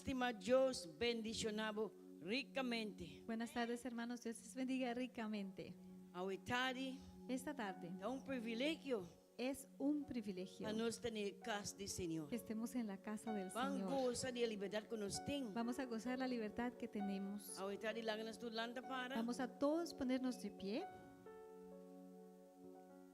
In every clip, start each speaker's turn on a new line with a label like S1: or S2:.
S1: estimado Dios bendicionado ricamente.
S2: Buenas tardes, hermanos. Dios les bendiga ricamente.
S1: Hoy tarde
S2: Esta tarde
S1: é privilégio
S2: es un privilegio
S1: para nós tener casa do Senhor.
S2: que estemos en la casa del
S1: Vamos
S2: Señor.
S1: gozar da liberdade que nós temos.
S2: Vamos a gozar la libertad que tenemos.
S1: Hoy tarde lágrimas tu lanta para.
S2: Vamos a todos ponernos de pie.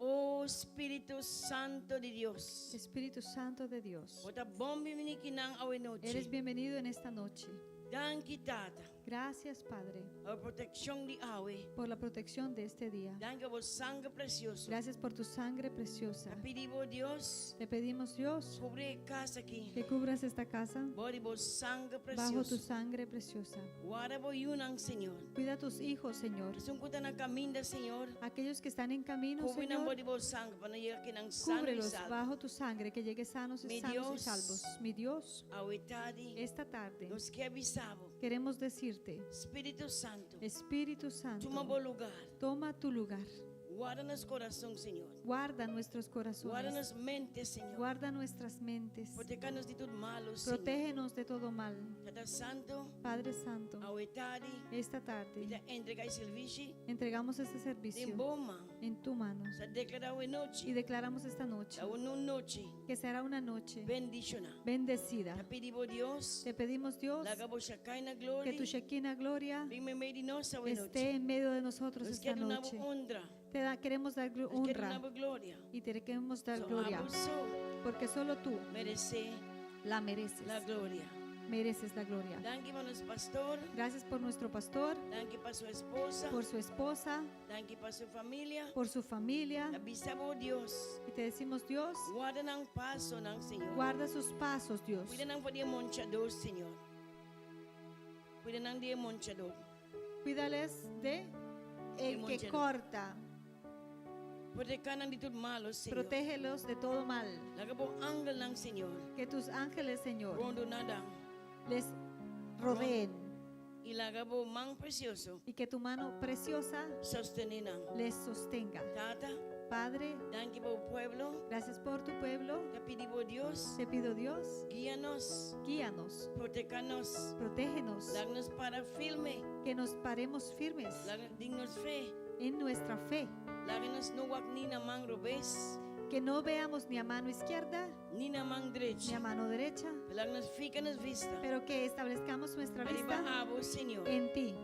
S1: Oh Espírito Santo de Deus.
S2: Espíritu Santo de Dios,
S1: Bota bom bimini kinang awe
S2: eres
S1: noche.
S2: bienvenido en esta noche.
S1: Danke Tata.
S2: Gracias, Padre,
S1: A proteção de awe.
S2: por la protección de este día.
S1: Danke por sangue precioso.
S2: Gracias por tu sangre preciosa.
S1: Pedimos Deus,
S2: Te pedimos, Dios,
S1: cobre casa aqui.
S2: que cubras esta casa
S1: Body por sangue
S2: bajo tu
S1: precioso.
S2: sangre preciosa.
S1: Guarda por yunang Senhor.
S2: Cuida a tus hijos, Señor.
S1: Sungkuta na caminho Senhor.
S2: Aquellos que están en camino,
S1: Cobre ng
S2: Señor,
S1: body por sangue para llegar aqui ng sano e
S2: cúbrelos
S1: salvo.
S2: bajo tu sangre, que llegue sanos
S1: Mi
S2: y sanos y
S1: Dios,
S2: salvos. Mi Dios,
S1: Awe tarde,
S2: esta tarde
S1: nos que avisamos.
S2: queremos decirte,
S1: Espírito Santo,
S2: Espíritu Santo,
S1: toma bom lugar.
S2: toma tu lugar.
S1: Guarda nos coração, Senhor.
S2: Guarda nuestros
S1: Guarda
S2: corazones.
S1: nas mentes, Senhor.
S2: Guarda nuestras mentes.
S1: Proteja-nos de tudo malo, Senhor.
S2: Protégenos de todo mal.
S1: Tata Santo,
S2: Padre Santo,
S1: Awe tarde,
S2: esta tarde
S1: ita entrega e serviço
S2: entregamos este
S1: de
S2: servicio
S1: boma.
S2: en tu mano
S1: Sa declara hoje
S2: y
S1: noite,
S2: declaramos esta noche
S1: a uma noite
S2: que será una noche
S1: bendiciona.
S2: bendecida.
S1: Te pedimos Deus,
S2: Te pedimos, Dios,
S1: laga bo Shekinah
S2: que
S1: glory,
S2: tu Shekinah gloria
S1: bem me meio de nós hoje
S2: esté
S1: noite.
S2: en medio de nosotros
S1: Nos
S2: esta
S1: quero na
S2: noche.
S1: honra,
S2: Queremos dar
S1: nos quero na
S2: honra
S1: glória.
S2: y te queremos dar
S1: So,
S2: gloria,
S1: abuso,
S2: porque solo tú
S1: merece
S2: la mereces.
S1: la gloria.
S2: Mereces la gloria.
S1: Danke para nosso pastor,
S2: Gracias por nuestro pastor,
S1: danke para sua esposa,
S2: por su esposa,
S1: danke para sua família.
S2: por su familia.
S1: Avisamos Deus,
S2: Y te decimos, Dios,
S1: guarda ng paso ng Senhor.
S2: guarda sus pasos, Dios.
S1: Cuida ng dia monchador, Senhor. Cuida ng dia monchador.
S2: Cuídales de el que
S1: monchero.
S2: corta.
S1: Proteja ng dito malo, Senhor.
S2: Protégelos de todo mal.
S1: Laga po angle ng Senhor.
S2: Que tus ángeles, Señor,
S1: Rondo nadang.
S2: les rodeen.
S1: Ilaga po mang precioso.
S2: Y que tu mano preciosa
S1: Sosteninang.
S2: les sostenga.
S1: Tata,
S2: Padre,
S1: danke po pueblo.
S2: gracias por tu pueblo.
S1: Te pedimos Dios,
S2: Te pido, Dios,
S1: guíanos,
S2: guíanos,
S1: protéjanos.
S2: protégenos,
S1: Lagnos para firme.
S2: que nos paremos firmes
S1: Dignos fe.
S2: en nuestra fe.
S1: Lagnos no wak ni namang robes,
S2: Que no veamos ni a mano izquierda
S1: ni namang
S2: ni
S1: derecha.
S2: a mano derecha,
S1: Lagnos fikanos vista.
S2: pero que establezcamos nuestra
S1: Arriba
S2: vista
S1: abo, Senhor.
S2: en ti.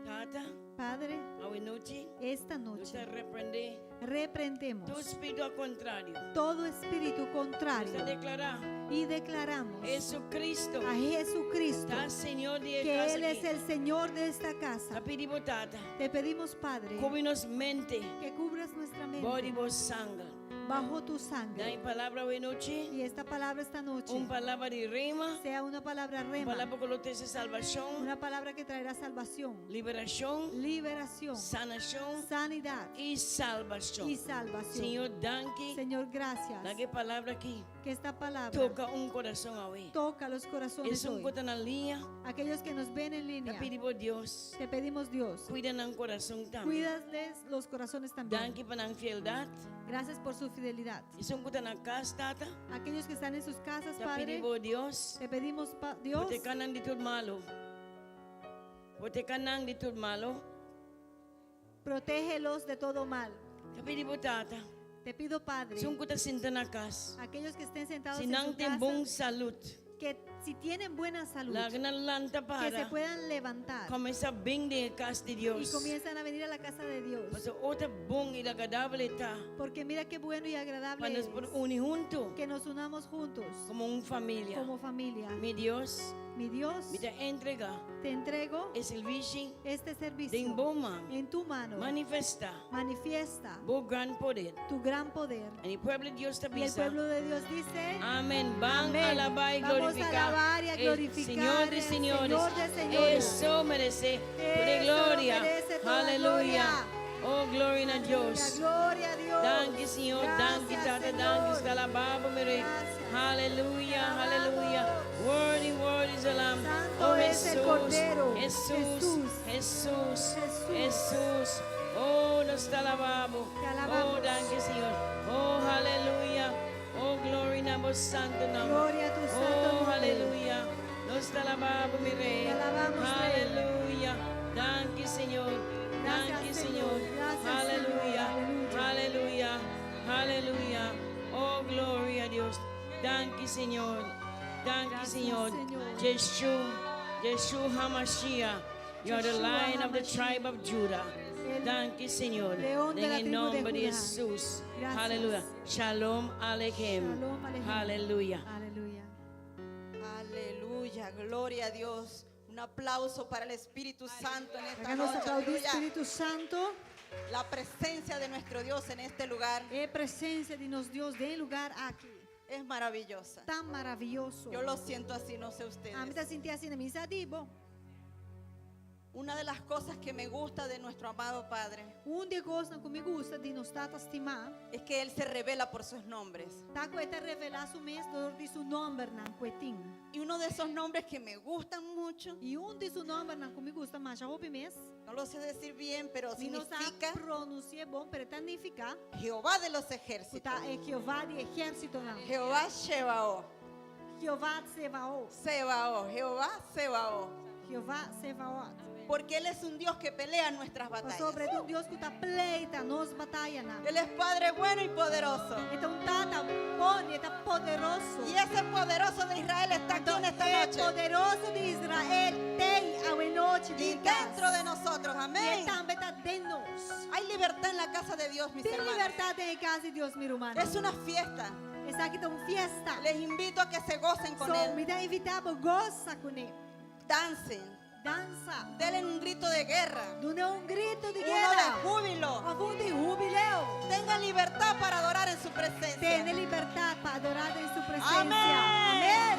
S1: Tata,
S2: Padre,
S1: awe noche,
S2: esta
S1: no te
S2: noche
S1: reprende
S2: reprendemos
S1: tu espíritu al contrario.
S2: todo espíritu
S1: Te
S2: contrario
S1: declara
S2: y declaramos
S1: Jesucristo,
S2: a Jesucristo
S1: está Señor de
S2: que
S1: casa
S2: Él es
S1: aquí.
S2: el Señor de esta casa.
S1: Te pedimos, Tata,
S2: Te pedimos, Padre,
S1: cúbrinos mente,
S2: que cubras nuestra
S1: body,
S2: mente
S1: voz, sangre.
S2: bajo tu
S1: Dai
S2: sangre.
S1: palabra hoy noche,
S2: Y esta palabra esta noche
S1: palabra de rema,
S2: sea una palabra rema,
S1: palabra que lo te hace salvación,
S2: una palabra que traerá salvación,
S1: liberación,
S2: liberación,
S1: sanación
S2: sanidad
S1: y salvación.
S2: y salvación.
S1: Señor, danke,
S2: Señor, gracias
S1: la que palabra aquí
S2: que esta palabra
S1: toca un corazón hoy.
S2: toca los corazones
S1: Es un
S2: hoy.
S1: coto en la línea,
S2: Aquellos que nos ven en
S1: te
S2: línea,
S1: pedimos Dios,
S2: te pedimos, Dios,
S1: cuida ng corazón también.
S2: cuídales los corazones también.
S1: Danke pa ng fieldad.
S2: Gracias por su fidelidad.
S1: Es un coto ng casa, Tata.
S2: Aquellos que están en sus casas,
S1: Te
S2: Padre,
S1: pedimos Dios,
S2: te pedimos, Dios,
S1: protekan ng dito malo. Protekan ng dito malo.
S2: protégelos de todo mal.
S1: Te pedimos, Tata.
S2: Te pido, Padre,
S1: Es un coto sinta na casa.
S2: aquellos que estén sentados en
S1: Sinang
S2: su casa,
S1: timbong salud.
S2: que si tienen buena salud,
S1: Lagi na lanta
S2: que se
S1: para.
S2: puedan levantar
S1: Comienza bing de casa de
S2: y
S1: Dios.
S2: comienzan a venir a la casa de Dios.
S1: Paso otra bong ilagradable ta.
S2: Porque mira qué bueno y agradable
S1: Para
S2: es
S1: nos uni junto.
S2: que nos unamos juntos
S1: Como una familia.
S2: como familia.
S1: Mi Dios,
S2: Mi Dios,
S1: me te entrega
S2: te entrego
S1: el servicio
S2: este
S1: de
S2: servicio
S1: boma.
S2: en tu mano.
S1: Manifesta.
S2: Manifiesta
S1: Bo gran poder.
S2: tu gran poder.
S1: En el pueblo de Dios te
S2: Y el
S1: avisa.
S2: pueblo de Dios dice,
S1: Amén. Van
S2: amén.
S1: a alabar y
S2: Vamos a
S1: glorificar.
S2: alabar y a
S1: el
S2: glorificar
S1: Señor de
S2: el
S1: señores.
S2: Señor de señores.
S1: Eso merece toda
S2: Eso
S1: gloria.
S2: merece toda
S1: Aleluya.
S2: gloria.
S1: Oh, gloria a
S2: Gloria,
S1: Dios.
S2: gloria a Dios.
S1: Danke, Señor. Danke,
S2: Gracias,
S1: Tata.
S2: Señor.
S1: Danke, está alabado, mi Rey.
S2: Gracias.
S1: Aleluya,
S2: Te
S1: aleluya.
S2: alabamos.
S1: Worthy, worthy is the Lamb.
S2: Santo
S1: Oh,
S2: es el Cordero.
S1: Jesús, Jesús,
S2: Jesús.
S1: Jesús. Oh, nos te alabamos.
S2: Te alabamos.
S1: Oh, danke, Señor. Oh, aleluya. Oh, gloria a nuestro santo nombre.
S2: Gloria a tu santo
S1: Oh,
S2: nombre.
S1: aleluya. Nos te alabamos, mi Rey.
S2: Te alabamos, Rey.
S1: Aleluya. Danke, Señor. Danke,
S2: Gracias,
S1: Señor.
S2: Señor. Gracias,
S1: Aleluya.
S2: Señor.
S1: Aleluya. Aleluya. Oh, gloria a Dios. Danke, Señor. Danke,
S2: Gracias,
S1: Señor.
S2: Señor.
S1: Yeshua HaMashiach. You are the
S2: Yeshua
S1: Lion of the
S2: HaMashiach.
S1: tribe of Judah.
S2: El
S1: Danke, Señor.
S2: León de la
S1: En el
S2: tribu de
S1: nombre de
S2: Judá.
S1: Jesús.
S2: Gracias.
S1: Aleluya. Shalom Aleichem.
S2: Shalom Aleichem.
S1: Aleluya.
S2: Aleluya.
S3: Aleluya, gloria a Dios. Un aplauso para el Espíritu Santo en esta
S2: Hagamos
S3: noche.
S2: aplaudir
S3: Aleluya.
S2: Espírito Santo.
S3: La presencia de nuestro Dios en este lugar
S2: É presença de nosso Deus em lugar aqui.
S3: es maravillosa.
S2: Tão maravilhoso.
S3: Yo lo siento así, no sé
S2: A mim
S3: ustedes.
S2: está sentindo assim na minha sadibo.
S3: Una de las cosas que me gusta de nuestro amado Padre
S2: De coisas que me gusta de nos tata estimar.
S3: es que Él se revela por sus nombres.
S2: Tá com esta revelar su mês de su nome nan coitin.
S3: Y uno de esos nombres que me gustan mucho,
S2: E de su nome nan que me gusta mais já houve mês.
S3: no lo sé decir bien, pero
S2: E não está
S3: significa
S2: pronunciar bom, pero significa
S3: Jehová de los ejércitos.
S2: tá é Jeová de exército nan.
S3: Jehová Shebaot.
S2: Jeová Sebaot.
S3: Sebaot. Jehová Sebaot.
S2: Jeová Sebaot.
S3: Porque Él es un Dios que pelea nuestras batallas.
S2: Sobre um Deus que está pleita nos batalha nan.
S3: Él es Padre bueno y poderoso.
S2: Então tata bom, está poderoso.
S3: Y ese poderoso de Israel está aquí en esta
S2: El
S3: noche.
S2: poderoso de Israel tem a noite
S3: Y
S2: de
S3: dentro de nosotros,
S2: E
S3: amén.
S2: também está de nós.
S3: Hay libertad en la casa de Dios, mis
S2: Tem
S3: hermanos.
S2: liberdade em casa de Deus, meu irmão.
S3: Es una fiesta.
S2: Está aqui uma fiesta.
S3: Les invito a que se gocen con
S2: So,
S3: Él.
S2: me dá invitado, goza com ele.
S3: Dancen.
S2: Dança.
S3: Denle un grito de guerra.
S2: Não grito de
S3: Uno
S2: guerra.
S3: de júbilo.
S2: Algum de jubileu.
S3: Tengan libertad para adorar en su presencia.
S2: Tem liberdade para adorar em sua presença.
S3: Amén.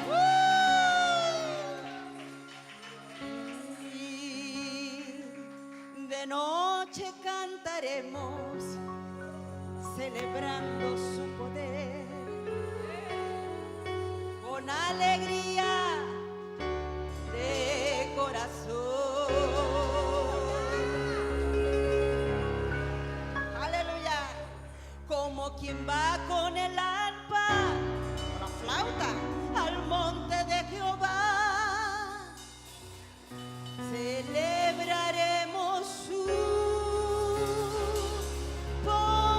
S3: Y de noche cantaremos celebrando su poder con alegría de corazón. Aleluya. Como quien va con el arpa, con la flauta, al monte de Jehová, celebraremos su poder.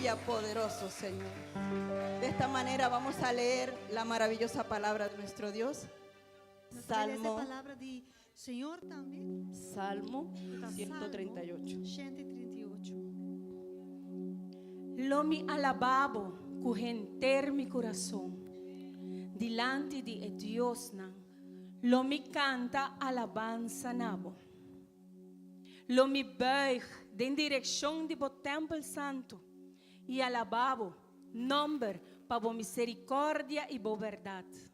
S3: Aleluya, poderoso Señor. De esta manera vamos a leer la maravillosa palabra de nuestro Dios.
S2: Nós vamos ler essa
S3: Salmo,
S2: palavra de Senhor também.
S1: Salmo
S2: Tá,
S1: 138.
S2: 138.
S4: Lo mi alababo cuhenter mi corazón dilante de Dios nan. Lo mi canta alabanza nabo. Lo mi buig de direção de bo templo santo e alababo nombre pa bo misericórdia e bo verdade.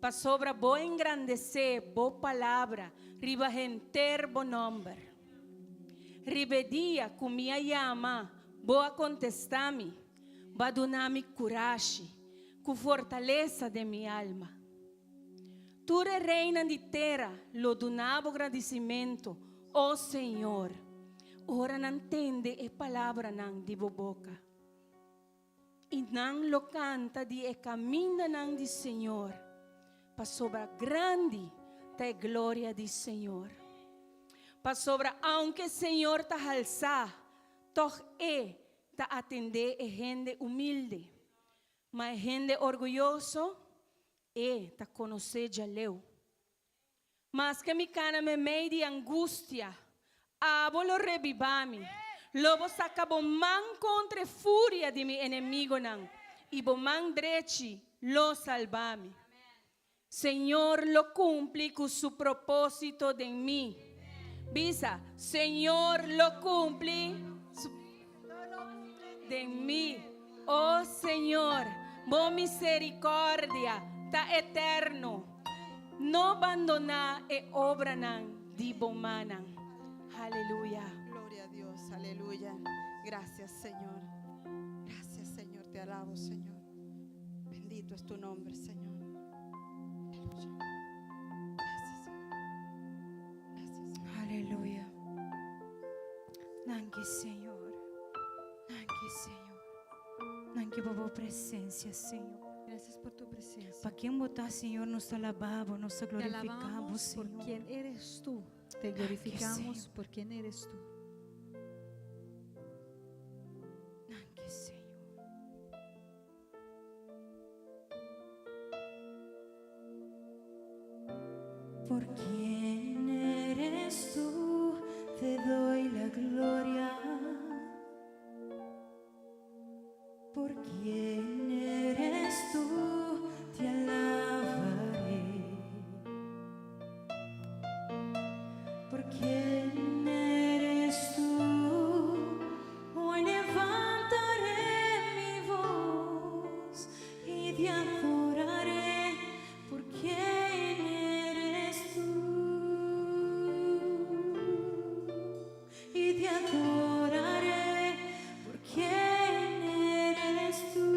S4: Pa sobra bo engrandecer bo palavra riba genter bo nombre. Ribedia com minha yama boa contestar-me, va donar-me coragem, com fortaleza de minha alma. Tu reina de terra, lo donava agradecimento, ó Senhor. Ora não entende a palavra não de boca. E não lo canta de e caminha não de Senhor, para sobra grande da glória de Senhor. Para sobra, aunque Senhor te alçar, toch te atender a gente humilde, mas gente orgulhoso te conhecer já leu. Mas que me cana me meio de angústia, lo revivame, lobo sacabo man contra fúria de mi inimigo nan, e bo man drechi lo salvame. Senhor lo cumpre com su propósito de mim. Visa, Senhor lo cumpre de mí, oh Señor, bo misericordia, ta eterno, no abandona e obra nan di bomanan. Aleluya.
S3: gloria a Dios, aleluya. Gracias Señor. Gracias Señor, te alabo Señor. Bendito es tu nombre Señor. Aleluya. Gracias Señor. Gracias Señor.
S4: Aleluya. Nangue Senhor. Nangue Senhor. Nangue por tua presença, Senhor.
S2: Gracias por tu presencia.
S4: Para quem botar, Senhor, nos alabamos, nos
S2: Te
S4: glorificamos,
S2: alabamos por
S4: Senhor.
S2: quien eres tú. Te glorificamos
S4: Señor.
S2: por quien eres tú.
S4: Nangue Senhor. Por quien eres tú, te doy la gloria. Por quien eres tú, te alabaré. Por quien eres tú, hoy levantaré mi voz y te adoraré. Por quien eres tú, y te adoraré. Por quien eres tú,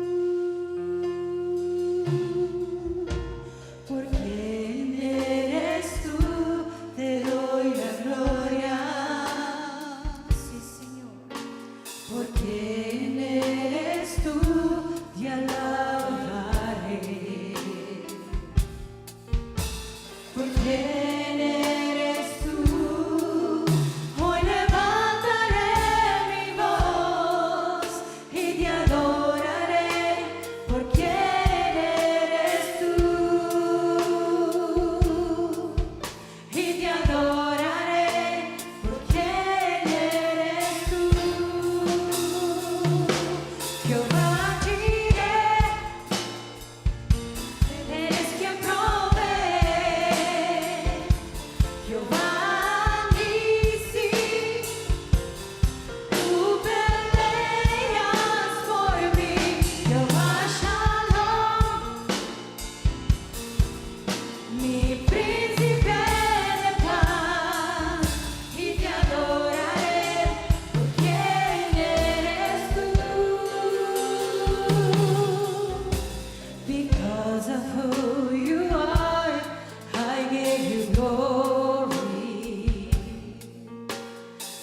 S4: por quien eres tú, te doy la gloria. Sí, Señor. Por quien eres tú, te alabaré. Por quien eres tú, hoy levantaré mi voz y te adoraré. Por quien eres tú, y te adoraré. Por quien eres tú, Jehová Jireh, eres quien provee. Jehová Nissi, tú peleas por mí. Jehová Shalom, mi príncipe de paz, y te adoraré. Por quien eres tú. Because of who you are, I give you glory.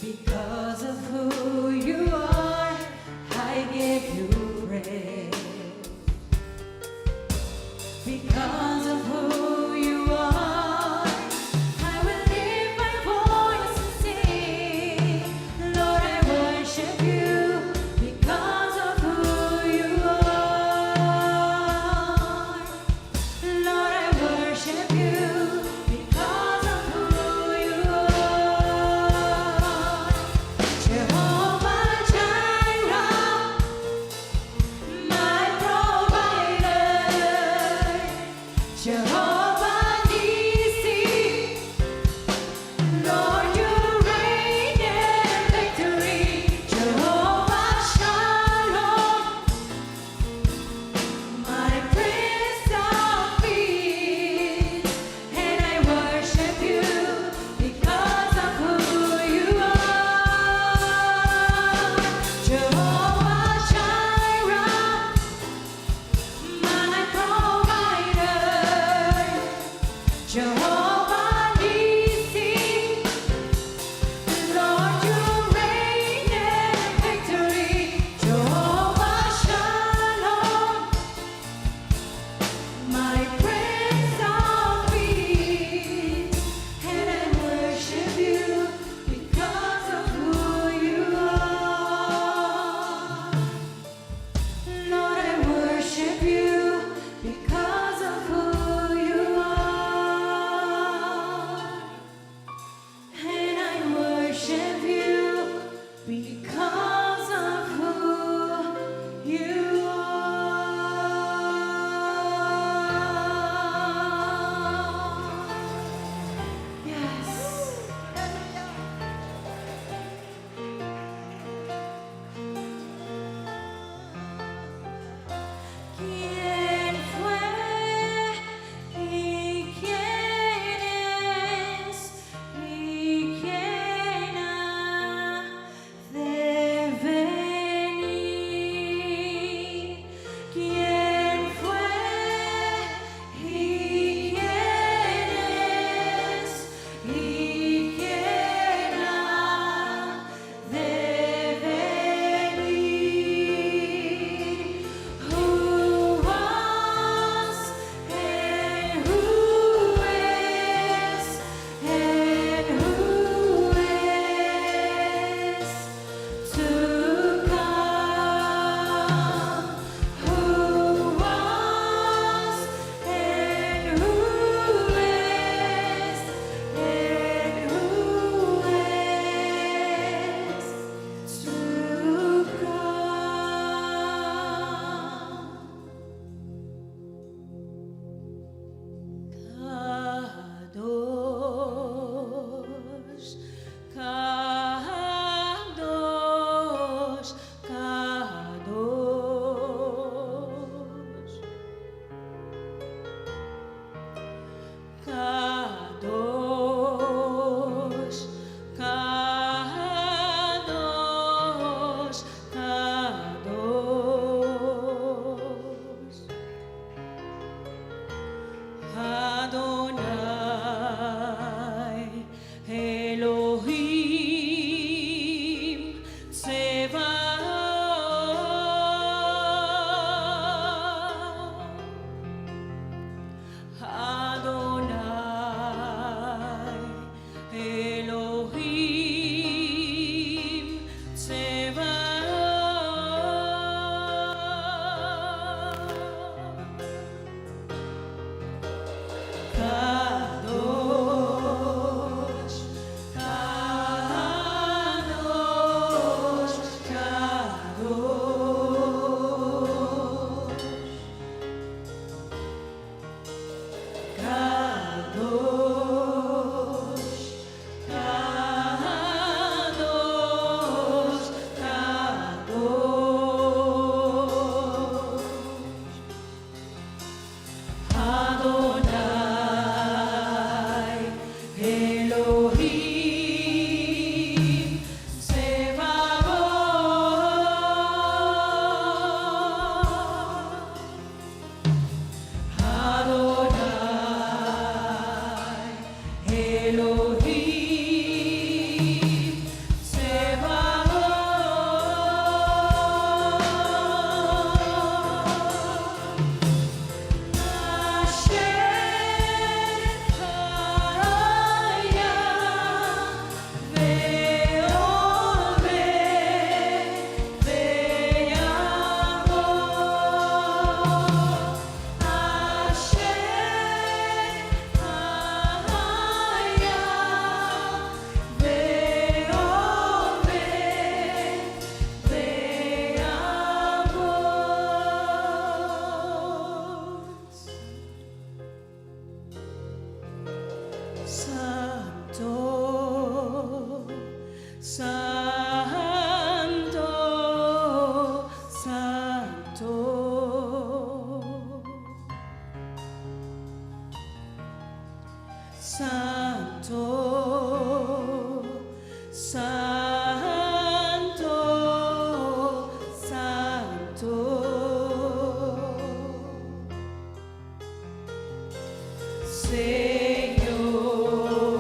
S4: Because of who you are, I give you praise. Because of who you are, I will lift my voice and sing. Lord, I worship you. Because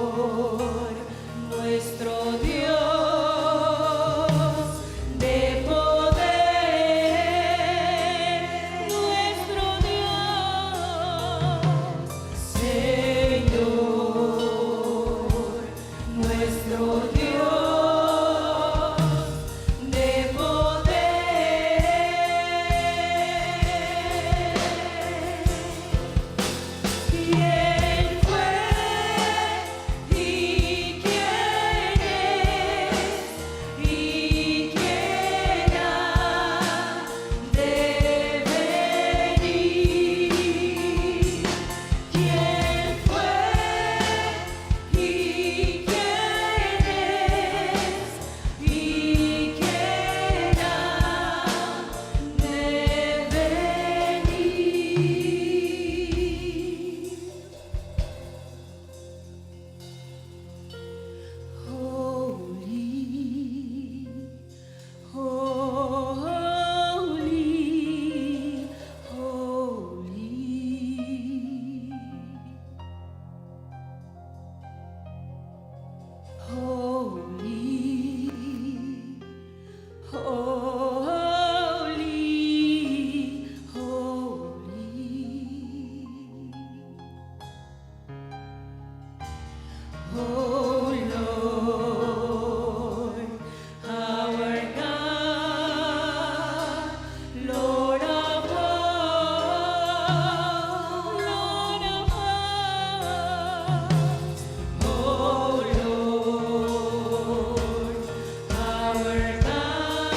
S4: Señor, nuestro Dios de poder, nuestro Dios, Señor, nuestro Dios de poder. ¿Quién fue y quién es y quién ha de venir? ¿Quién fue y quién es y quién ha de venir? Oh Lord, our God, Lord of hosts, Lord of hosts. Oh Lord, our God,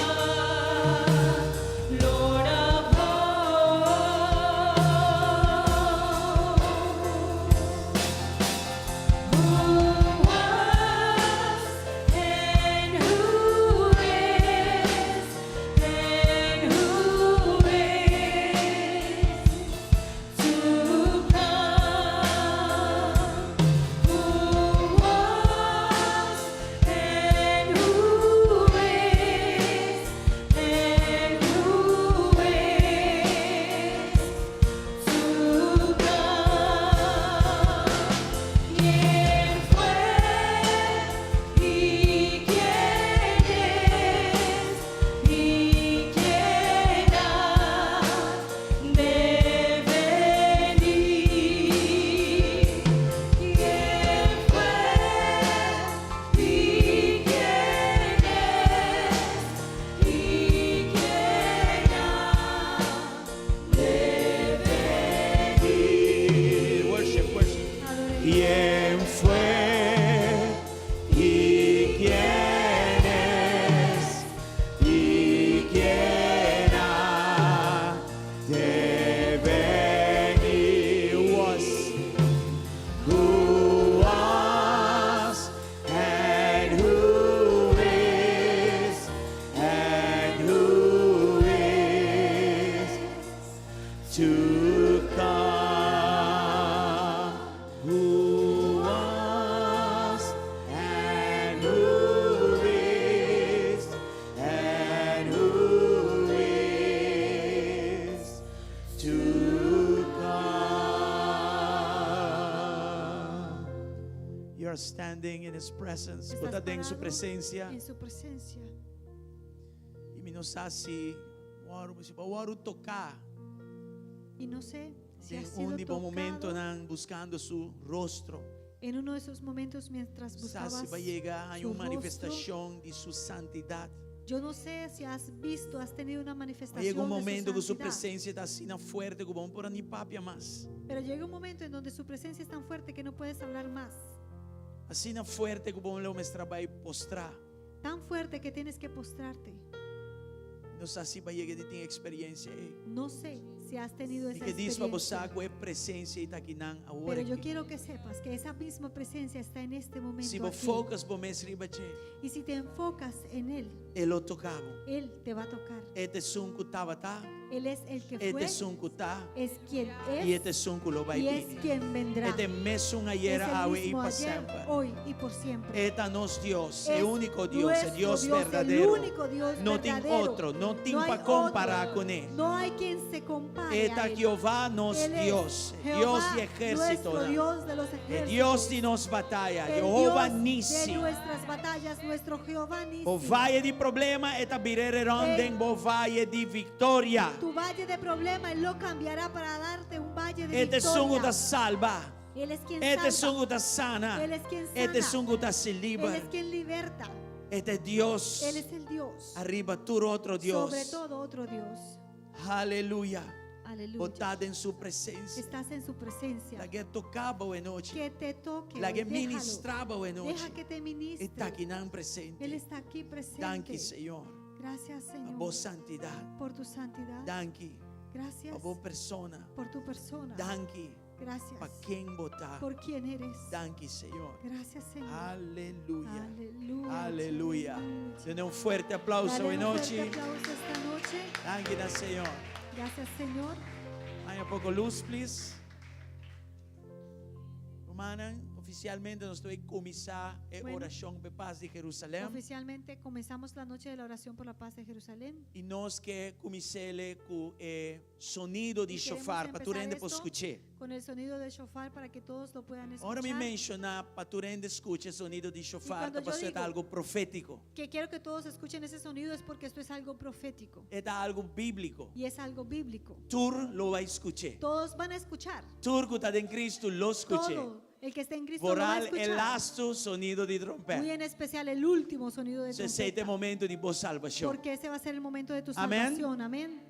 S4: Lord of hosts. Who was and who is and who is to come? Who was and who is and who is to come? ¿Quién fue y quién es y quién ha de venir? ¿Quién fue y quién es y quién ha de venir?
S5: Worship, worship. ¿Quién fue y quién es y quién ha de venir? Who was and who is and who is to come? Who was and who is and who is to come? You are standing in His presence.
S2: Estás
S5: Punta en su
S2: parado
S5: presencia.
S2: En su presencia.
S5: E minosasi waru tocar.
S2: Y no sé si has
S5: Em
S2: sido
S5: bom momento
S2: tocado
S5: nan buscando su rostro.
S2: en uno de esos momentos mientras buscabas
S5: Sabe, vai chegar a
S2: su
S5: uma
S2: rostro.
S5: manifestação de sua santidade.
S2: Yo no sé si has visto, has tenido una manifestación
S5: Llega um
S2: de
S5: momento que
S2: su
S5: sua
S2: santidad.
S5: presença está assim na fuerte que vamos por ni papia mais.
S2: Pero llega un momento en donde su presencia es tan fuerte que no puedes hablar más.
S5: Assim na fuerte que vamos lá mostrar vai postrar.
S2: Tan fuerte que tienes que postrarte.
S5: Não sei se vai chegar de ter experiência.
S2: No sé si has tenido
S5: Y
S2: esa
S5: que diz para você
S2: experiencia.
S5: que é presença e tá aqui não
S2: Pero
S5: agora.
S2: yo quiero que sepas que esa misma presencia está en este momento
S5: Se você
S2: aquí.
S5: focas para mês riba che,
S2: Y si te enfocas en Él,
S5: ele o tocava.
S2: Él te va a tocar.
S5: Este sunku tava tá,
S2: Él es el que
S5: este
S2: fue,
S5: sunku tá,
S2: es quien
S5: e
S2: es
S5: este sunku lo vai
S2: y es
S5: vir.
S2: quien vendrá.
S5: Este mesmo
S2: Es
S5: ayer,
S2: el
S5: hoy e
S2: mismo
S5: para
S2: ayer,
S5: sempre.
S2: hoy y por siempre.
S5: Eta nos Dios,
S2: Es
S5: el único Dios, el
S2: nuestro
S5: Dios
S2: Dios,
S5: verdadero.
S2: el único Dios
S5: No tiene
S2: verdadero.
S5: otro, no tiene
S2: No hay
S5: para comparar
S2: otro.
S5: con él.
S2: No hay quien se compare
S5: Eta
S2: a él.
S5: Jehová nos
S2: Él es
S5: Dios,
S2: Jehová,
S5: Dios de ejército,
S2: nuestro Dios de los
S5: el
S2: ejércitos.
S5: Dios de nos batalla,
S2: El
S5: Jehová
S2: Dios
S5: Nissi.
S2: de nuestras batallas, nuestro Jehová Nissi.
S5: O valle de problema, eta birere ronden, bo valle de victoria.
S2: Tu valle de problema Él lo cambiará para darte un valle de
S5: Este sungu
S2: victoria.
S5: da salva,
S2: Él es quien
S5: este
S2: salva.
S5: sungu da sana,
S2: Él es quien
S5: este
S2: sana.
S5: sungu da se
S2: Él
S5: libera.
S2: es quien liberta.
S5: Este Dios,
S2: Él es el Dios.
S5: arriba tu otro Dios.
S2: Sobre todo otro Dios.
S5: Aleluya.
S2: Aleluya.
S5: Botada en su presencia.
S2: Estás en su presencia.
S5: La que tocaba hoy noche.
S2: Que te toque.
S5: La
S2: hoy,
S5: que
S2: déjalo.
S5: ministraba hoy noche.
S2: Deja que te ministre.
S5: Está aquí en
S2: Él
S5: presente.
S2: está aquí presente.
S5: Danke, Señor.
S2: Gracias,
S5: A
S2: Señor,
S5: vos santidad.
S2: por tu santidad.
S5: Danke.
S2: Gracias
S5: A vos persona.
S2: por tu persona.
S5: Danke.
S2: Gracias
S5: Para quien votar.
S2: por quien eres.
S5: Danke, Señor.
S2: Gracias, Señor.
S5: Aleluya.
S2: Aleluya.
S5: Aleluya.
S2: Aleluya.
S5: Denle un fuerte aplauso
S2: Dale
S5: hoy
S2: un fuerte
S5: noche.
S2: aplauso esta noche.
S5: Danke, da Señor.
S2: Gracias, Señor.
S5: Hay un poco luz, please. Hermana, oficialmente nós estamos a começar a
S2: Bueno.
S5: oração para paz de Jerusalém.
S2: Oficialmente comenzamos la noche de la oración por la paz de Jerusalén.
S5: E nós que comecei com sonido de
S2: Y queremos
S5: shofar para tu
S2: empezar
S5: rende
S2: esto
S5: escutar.
S2: con el sonido del shofar para que todos lo puedan
S5: Ahora me
S2: escuchar.
S5: mencionar para tu rende escute sonido de shofar
S2: cuando
S5: para
S2: yo
S5: ser
S2: digo-
S5: algo profético.
S2: Que quiero que todos escuchen ese sonido es porque esto es algo profético
S5: É algo bíblico.
S2: y es algo bíblico.
S5: Tur lo vai escutar.
S2: Todos van a escuchar.
S5: Tur que está em Cristo lo escuche.
S2: Todo el que esté en Cristo lo va a
S5: Voral el
S2: escuchar.
S5: lasto sonido de
S2: Muy
S5: trompeta.
S2: en especial el último sonido de
S5: Esse é o
S2: trompeta.
S5: momento de boa salvação.
S2: Porque ese va a ser el momento de tu
S5: Amén.
S2: salvación. Amén.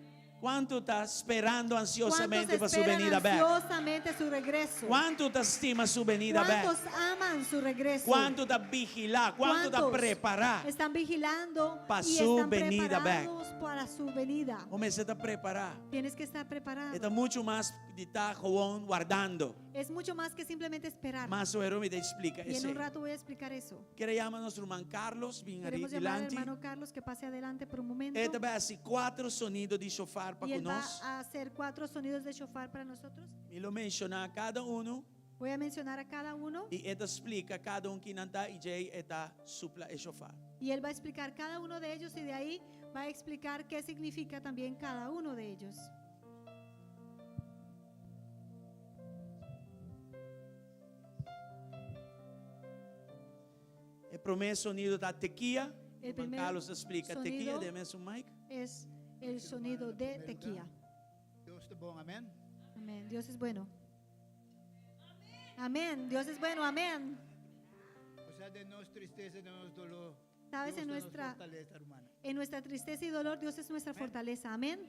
S5: Quanto está esperando
S2: ¿Cuántos
S5: ansiosamente para sua
S2: esperan
S5: venida back?
S2: ansiosamente su regreso?
S5: Quanto está estima sua venida
S2: ¿Cuántos
S5: back?
S2: aman su regreso?
S5: Quanto está vigilar? Quanto está
S2: ¿Cuántos
S5: preparar?
S2: están vigilando
S5: Pa'
S2: y
S5: su
S2: están
S5: venida back.
S2: preparados para su venida?
S5: Como você está preparar?
S2: Tienes que estar preparado.
S5: Está muito mais de estar guardando.
S2: Es mucho más que simplemente esperar.
S5: Mas o Herome te explica.
S2: Y en un rato voy a explicar eso.
S5: Quero chamar nosso irmão Carlos, vim
S2: Queremos llamar al
S5: adelante.
S2: hermano Carlos que pase adelante por un momento.
S5: Ele vai fazer 4 sonidos de shofar para
S2: Y él va
S5: conosco.
S2: a hacer 4 sonidos de shofar para nosotros.
S5: E lo mencionar cada um.
S2: Voy a mencionar a cada uno
S5: E ele explica cada que não está e Jay está supla e shofar.
S2: y él va a explicar cada uno de ellos y de ahí va a explicar qué significa también cada uno de ellos.
S5: O primeiro sonido da tequia.
S2: El
S5: Irmão
S2: primer
S5: Carlos explica
S2: sonido-
S5: tequia, dê mesmo mic.
S2: Es el sonido de tequila.
S6: Deus é bom, amém?
S2: Amén. Dios es bueno. Amén. Dios es bueno. Amén.
S6: O sea, de nossa tristeza, de nosso dolor.
S2: Sabes,
S6: Deus
S2: en
S6: é nossa
S2: nuestra,
S6: fortaleza, hermana.
S2: en nuestra tristeza y dolor, Dios es nuestra fortaleza. Amén.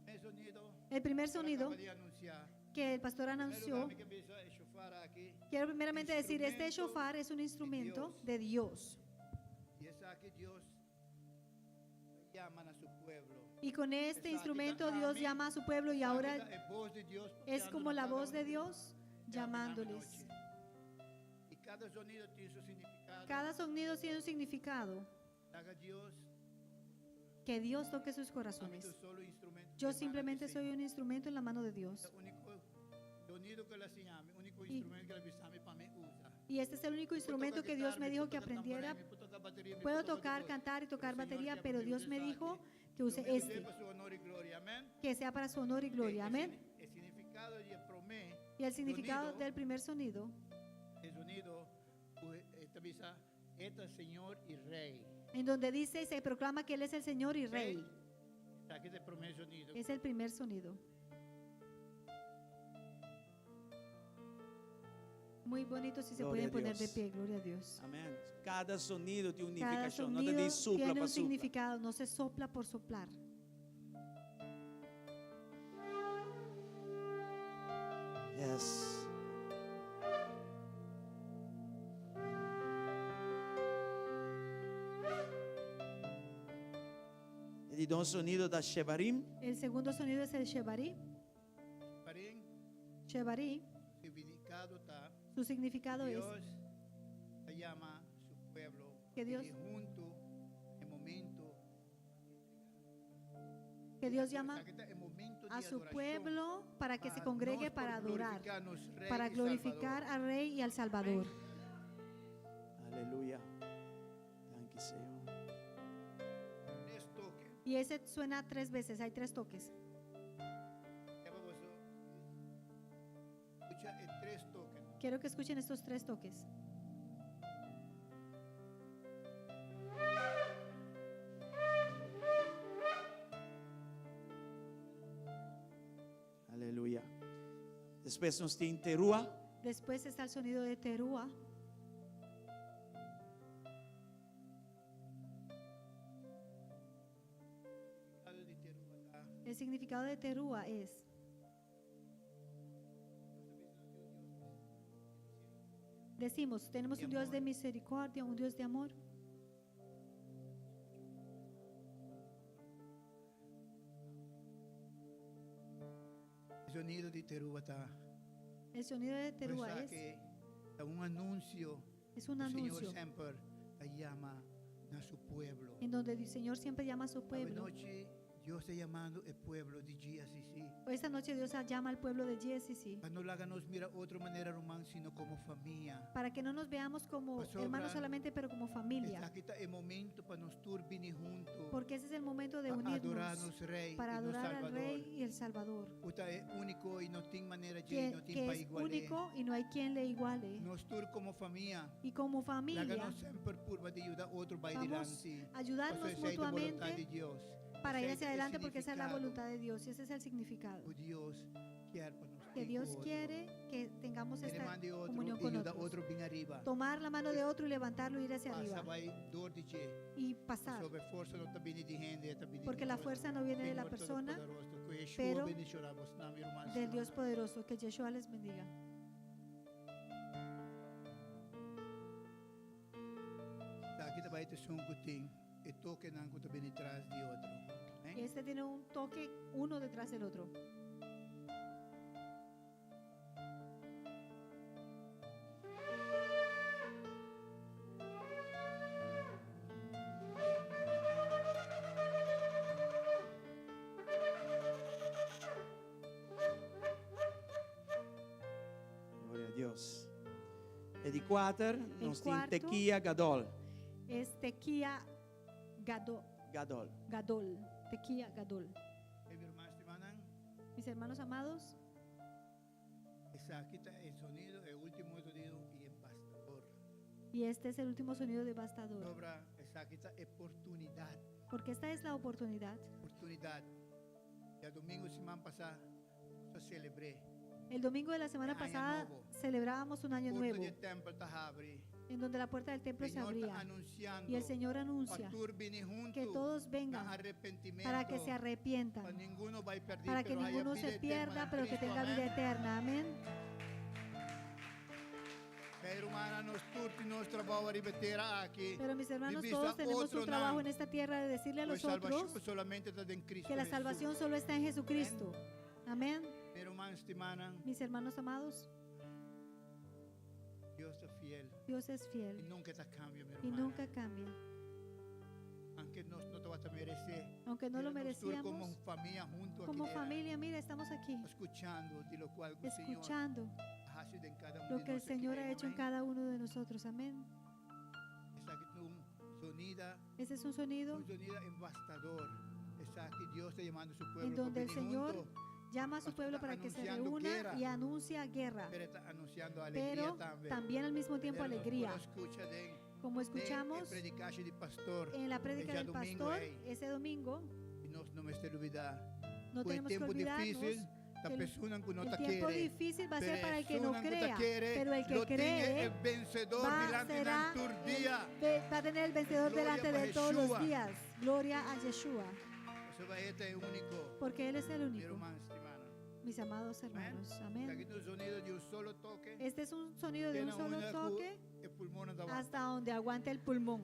S6: Primeiro sonido.
S2: El primer
S6: que
S2: sonido
S6: acaba de anunciar.
S2: que el pastor
S6: Primeiro
S2: anunció,
S6: lugar, me começou a chofar aqui.
S2: quiero primeramente decir, este
S6: Instrumento
S2: shofar es un instrumento de Dios.
S6: E essa que Deus chama a seu pueblo.
S2: Y con este
S6: Está
S2: instrumento
S6: aquí,
S2: Dios
S6: amén.
S2: llama a su pueblo y
S6: Sabe
S2: ahora
S6: que é voz de Deus
S2: es
S6: tocando
S2: como
S6: em
S2: la
S6: cada
S2: voz de
S6: um
S2: Dios llamándoles.
S6: noite. E cada sonido tem seu significado.
S2: Cada sonido tiene un significado.
S6: Haga Deus.
S2: Que Dios toque sus
S6: A mim,
S2: corazones.
S6: eu sou o instrumento.
S2: Yo
S6: de mano
S2: simplemente
S6: de
S2: soy un instrumento en la mano de Dios.
S6: O único sonido que ela se llama, o único
S2: Y-
S6: instrumento que ela me chama para mim usa.
S2: Y este es el único instrumento que Dios me dijo que aprendiera. Puedo tocar, cantar y tocar batería, pero Dios me dijo que use este, que sea para su honor y gloria. Amén.
S6: El significado de promé,
S2: Y el significado
S6: sonido,
S2: del primer sonido,
S6: el sonido, esta visa, este Señor y Rey.
S2: en donde dice y se proclama que Él es el Señor y Rey.
S6: Aquí es el primer sonido.
S2: Es el primer sonido. Muy bonito si se
S5: Gloria
S2: pueden
S5: a
S2: poner de
S5: Dios.
S2: pie, gloria a Dios.
S5: Amém. Cada sonido tem
S2: Cada
S5: unificação. Não te
S2: sonido
S5: diz supla
S2: tiene
S5: para
S2: un
S5: supla.
S2: significado, no se sopla por soplar.
S5: Yes. Ele Ti do un sonido da Shevarim.
S2: El segundo sonido es el Shebarí.
S6: Parin,
S2: Shebarí,
S6: significado está,
S2: su significado es
S6: Dios te llama su pueblo
S2: Que Dios-
S6: y junto en momento
S2: que Dios llama
S6: o sea, que está en momento de
S2: a su
S6: adoración
S2: pueblo para que se
S6: para
S2: congregue
S6: nos por
S2: para adorar,
S6: glorificarnos, Rey
S2: para
S6: y
S2: glorificar
S6: Salvador.
S2: al Rey y al Salvador.
S5: Aleluya. Thank you, Señor.
S6: Tres toques.
S2: Y ese suena 3 veces, hay 3 toques.
S6: Ya vamos a escuchar el tres toques.
S2: Quiero que escuchen estos 3 toques.
S5: Aleluya. Después nos tiene Terúa.
S2: Después está el sonido de Terúa. El significado de Terúa es decimos, tenemos un Dios de misericordia, un Dios de amor.
S6: El sonido de Teruba está.
S2: El sonido de Terúa
S6: Pues,
S2: es
S6: que un anuncio.
S2: un
S6: El Señor
S2: anuncio
S6: siempre te llama a su pueblo.
S2: en donde el Señor siempre llama a su
S6: Esta
S2: pueblo.
S6: noche Dios está llamando el pueblo de GSCC.
S2: Esta noche Dios llama al pueblo de GSCC
S6: Para no la háganos mira otra manera román, sino como familia.
S2: para que no nos veamos como
S6: Pastor
S2: hermanos
S6: Bran,
S2: solamente, pero como
S6: Está
S2: familia.
S6: aquí está el momento para nosotros venir juntos.
S2: Porque ese es el momento de
S6: para
S2: unirnos
S6: adorarnos Rey
S2: para
S6: y nos
S2: adorar al
S6: Salvador.
S2: Rey y el Salvador,
S6: Usted es único y no tiene manera de
S2: que,
S6: no
S2: que
S6: tiene para
S2: es
S6: igualar.
S2: único y no hay quien le iguale.
S6: Nosotros como familia,
S2: Y como
S6: la
S2: familia
S6: háganos siempre purva de ayudar a otro para
S2: vamos
S6: adelante.
S2: a ayudarnos
S6: Eso es la voluntad de
S2: mutuamente
S6: Dios.
S2: para ir
S6: Ese
S2: hacia
S6: es el
S2: adelante, porque esa es la
S6: significado
S2: voluntad de Dios y ese es el significado.
S6: que Dios quiere para nosotros.
S2: Que Dios quiere que tengamos
S6: Que le
S2: esta
S6: mande otro
S2: comunión
S6: y
S2: con
S6: ayuda a
S2: otros.
S6: otro bien arriba.
S2: Tomar la mano de otro y levantarlo y ir hacia
S6: Pasa
S2: arriba
S6: va dor de che.
S2: y pasar.
S6: Sobre fuerza no está viene de gente, está viene
S2: Porque
S6: de
S2: la
S6: Dios.
S2: fuerza no viene de la
S6: Señor
S2: persona,
S6: Todopoderoso, que Yeshua
S2: pero
S6: bendicioná vos, nami, hermanos,
S2: del Dios
S6: hermanas.
S2: poderoso. Que Yeshua les bendiga.
S6: Aquí te va a ir un cutín. Y toque nanco te viene detrás de otro.
S2: Y este tiene un toque uno detrás del otro.
S5: Gloria a Dios. E di quater nos tiene
S2: quarto.
S5: Tequia Gadol.
S2: Es Tequia Gadol.
S5: Gadol.
S2: Tequia Gadol.
S6: Mi hermano estimanan,
S2: Mis hermanos amados,
S6: esa aquí está el sonido, el último sonido y el pastor.
S2: y este es el último sonido devastador.
S6: Sobra, esa aquí está oportunidad.
S2: Porque esta es la oportunidad.
S6: Oportunidad. Ya domingo semana pasada, yo celebré.
S2: El domingo de la semana
S6: Año
S2: pasada
S6: nuevo.
S2: celebrábamos un año
S6: Puerto
S2: nuevo
S6: del templo está abre.
S2: en donde la puerta del templo se
S6: Señor está
S2: abría
S6: anunciando.
S2: y el Señor anuncia
S6: Pastor, viene junto.
S2: que todos vengan para que se arrepientan,
S6: Para ninguno va a perder,
S2: para que
S6: pero haya
S2: ninguno
S6: vida
S2: se
S6: eterna
S2: pierda,
S6: en
S2: pero que
S6: Cristo.
S2: tenga
S6: Amén.
S2: vida eterna. Amén.
S6: Pero hermana, nos turti nuestro trabajo ripetere aquí.
S2: Pero mis hermanos,
S6: Divisa
S2: todos tenemos
S6: otro
S2: un trabajo
S6: nam.
S2: en esta tierra de decirle a
S6: Pues
S2: los
S6: salvación
S2: otros
S6: solamente está en Cristo
S2: que la
S6: Jesús.
S2: salvación solo está en Jesucristo. Amén.
S6: Pero hermano, estimana,
S2: Mis hermanos amados,
S6: Dios es fiel
S2: Dios es
S6: y
S2: fiel
S6: nunca te cambia, mi
S2: y
S6: hermana.
S2: nunca cambia.
S6: Aunque no te vas a merecer.
S2: Aunque no lo
S6: Pero nosotros como
S2: merecíamos,
S6: familia junto
S2: como
S6: aquí,
S2: familia, mira, estamos aquí
S6: escuchando de lo cual el Señor
S2: escuchando
S6: ha sido en cada uno
S2: lo
S6: de
S2: que el
S6: nosotros
S2: Señor
S6: aquí,
S2: ha hecho en
S6: amén.
S2: cada uno de nosotros. Amén.
S6: Está aquí un sonido
S2: Ese es un sonido
S6: embastador. Está aquí Dios está llamando a su pueblo.
S2: en donde el
S6: para venir
S2: Señor
S6: juntos,
S2: llama a su
S6: Pastor,
S2: pueblo
S6: está
S2: para que se
S6: anunciando
S2: reúna
S6: guerra.
S2: y anuncia guerra,
S6: pero está anunciando alegría
S2: pero
S6: también.
S2: también al mismo tiempo
S6: Pero
S2: alegría.
S6: nosotros escucha de-
S2: Como
S6: de
S2: escuchamos
S6: el predicaje del pastor.
S2: en la prédica
S6: ya
S2: del
S6: domingo,
S2: pastor,
S6: ey.
S2: ese domingo,
S6: Y no me esté olvidar.
S2: no
S6: Pues
S2: tenemos que
S6: tiempo
S2: olvidarnos
S6: difícil, la
S2: que
S6: persona que no
S2: el
S6: te
S2: tiempo
S6: quiere.
S2: difícil va a ser
S6: Pero
S2: para el que
S6: persona
S2: no
S6: que te
S2: crea,
S6: quiere,
S2: pero el que
S6: lo tiene
S2: cree
S6: el vencedor
S2: va,
S6: delante
S2: será
S6: de tu día.
S2: va a tener el vencedor
S6: Gloria
S2: delante
S6: para
S2: de todos los
S6: Yeshua.
S2: días. Gloria a Yeshua,
S6: Eso va este es único.
S2: porque Él es el
S6: Mi
S2: único.
S6: hermano, estimado.
S2: Mis amados hermanos,
S6: Aquí
S2: amén.
S6: tu sonido de un solo toque.
S2: Este es un sonido de un
S6: tiene
S2: solo
S6: una
S2: toque
S6: el pulmón anda abajo.
S2: hasta donde aguante el pulmón.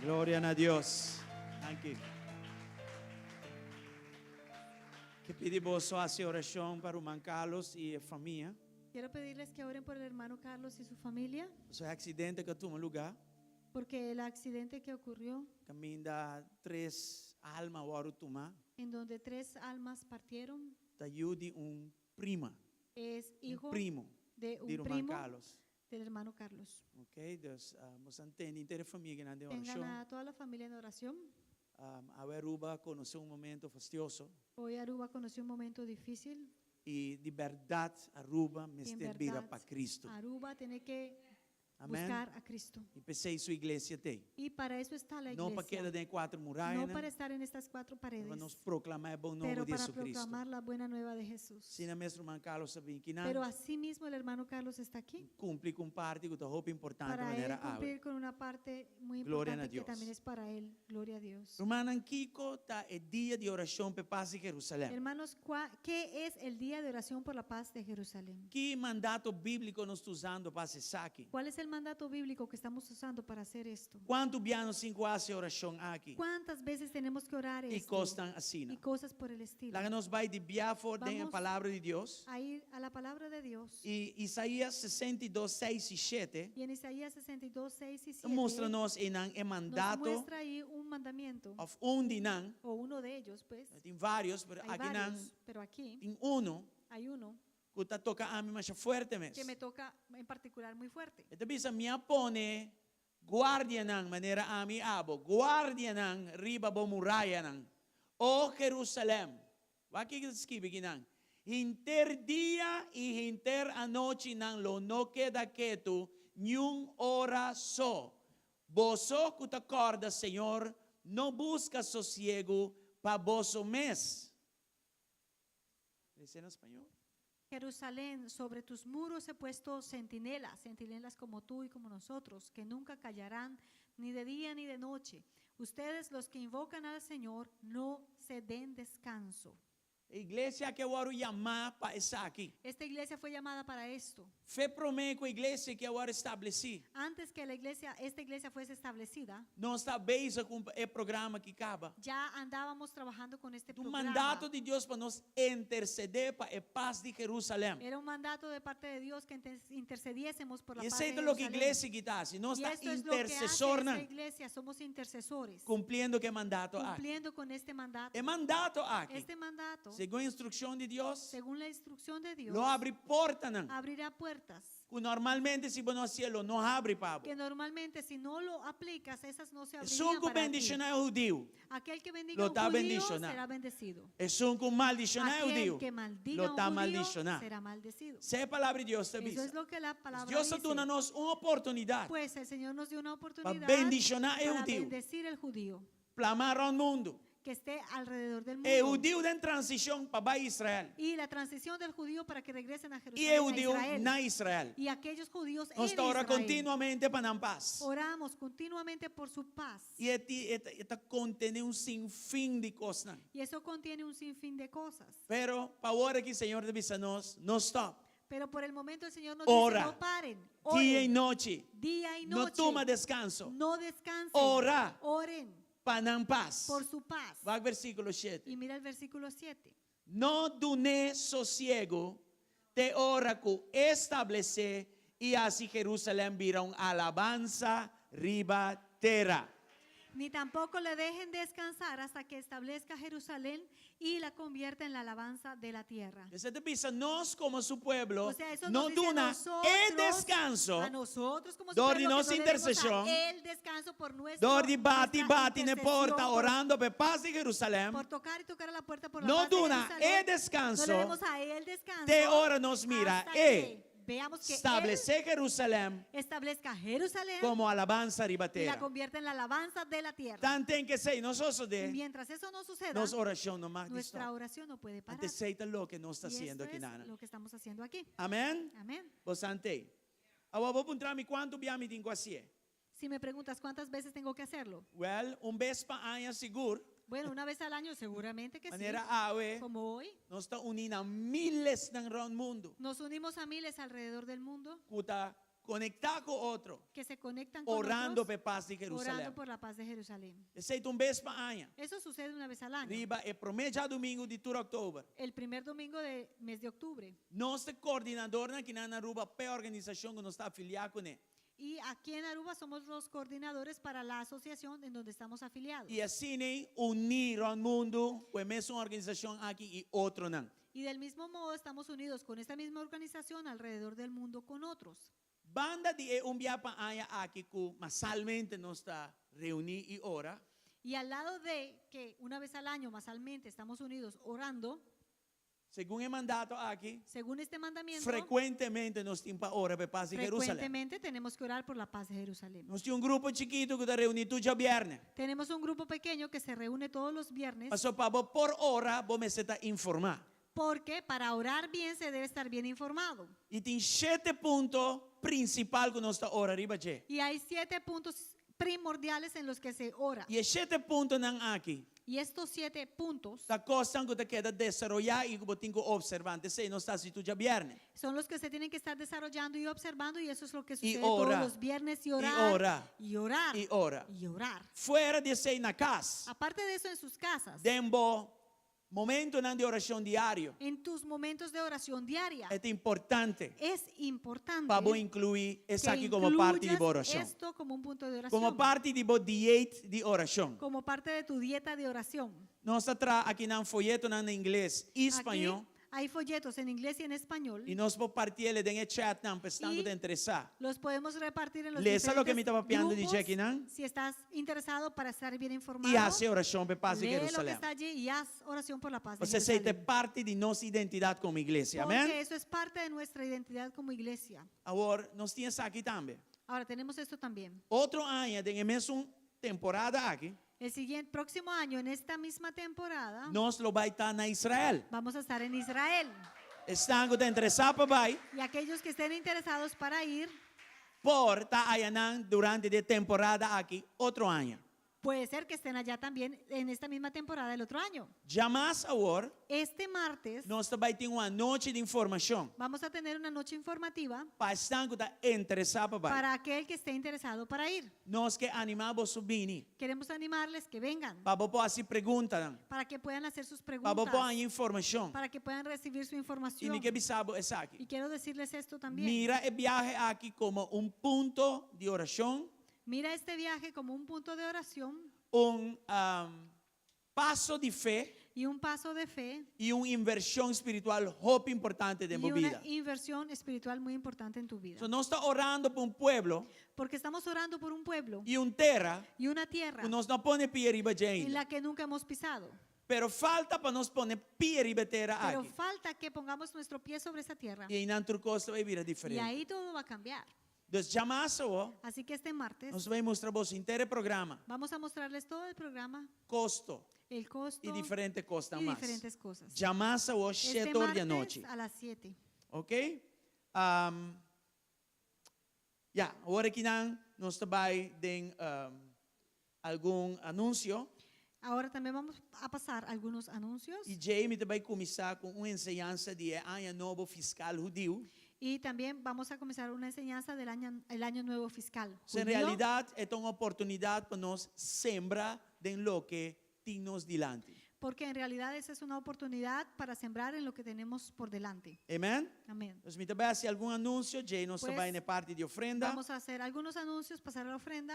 S5: Gloria a Dios. Thank you. Que pedimos hacer oración para o irmão Carlos e a família.
S2: Quiero pedirles que oren por el hermano Carlos y su familia,
S5: O seu acidente que tomou lugar,
S2: porque el accidente que ocurrió,
S5: caminha 3 almas o tomar,
S2: en donde 3 almas partieron,
S5: da ajude prima,
S2: es hijo
S5: primo
S2: de
S5: de
S2: un
S5: irmão
S2: primo
S5: Carlos.
S2: del hermano Carlos.
S5: Ok, Deus, nos entende inteira a família na
S2: Tengan
S5: oração.
S2: a toda la familia en oración.
S5: A Aruba conheceu momento fastidioso
S2: Hoy Aruba conoció un momento difícil.
S5: e de verdade Aruba me
S2: En
S5: vira
S2: verdad,
S5: para Cristo.
S2: Aruba tiene que
S5: Amém.
S2: buscar a Cristo.
S5: E pensei sua igreja tem.
S2: Y para eso está la
S5: Não para queda
S2: iglesia.
S5: de 4 muralhas,
S2: No para estar en estas 4
S5: para
S2: paredes,
S5: nos proclamar o bom nome
S2: pero
S5: de
S2: para
S5: Jesus Cristo.
S2: proclamar la buena nueva de Jesús.
S5: Se na mesmo irmão Carlos sabia que não,
S2: Pero así mismo el hermano Carlos está aquí
S5: cumpre com parte que roupa importante de
S2: para él
S5: maneira água.
S2: cumplir con una parte muy
S5: Gloria a
S2: importante que
S5: Dios.
S2: también es para él. Gloria a Dios.
S5: Irmã Kiko, tá é dia de oração para paz em Jerusalém.
S2: Hermanos, ¿qué es el día de oración por la paz de Jerusalén?
S5: Que mandato bíblico nós estamos usando para acessar aqui?
S2: ¿Cuál es el mandato bíblico que estamos usando para hacer esto?
S5: Quanto biano 5 hace oração aqui?
S2: ¿Cuántas veces tenemos que orar
S5: E
S2: esto?
S5: costam assim.
S2: Y cosas por el estilo.
S5: Lá nós vai de biafo tem a
S2: Vamos
S5: palavra de Deus.
S2: A ir a la palabra de Dios.
S5: E Isaías 62, 6 e 7
S2: Y en Isaías 62, 6 y 7
S5: mostra-nos em
S2: nos
S5: mandato
S2: muestra ahí un mandamiento,
S5: of de não,
S2: o uno de ellos, pues.
S5: tem vários, mas
S2: Hay
S5: aqui não
S2: varios, pero aquí
S5: tem um
S2: hay uno
S5: que está toca a mim mais forte mesmo.
S2: que me toca en particular muy fuerte.
S5: Então bisa minha pone guardia nang maneira ami abo, guardia nang riba bo muraya nang. O Jerusalém. Aqui que escreve aqui nang. Inter dia e inter a noite nang lo no queda quieto, nenhum hora só. Boso que te acorda, Senhor, não busca sossego para vosso mês. Dice en español.
S2: Jerusalén, sobre tus muros he puesto centinelas, centinelas como tú y como nosotros, que nunca callarán ni de día ni de noche. Ustedes, los que invocan al Señor, no se den descanso.
S5: Igreja que eu oro chamar para estar aqui.
S2: Esta iglesia fue llamada para esto.
S5: Fé promete a igreja que eu oro estabeleci.
S2: Antes que esta iglesia fuese establecida,
S5: Não está bem com o programa que acaba.
S2: ya andábamos trabajando con este
S5: Do
S2: programa.
S5: mandato de Deus para nos interceder para a paz de Jerusalém.
S2: Era un mandato de parte de Dios que intercediésemos por la
S5: E
S2: paz de
S5: isso é o que a
S2: Jerusalén.
S5: igreja que está. Se não
S2: Y
S5: está
S2: esto es lo que hace
S5: intercessor,
S2: esta
S5: não,
S2: iglesia, somos intercesores,
S5: cumprindo que mandato aqui.
S2: cumpliendo con este mandato.
S5: É mandato aqui.
S2: Este mandato,
S5: Segundo a instrução de Deus,
S2: según la instrucción de Dios,
S5: não abre porta, não.
S2: abrirá puertas
S5: Normalmente, se você não cielo, não abre, Pablo.
S2: que normalmente si no lo aplicas, esas no se
S5: É
S2: abrirían
S5: um que
S2: para ti.
S5: bendicionar o judeu.
S2: Aquel que bendiga
S5: Lo
S2: a un
S5: está
S2: judío
S5: bendicionado.
S2: será bendecido.
S5: É um que maldicionar o
S2: Aquel
S5: judeu.
S2: que maldiga
S5: Lo
S2: a un
S5: está
S2: judío
S5: maldicionando.
S2: será maldecido.
S5: Isso é a palavra de Deus,
S2: Eso
S5: sabia?
S2: es lo que la palabra
S5: Deus está
S2: dice.
S5: dando-nos uma oportunidade
S2: Pues el Señor nos dio una oportunidad
S5: bendicionar el
S2: para
S5: judío.
S2: bendecir el judío
S5: para amar ao mundo.
S2: que esté alrededor del
S5: É o
S2: mundo.
S5: judeu em transição para Israel.
S2: Y la transición del judío para que regresen a
S5: E
S2: Jerusalén,
S5: é o
S2: a
S5: judeu
S2: Israel.
S5: na Israel.
S2: Y aquellos judíos en
S5: Nós oramos
S2: Israel.
S5: continuamente para a paz.
S2: Oramos continuamente por su paz.
S5: E está contendo sinfim de coisas.
S2: Y eso contiene un sinfín de cosas.
S5: Pero para a hora que o Senhor diz a nós, não stop.
S2: Pero por el momento el Señor nos
S5: Ora.
S2: dice, no paren,
S5: Dia e
S2: oren,
S5: noite.
S2: día y
S5: Não
S2: noche,
S5: toma descanso.
S2: no descansen,
S5: Ora
S2: oren
S5: para a paz.
S2: por su paz.
S5: Vai ao versículo 7.
S2: Y mira el versículo 7.
S5: Não dune sossego, te ora que estabelecer e assim Jerusalém virão alabanza riba terra.
S2: Ni tampoco le dejen descansar hasta que establezca Jerusalén y la convierta en la alabanza de la tierra.
S5: Você pensa, nós como su pueblo,
S2: O sea, eso
S5: não
S2: nos dice a
S5: duna
S2: nosotros,
S5: e descanso,
S2: a nosotros como su
S5: Dor
S2: pueblo,
S5: de
S2: que
S5: nossa
S2: no le demos a
S5: intercessão,
S2: el descanso por nuestro,
S5: dor de bate e
S2: nuestra
S5: bate na
S2: intercesión,
S5: porta, orando para paz de Jerusalém,
S2: por tocar y tocar a la puerta por la
S5: não
S2: paz de
S5: duna
S2: Jerusalén.
S5: e
S2: No
S5: descanso,
S2: le demos a él descanso.
S5: te ora nos mira
S2: hasta
S5: e
S2: que veamos que él
S5: estabelecer Jerusalém
S2: establezca Jerusalén
S5: como alabanza
S2: y la
S5: ribatera.
S2: convierta en la alabanza de la tierra.
S5: Tanto tem que ser, nós
S2: Y
S5: de
S2: mientras eso no suceda,
S5: nossa oração não mais
S2: nuestra
S5: stop.
S2: oración no puede parar.
S5: Aceita lo que nós está
S2: Y
S5: haciendo
S2: esto
S5: aqui
S2: es
S5: nana.
S2: lo que estamos haciendo aquí.
S5: Amém?
S2: Amén.
S5: Bastante. Agora vou perguntar-me quanto biami tenho que fazer.
S2: Si me preguntas cuántas veces tengo que hacerlo,
S5: Well, vez para ano seguro,
S2: bueno, una vez al año seguramente que sí.
S5: maneira awe,
S2: Como hoy,
S5: nós está unindo miles ng round mundo.
S2: nos unimos a miles alrededor del mundo
S5: Kuta conectar con otro,
S2: que se conectan con
S5: orando
S2: otros,
S5: por paz de Jerusalén.
S2: orando por la paz de Jerusalén.
S5: Orando
S2: por la paz de Jerusalén.
S5: Esse um mês para año.
S2: Eso sucede una vez al año.
S5: Riba é primeiro domingo de todo outubro.
S2: El primer domingo del mes de octubre.
S5: Nosso coordenador aqui na Aruba é a organização que nós está afiliado com ele.
S2: Y aquí en Aruba somos los coordinadores para la asociación en donde estamos afiliados.
S5: E assim unir o mundo com a mesma organização aqui e outro não.
S2: Y del mismo modo estamos unidos con esta misma organización alrededor del mundo con otros.
S5: Banda de dia para año aqui que masalmente nós está reunir e ora.
S2: Y al lado de que una vez al año, masalmente, estamos unidos orando,
S5: Segundo o mandato aqui,
S2: según este mandamiento,
S5: frequentemente nós temos para orar para paz de Jerusalém.
S2: frecuentemente tenemos que orar por la paz de Jerusalén.
S5: Nós temos grupo chiquito que está reunido todo dia viernes.
S2: Tenemos un grupo pequeño que se reúne todos los viernes
S5: Mas para por hora, vou me estar informar.
S2: porque para orar bien se debe estar bien informado.
S5: E tem 7 pontos principais que nós está orando arriba de.
S2: Y hay 7 puntos primordiales en los que se ora.
S5: E esses 7 pontos não aqui.
S2: Y estos 7 puntos
S5: Da costa que te queda desarrollar e que você tem que observar. Sei, não está se tu já viernes.
S2: son los que se tienen que estar desarrollando y observando, y eso es lo que sucede
S5: ora.
S2: todos los viernes, y
S5: E
S2: orar,
S5: ora.
S2: y orar,
S5: E ora.
S2: y orar.
S5: Fora de ser na casa,
S2: Aparte de eso, en sus casas,
S5: dembo momento de oração diário.
S2: en tus momentos de oración diaria,
S5: É importante
S2: es importante
S5: para você incluir isso
S2: que
S5: aqui como parte de
S2: incluyas
S5: oração.
S2: esto como un punto de oración,
S5: Como parte de dieta de oração.
S2: como parte de tu dieta de oración.
S5: Nós atrás aqui na folheto na inglês e espanhol.
S2: Aquí hay folletos en inglés y en español.
S5: E nós podemos partir ele em chat não, para
S2: Y
S5: te interessar.
S2: los podemos repartir en los
S5: Lesa lo que me
S2: diferentes
S5: estaba pidiendo de
S2: grupos.
S5: Jackie, ¿no?
S2: Si estás interesado para estar bien informado,
S5: E hace oração para paz de
S2: lee lo que
S5: Jerusalém.
S2: está allí y haz oración por la paz de
S5: Você seja
S2: Jerusalén.
S5: parte de nossa identidade como igreja.
S2: Porque
S5: Amém?
S2: eso es parte de nuestra identidad como iglesia.
S5: Agora, nós temos aqui também.
S2: Ahora tenemos esto también.
S5: Outro ano, em mesma temporada aqui,
S2: El siguiente próximo año, en esta misma temporada,
S5: nós lo vai estar na Israel.
S2: vamos a estar en Israel.
S5: Estão que te interessar para vai,
S2: Y aquellos que estén interesados para ir,
S5: por estar aí durante a temporada aqui, outro ano.
S2: puede ser que estén allá también en esta misma temporada del otro año.
S5: Jamais agora,
S2: Este martes
S5: nós também temos uma noite de informação
S2: vamos a tener una noche informativa
S5: para estar que está interessado para vai.
S2: para aquel que esté interesado para ir.
S5: Nós que animamos subir,
S2: Queremos animarles que vengan
S5: para você perguntar,
S2: para que puedan hacer sus
S5: para
S2: preguntas,
S5: você informação.
S2: para que puedan recibir su
S5: E
S2: información.
S5: me que sabe é
S2: Y
S5: aqui.
S2: quiero decirles esto también.
S5: Mira el viaje aquí como un punto de oración,
S2: Mira este viaje como un punto de oración
S5: un paso de fe
S2: y un paso de fe
S5: y una inversión espiritual muy importante de
S2: y
S5: mi
S2: una
S5: vida.
S2: inversión espiritual muy importante en tu vida.
S5: So, no está orando por un pueblo
S2: Porque estamos orando por un pueblo
S5: y un tierra
S2: y una tierra
S5: que nos no pone pie arriba
S2: en
S5: ainda.
S2: la que nunca hemos pisado.
S5: Pero falta para nos poner pie arriba tierra
S2: Pero
S5: aquí.
S2: falta que pongamos nuestro pie sobre esa tierra.
S5: Y en otro cosa va a vivir
S2: Y
S5: diferente.
S2: ahí todo va a cambiar.
S5: Entonces, llamas
S2: Así que este martes
S5: nos va a mostrar vos entero programa,
S2: vamos a mostrarles todo el programa,
S5: costo
S2: el costo
S5: y diferentes cosas
S2: y
S5: más.
S2: diferentes cosas.
S5: Llamas a vos
S2: Este
S5: 7 horas de
S2: martes
S5: noche.
S2: a las 7.
S5: Ok? Agora que nós também tem algum anúncio.
S2: Ahora también vamos a pasar algunos anuncios
S5: E Jamie também começar com uma enseñança de ano novo fiscal judío.
S2: y también vamos a comenzar una enseñanza del el año nuevo fiscal.
S5: En
S2: judío,
S5: realidade, é uma oportunidade para nós sembrar de lo que temos delante.
S2: Porque en realidad esa es una oportunidad para sembrar en lo que tenemos por delante.
S5: Amém?
S2: Amén.
S5: Então, me também se algum anúncio, Jay nós
S2: Pues,
S5: também na parte de ofrenda.
S2: Vamos a hacer algunos anuncios, pasar a la ofrenda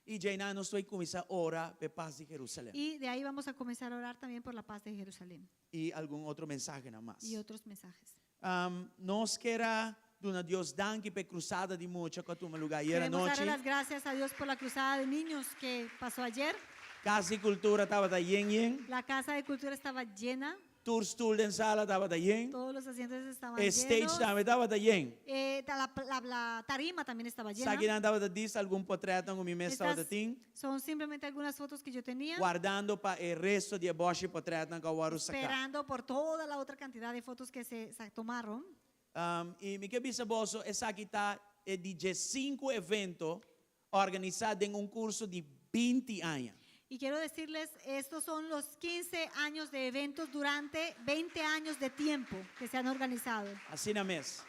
S5: E Jay nós vai começar a orar pela paz de Jerusalém.
S2: y de ahí vamos a comenzar a orar también por la paz de Jerusalén
S5: E algum outro mensagem a mais.
S2: y otros mensajes.
S5: Nós queremos dar a Deus danke pela cruzada de mucho que tu lugar ayer
S2: Queremos
S5: noite.
S2: darle las gracias a Dios por la cruzada de niños que pasó ayer.
S5: Casa de Cultura estava da yen.
S2: La casa de cultura estaba llena,
S5: Tourstool en sala estava da yen.
S2: todos los asientos estaban
S5: Stage
S2: llenos.
S5: também estava da yen.
S2: La tarima también estaba llena.
S5: Sabe que não estava da disso algum portreto no meu estava da
S2: Estas
S5: tim.
S2: son simplemente algunas fotos que yo tenía,
S5: Guardando para o resto de boche portreto que eu vou sacar.
S2: esperando por toda la otra cantidad de fotos que se tomaron.
S5: E me que bisaboso, essa aqui está é de 5 eventos organizados em curso de 20 anos.
S2: Y quiero decirles, estos son los 15 años de eventos durante 20 años de tiempo que se han organizado.
S5: Assim na mesa.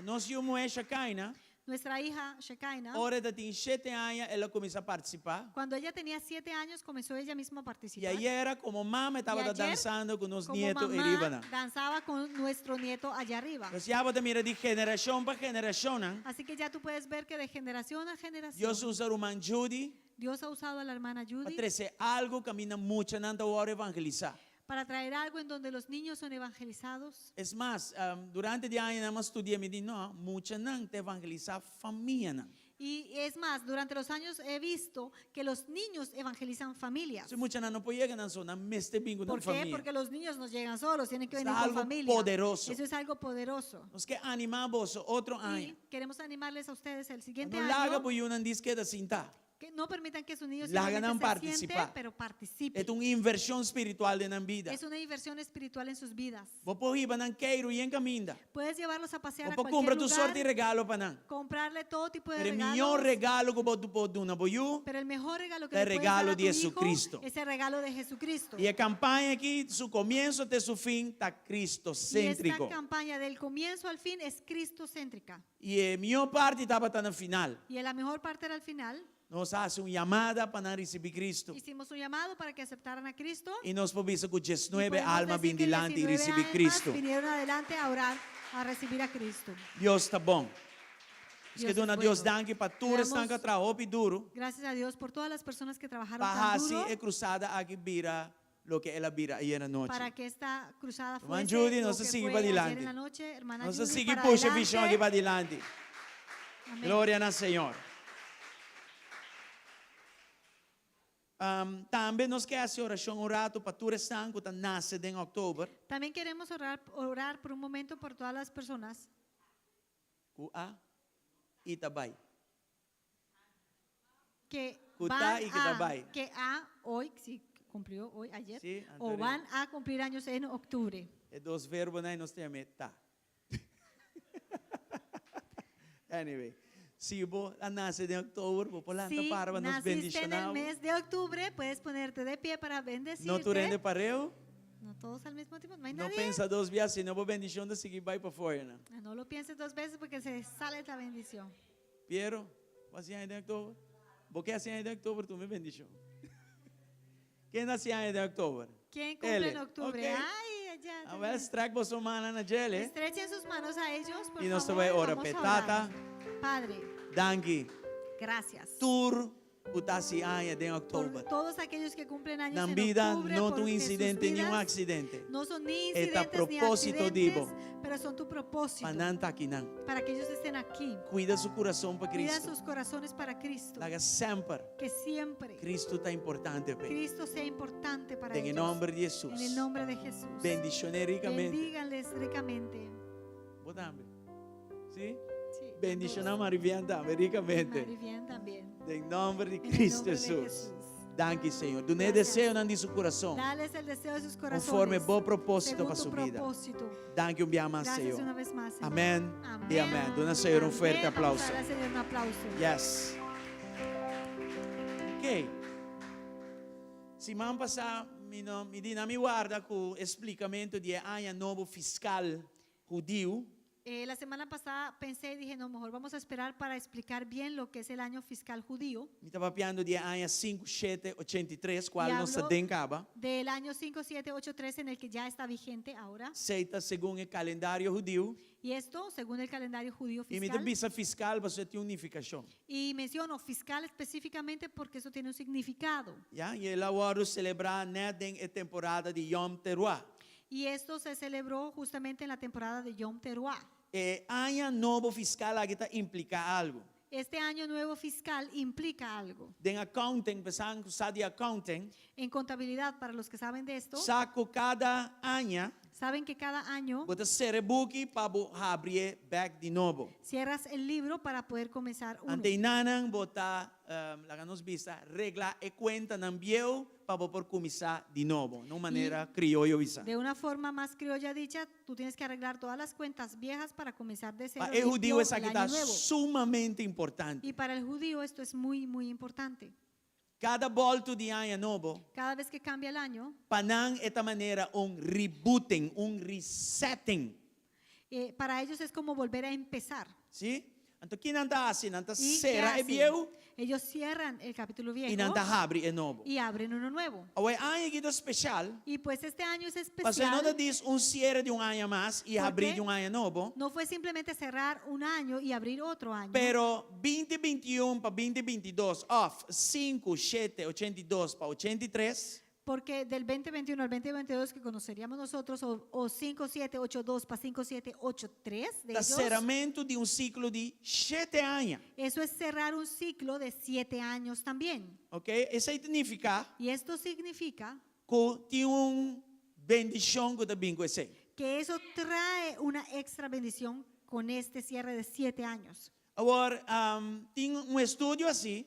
S5: Nós íamos essa caina.
S2: Nuestra hija Shekinah,
S5: hora ela tinha 7 anos, ela começou a participar.
S2: cuando ella tenía 7 años, comenzó ella misma a
S5: E
S2: participar.
S5: aí era como mamãe estava
S2: E ayer,
S5: dançando com os
S2: Como
S5: netos e
S2: mamá
S5: ribana.
S2: danzaba con nuestro nieto allá arriba.
S5: Então, já você mira de geração para geração,
S2: Así que ya tú puedes ver que de generación a generación,
S5: Deus usa o irmão Judy
S2: Dios ha usado a la hermana
S5: para
S2: Judy
S5: trazer algo que caminha muito na hora evangelizar.
S2: para traer algo en donde los niños son evangelizados.
S5: É mais, durante o ano, nós estudamos e disse, não, muito não te evangelizar família.
S2: Y es más, durante los años he visto que los niños evangelizan familias.
S5: Se muito não pode chegar na zona, meste bingo na
S2: ¿Por qué?
S5: família.
S2: Porque los niños nos llegan solos, tienen que
S5: Es
S2: venir con
S5: algo
S2: familia.
S5: poderoso.
S2: Eso es algo poderoso.
S5: Nós que animamos outro ano.
S2: Y queremos animarles a ustedes el siguiente
S5: Não larga
S2: año
S5: por não diz que é assim, tá?
S2: que no permitan que sus niños
S5: Larga
S2: solamente
S5: não
S2: se
S5: participar.
S2: sienten, pero participen.
S5: É uma inversão espiritual na vida.
S2: Es una inversión espiritual en sus vidas.
S5: Vou por riba não queiro e encaminha.
S2: Puedes llevarlos a pasear
S5: Vou
S2: a
S5: por
S2: cualquier
S5: comprar tu
S2: lugar,
S5: sorte e regalo para não.
S2: comprarle todo tipo de
S5: Pero o
S2: regalos.
S5: melhor regalo que você pode dar para you
S2: Pero el mejor regalo que
S5: El
S2: le puedes
S5: regalo
S2: dar a tu
S5: de
S2: hijo
S5: Jesucristo.
S2: es el regalo de Jesucristo.
S5: e a campanha aqui, do começo até o fim, está
S2: Y esta
S5: cristocêntrico.
S2: campaña del comienzo al fin es cristocéntrica.
S5: E a melhor parte estava no final.
S2: Y la mejor parte era al final.
S5: Nós fazemos uma chamada para receber Cristo.
S2: Hicimos un llamado para que aceptaran a Cristo.
S5: E nós podemos com
S2: Y
S5: 19
S2: podemos
S5: almas
S2: decir
S5: bem
S2: que
S5: delante e
S2: 19
S5: receber
S2: almas
S5: Cristo.
S2: vinieron adelante a orar, a recibir a Cristo.
S5: Deus está bom.
S2: Dios
S5: que
S2: es
S5: dona
S2: bueno.
S5: Deus danke para todos
S2: Le damos-
S5: que trabalham duro.
S2: Gracias a Dios por todas las personas que trabajaron
S5: Para
S2: tan
S5: assim
S2: duro
S5: é cruzada aqui vira lo que ela vira ayer na noite.
S2: para que esta cruzada
S5: Hermana
S2: fuese
S5: Judy,
S2: lo
S5: nós
S2: que
S5: seguimos
S2: fue ayer
S5: adelante.
S2: en la noche. Hermana
S5: Nós
S2: Judy,
S5: seguimos
S2: para
S5: puxa a visão aqui
S2: adelante.
S5: para adelante.
S2: Amén.
S5: Glória ao Senhor. Também nós queremos fazer oração um rato para todos os que estão nascendo em outubro.
S2: También queremos orar por un momento por todas las personas
S5: Kua Itabai.
S2: que
S5: Kutá
S2: van
S5: y Kitabay.
S2: hoy, sí, cumplió hoy, ayer,
S5: Sí,
S2: o
S5: anterior.
S2: van a cumplir años en octubre.
S5: É dois verbos aí nós temos tá. Anyway, se você nasce em outubro, vou pular
S2: Si
S5: para nos
S2: naciste en el
S5: bendicionar.
S2: mes de octubre, puedes ponerte de pie para bendecirte.
S5: Não tu rende pareu?
S2: No todos al mismo tiempo, no hay
S5: Não
S2: nadie.
S5: pensa duas vezes, senão vou bendição de seguir vai para fora, né?
S2: No lo pienses dos veces porque se sale la bendición.
S5: Piero, você ainda em outubro? Porque assim ainda em outubro, tu me bendição. Quem nasce ainda em outubro?
S2: ¿Quién cumple
S5: Ele.
S2: en octubre?
S5: Ok.
S2: Ay, allá.
S5: A ver, traga você mano na gele.
S2: Estrechen sus manos a ellos, por
S5: Y nos
S2: favor.
S5: te voy a orar,
S2: Vamos a
S5: petata.
S2: orar. Padre,
S5: Danke.
S2: gracias.
S5: Tur utasi ainda em
S2: Por
S5: outubro.
S2: todos aquellos que cumplen años
S5: Na
S2: en
S5: vida
S2: octubre,
S5: não
S2: porque
S5: um
S2: sus
S5: incidente, nenhum
S2: vidas
S5: acidente.
S2: no son ni
S5: Eta
S2: incidentes ni
S5: propósito
S2: accidentes,
S5: dibo.
S2: pero son tu propósito
S5: Para não estar aqui não.
S2: para que ellos estén aquí.
S5: Cuida seu coração para
S2: Cuida
S5: Cristo.
S2: sus corazones para Cristo,
S5: Laga sempre.
S2: que siempre
S5: Cristo está importante. Pe.
S2: Cristo sea importante para
S5: En el
S2: ellos.
S5: nombre de Jesús.
S2: En el nombre de Jesús.
S5: Bendiciones ricamente.
S2: Bendíganles ricamente.
S5: Botame. ¿Sí?
S2: Sí,
S5: Bendiciones Marivian también ricamente.
S2: Marivian también.
S5: En nombre de
S2: En el
S5: Cristo
S2: nombre de
S5: Jesús.
S2: Jesús.
S5: Danke, Senhor. Tu nem
S2: Gracias.
S5: desejo não de seu coração.
S2: Dales el deseo de sus corazones.
S5: Conforme bom propósito
S2: según
S5: para
S2: tu
S5: sua vida.
S2: propósito.
S5: Danke um dia mais,
S2: Gracias
S5: Senhor.
S2: una vez más, Señor.
S5: Amém
S2: Amén.
S5: e amém. Dona Senhor
S2: Amén.
S5: fuerte
S2: Vamos
S5: aplauso.
S2: a darle al Señor un aplauso.
S5: Yes. Ok. Semana passada, me dina mi guarda com o explicamento de ano novo fiscal judío.
S2: La semana pasada pensé y dije, no, mejor vamos a esperar para explicar bien lo que es el año fiscal judío.
S5: Me estava falando de ano 5783, qual
S2: Y
S5: não se
S2: habló
S5: dencaba.
S2: Del año 5783 en el que ya está vigente ahora.
S5: Aceita segundo o calendário judío.
S2: Y esto, según el calendario judío
S5: E me
S2: fiscal.
S5: visa fiscal, você tem unificação.
S2: Y menciono fiscal específicamente porque eso tiene un significado.
S5: Ja? E ela agora celebrar net a temporada de Yom Teruah.
S2: Y esto se celebró justamente en la temporada de Yom Teruah.
S5: Ano novo fiscal aqui implica algo.
S2: Este año nuevo fiscal implica algo.
S5: Den accounting, pensando que de accounting,
S2: En contabilidad, para los que saben de esto,
S5: saco cada ano,
S2: saben que cada año
S5: bota cerebuki para abrir back de novo.
S2: cierras el libro para poder comenzar uno.
S5: Ante inanan bota, la nos vista, regla e cuenta nambieu para por começar de novo, de maneira criollo visa.
S2: De una forma más criolla dicha, tú tienes que arreglar todas las cuentas viejas para comenzar de cero
S5: Para el
S2: limpio
S5: judío essa
S2: el
S5: aqui
S2: año
S5: está
S2: nuevo.
S5: sumamente importante.
S2: Y para el judío esto es muy, muy importante.
S5: Cada volta de ano novo,
S2: Cada vez que cambia el año,
S5: panan esta maneira rebooting, resetting.
S2: para ellos es como volver a empezar.
S5: ¿Sí? Então, quem nanta assim, nanta
S2: ¿Y qué
S5: será é
S2: hacen?
S5: viejo
S2: Ellos cierran el capítulo
S5: e
S2: viejo
S5: nanta abre é novo.
S2: y abren uno nuevo.
S5: Away ano aqui especial,
S2: Y pues este año es
S5: você não
S2: especial.
S5: diz cierre de ano a mais e
S2: ¿Por
S5: abrir
S2: qué?
S5: de ano novo,
S2: No fue simplemente cerrar un año y abrir otro año.
S5: pero 2021 para 2022, off 5, 7, 82 para 83,
S2: Porque del 2021 al 2022 que conoceríamos nosotros, o 5782 para 5783 de ellos,
S5: encerramento de ciclo de 7 anos.
S2: eso es cerrar un ciclo de 7 años también.
S5: Ok? Isso significa
S2: Y esto significa
S5: que tem bendição que também com esse.
S2: que eso trae una extra bendición con este cierre de 7 años.
S5: Agora, tem estudo assim,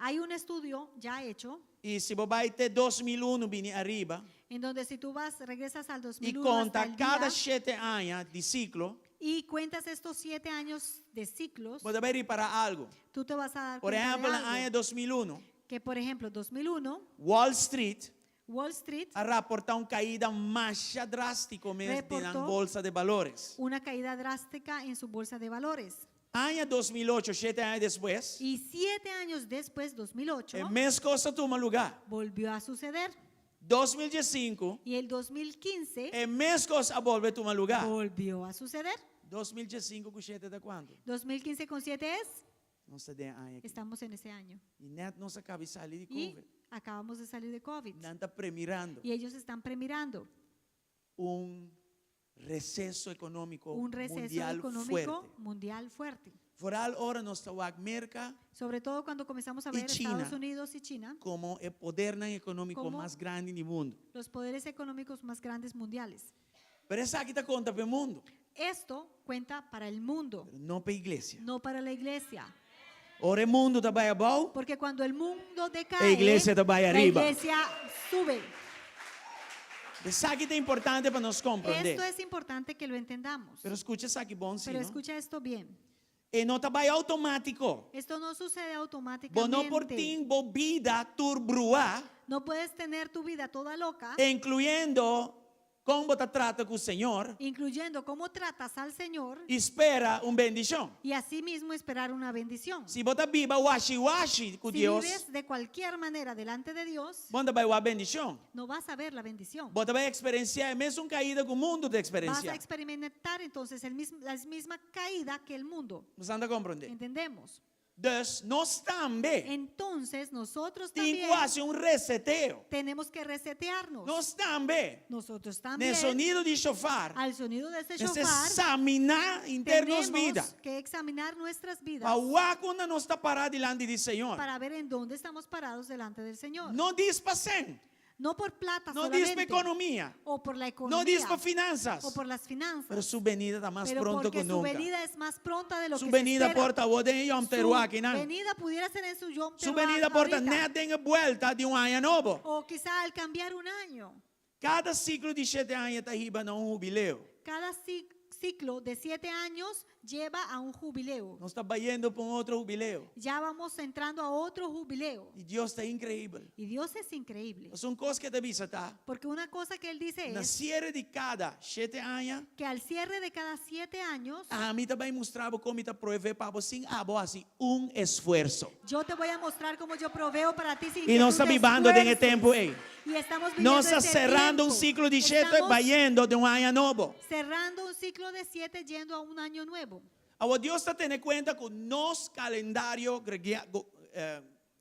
S2: Hay un estudio ya hecho
S5: e se você vai ter 2001 vindo arriba,
S2: en donde si tú regresas al
S5: e
S2: 2001
S5: conta
S2: hasta el
S5: cada
S2: día,
S5: 7 anos de ciclo,
S2: y cuentas estos 7 años de ciclos,
S5: você vai reparar algo.
S2: tú te vas a dar
S5: Por
S2: cuenta de
S5: exemplo, no
S2: algo,
S5: ano 2001,
S2: que por ejemplo 2001
S5: Wall Street
S2: Wall Street
S5: a reportar uma caída mais drástica mesmo na
S2: Reportou
S5: bolsa de valores.
S2: una caída drástica en su bolsa de valores.
S5: Ano 2008, 7 anos depois,
S2: Y 7 años después, 2008,
S5: a mesma coisa toma lugar.
S2: volvió a suceder.
S5: 2015,
S2: Y el 2015
S5: a mesma coisa volve a tomar lugar.
S2: volvió a suceder.
S5: 2015 com 7 da quanto?
S2: 2015 con 7 es,
S5: Nós tem ano aqui.
S2: estamos en ese año.
S5: E net nossa cabeça ali de
S2: Y
S5: COVID.
S2: acabamos de salir de COVID.
S5: Não está premirando
S2: Y ellos están premirando
S5: recesso econômico
S2: un receso
S5: mundial
S2: económico
S5: forte.
S2: mundial fuerte.
S5: Foral hora nós está América
S2: Sobre todo cuando comenzamos a
S5: Y
S2: ver
S5: China.
S2: Estados Unidos y China,
S5: como o poder econômico
S2: Como-
S5: mais grande do mundo.
S2: los poderes económicos más grandes mundiales.
S5: Mas essa aqui está conta para o mundo,
S2: Esto cuenta para el mundo,
S5: pero não para a igreja.
S2: no para la iglesia.
S5: Ora o mundo está bem bom,
S2: Porque cuando el mundo
S5: a
S2: decae,
S5: igreja está bem
S2: la
S5: arriba.
S2: iglesia sube.
S5: Essa aqui é importante para nós compreender.
S2: Esto es importante que lo entendamos.
S5: Pero escucha isso aqui bom, sim,
S2: Pero
S5: não?
S2: escucha esto bien.
S5: E não está bem automático.
S2: Esto no sucede
S5: Bo não por
S2: automáticamente.
S5: ti, bo vida turbruar,
S2: No puedes tener tu vida toda loca,
S5: incluindo como te trata com o Senhor,
S2: incluyendo cómo tratas al Señor
S5: espera uma bendição.
S2: y así mismo esperar una bendición.
S5: Se você viva washi-washi com
S2: Si
S5: Deus,
S2: vives de cualquier manera delante de Dios,
S5: você vai a bendição.
S2: no vas a ver la bendición.
S5: Você vai experienciar a mesma caída que o mundo te
S2: Vas a
S5: experiencia.
S2: experimentar entonces la misma caída que el mundo.
S5: Você anda a compreender?
S2: ¿Entendemos?
S5: Dus, nós também
S2: Entonces nosotros
S5: temos
S2: también
S5: quase reseteo.
S2: tenemos que resetearnos.
S5: Nós também,
S2: Nosotros
S5: no
S2: también,
S5: sonido de chofar,
S2: al sonido de ese
S5: nós
S2: shofar,
S5: examinar internos
S2: tenemos
S5: vida.
S2: que examinar nuestras vidas
S5: Para quando nós está parado diante do Senhor.
S2: para ver en dónde estamos parados delante del Señor.
S5: Não diz para 100,
S2: No por plata
S5: não diz
S2: solamente,
S5: para economia,
S2: o por la
S5: não
S2: economía,
S5: diz para finanças.
S2: o por las finanzas,
S5: Pero sua venida está mais
S2: pero
S5: pronto
S2: porque
S5: que
S2: su
S5: nunca.
S2: venida es más pronta de lo
S5: Su
S2: que
S5: venida
S2: se espera.
S5: porta voz de Yom Teruah aqui,
S2: Su
S5: não.
S2: venida pudiera ser en su Yom
S5: Su
S2: Teruah
S5: venida porta
S2: ahorita,
S5: net em vuelta de ano novo.
S2: o quizá al cambiar un año.
S5: Cada ciclo de 7 anos está arriba num jubileu.
S2: Cada ciclo de 7 años lleva a un jubileo.
S5: Nós está indo para outro jubileu.
S2: Ya vamos entrando a otro jubileo.
S5: E Deus está incrível.
S2: Y Dios es increíble.
S5: São coisas que te avisa, tá?
S2: Porque una cosa que Él dice
S5: Na
S2: es
S5: série de cada 7 anos,
S2: que al cierre de cada 7 años,
S5: a mim também mostrava como está prover para você, assim, esforço.
S2: yo te voy a mostrar cómo yo proveo para ti sin
S5: E
S2: que
S5: nós
S2: tú
S5: estamos
S2: te
S5: vivendo nesse
S2: esfuerces.
S5: tempo aí.
S2: Y estamos viviendo
S5: Nós estamos
S2: ese
S5: cerrando
S2: tiempo.
S5: ciclo de 7
S2: Estamos
S5: e indo de ano novo.
S2: cerrando un ciclo de 7 yendo a un año nuevo.
S5: Agora, Deus está tendo conta com o nosso calendário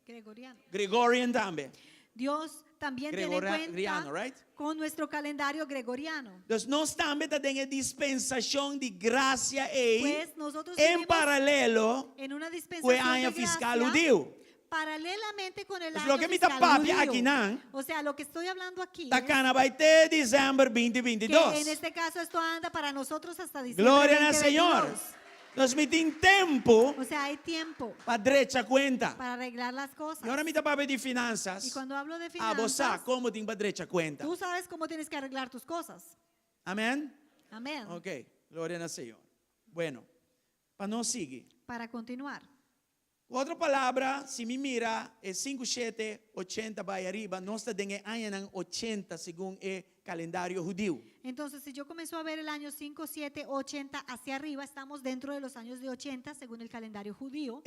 S2: Gregoriano.
S5: Gregorian também.
S2: Dios también tiene en
S5: Gregoriano,
S2: cuenta
S5: right?
S2: con nuestro calendario gregoriano.
S5: Então, nós também temos a dispensação de graça aí,
S2: Pues nosotros
S5: em
S2: vivimos
S5: paralelo
S2: en una
S5: com o
S2: dispensación
S5: ano
S2: de
S5: fiscal
S2: gracia
S5: judeu.
S2: paralelamente con el
S5: Pues
S2: año
S5: lo que me
S2: fiscal
S5: está papi
S2: judío.
S5: aquí, ¿no?
S2: O sea, lo que estoy hablando aquí
S5: Da
S2: es
S5: cana vai ter dezembro
S2: que en
S5: 2022.
S2: este caso esto anda para nosotros hasta diciembre
S5: Glória ao
S2: 2022.
S5: Senhor. Nós me tem tempo
S2: O sea, hay tiempo
S5: para direita conta.
S2: para arreglar las cosas.
S5: E agora me está para de
S2: Y
S5: finanças.
S2: cuando hablo de
S5: A você,
S2: finanzas,
S5: como tem para direita conta.
S2: tú sabes cómo tienes que arreglar tus cosas.
S5: Amém?
S2: Amén.
S5: Ok, glória ao Senhor. Bueno, para não seguir.
S2: Para continuar.
S5: Otra palabra, si me mira, es 5, 7, 80 va arriba. No está en el año 80 según el calendario judío.
S2: Entonces, si yo comienzo a ver el año 5, 7, 80 hacia arriba, estamos dentro de los años de 80 según el calendario judío.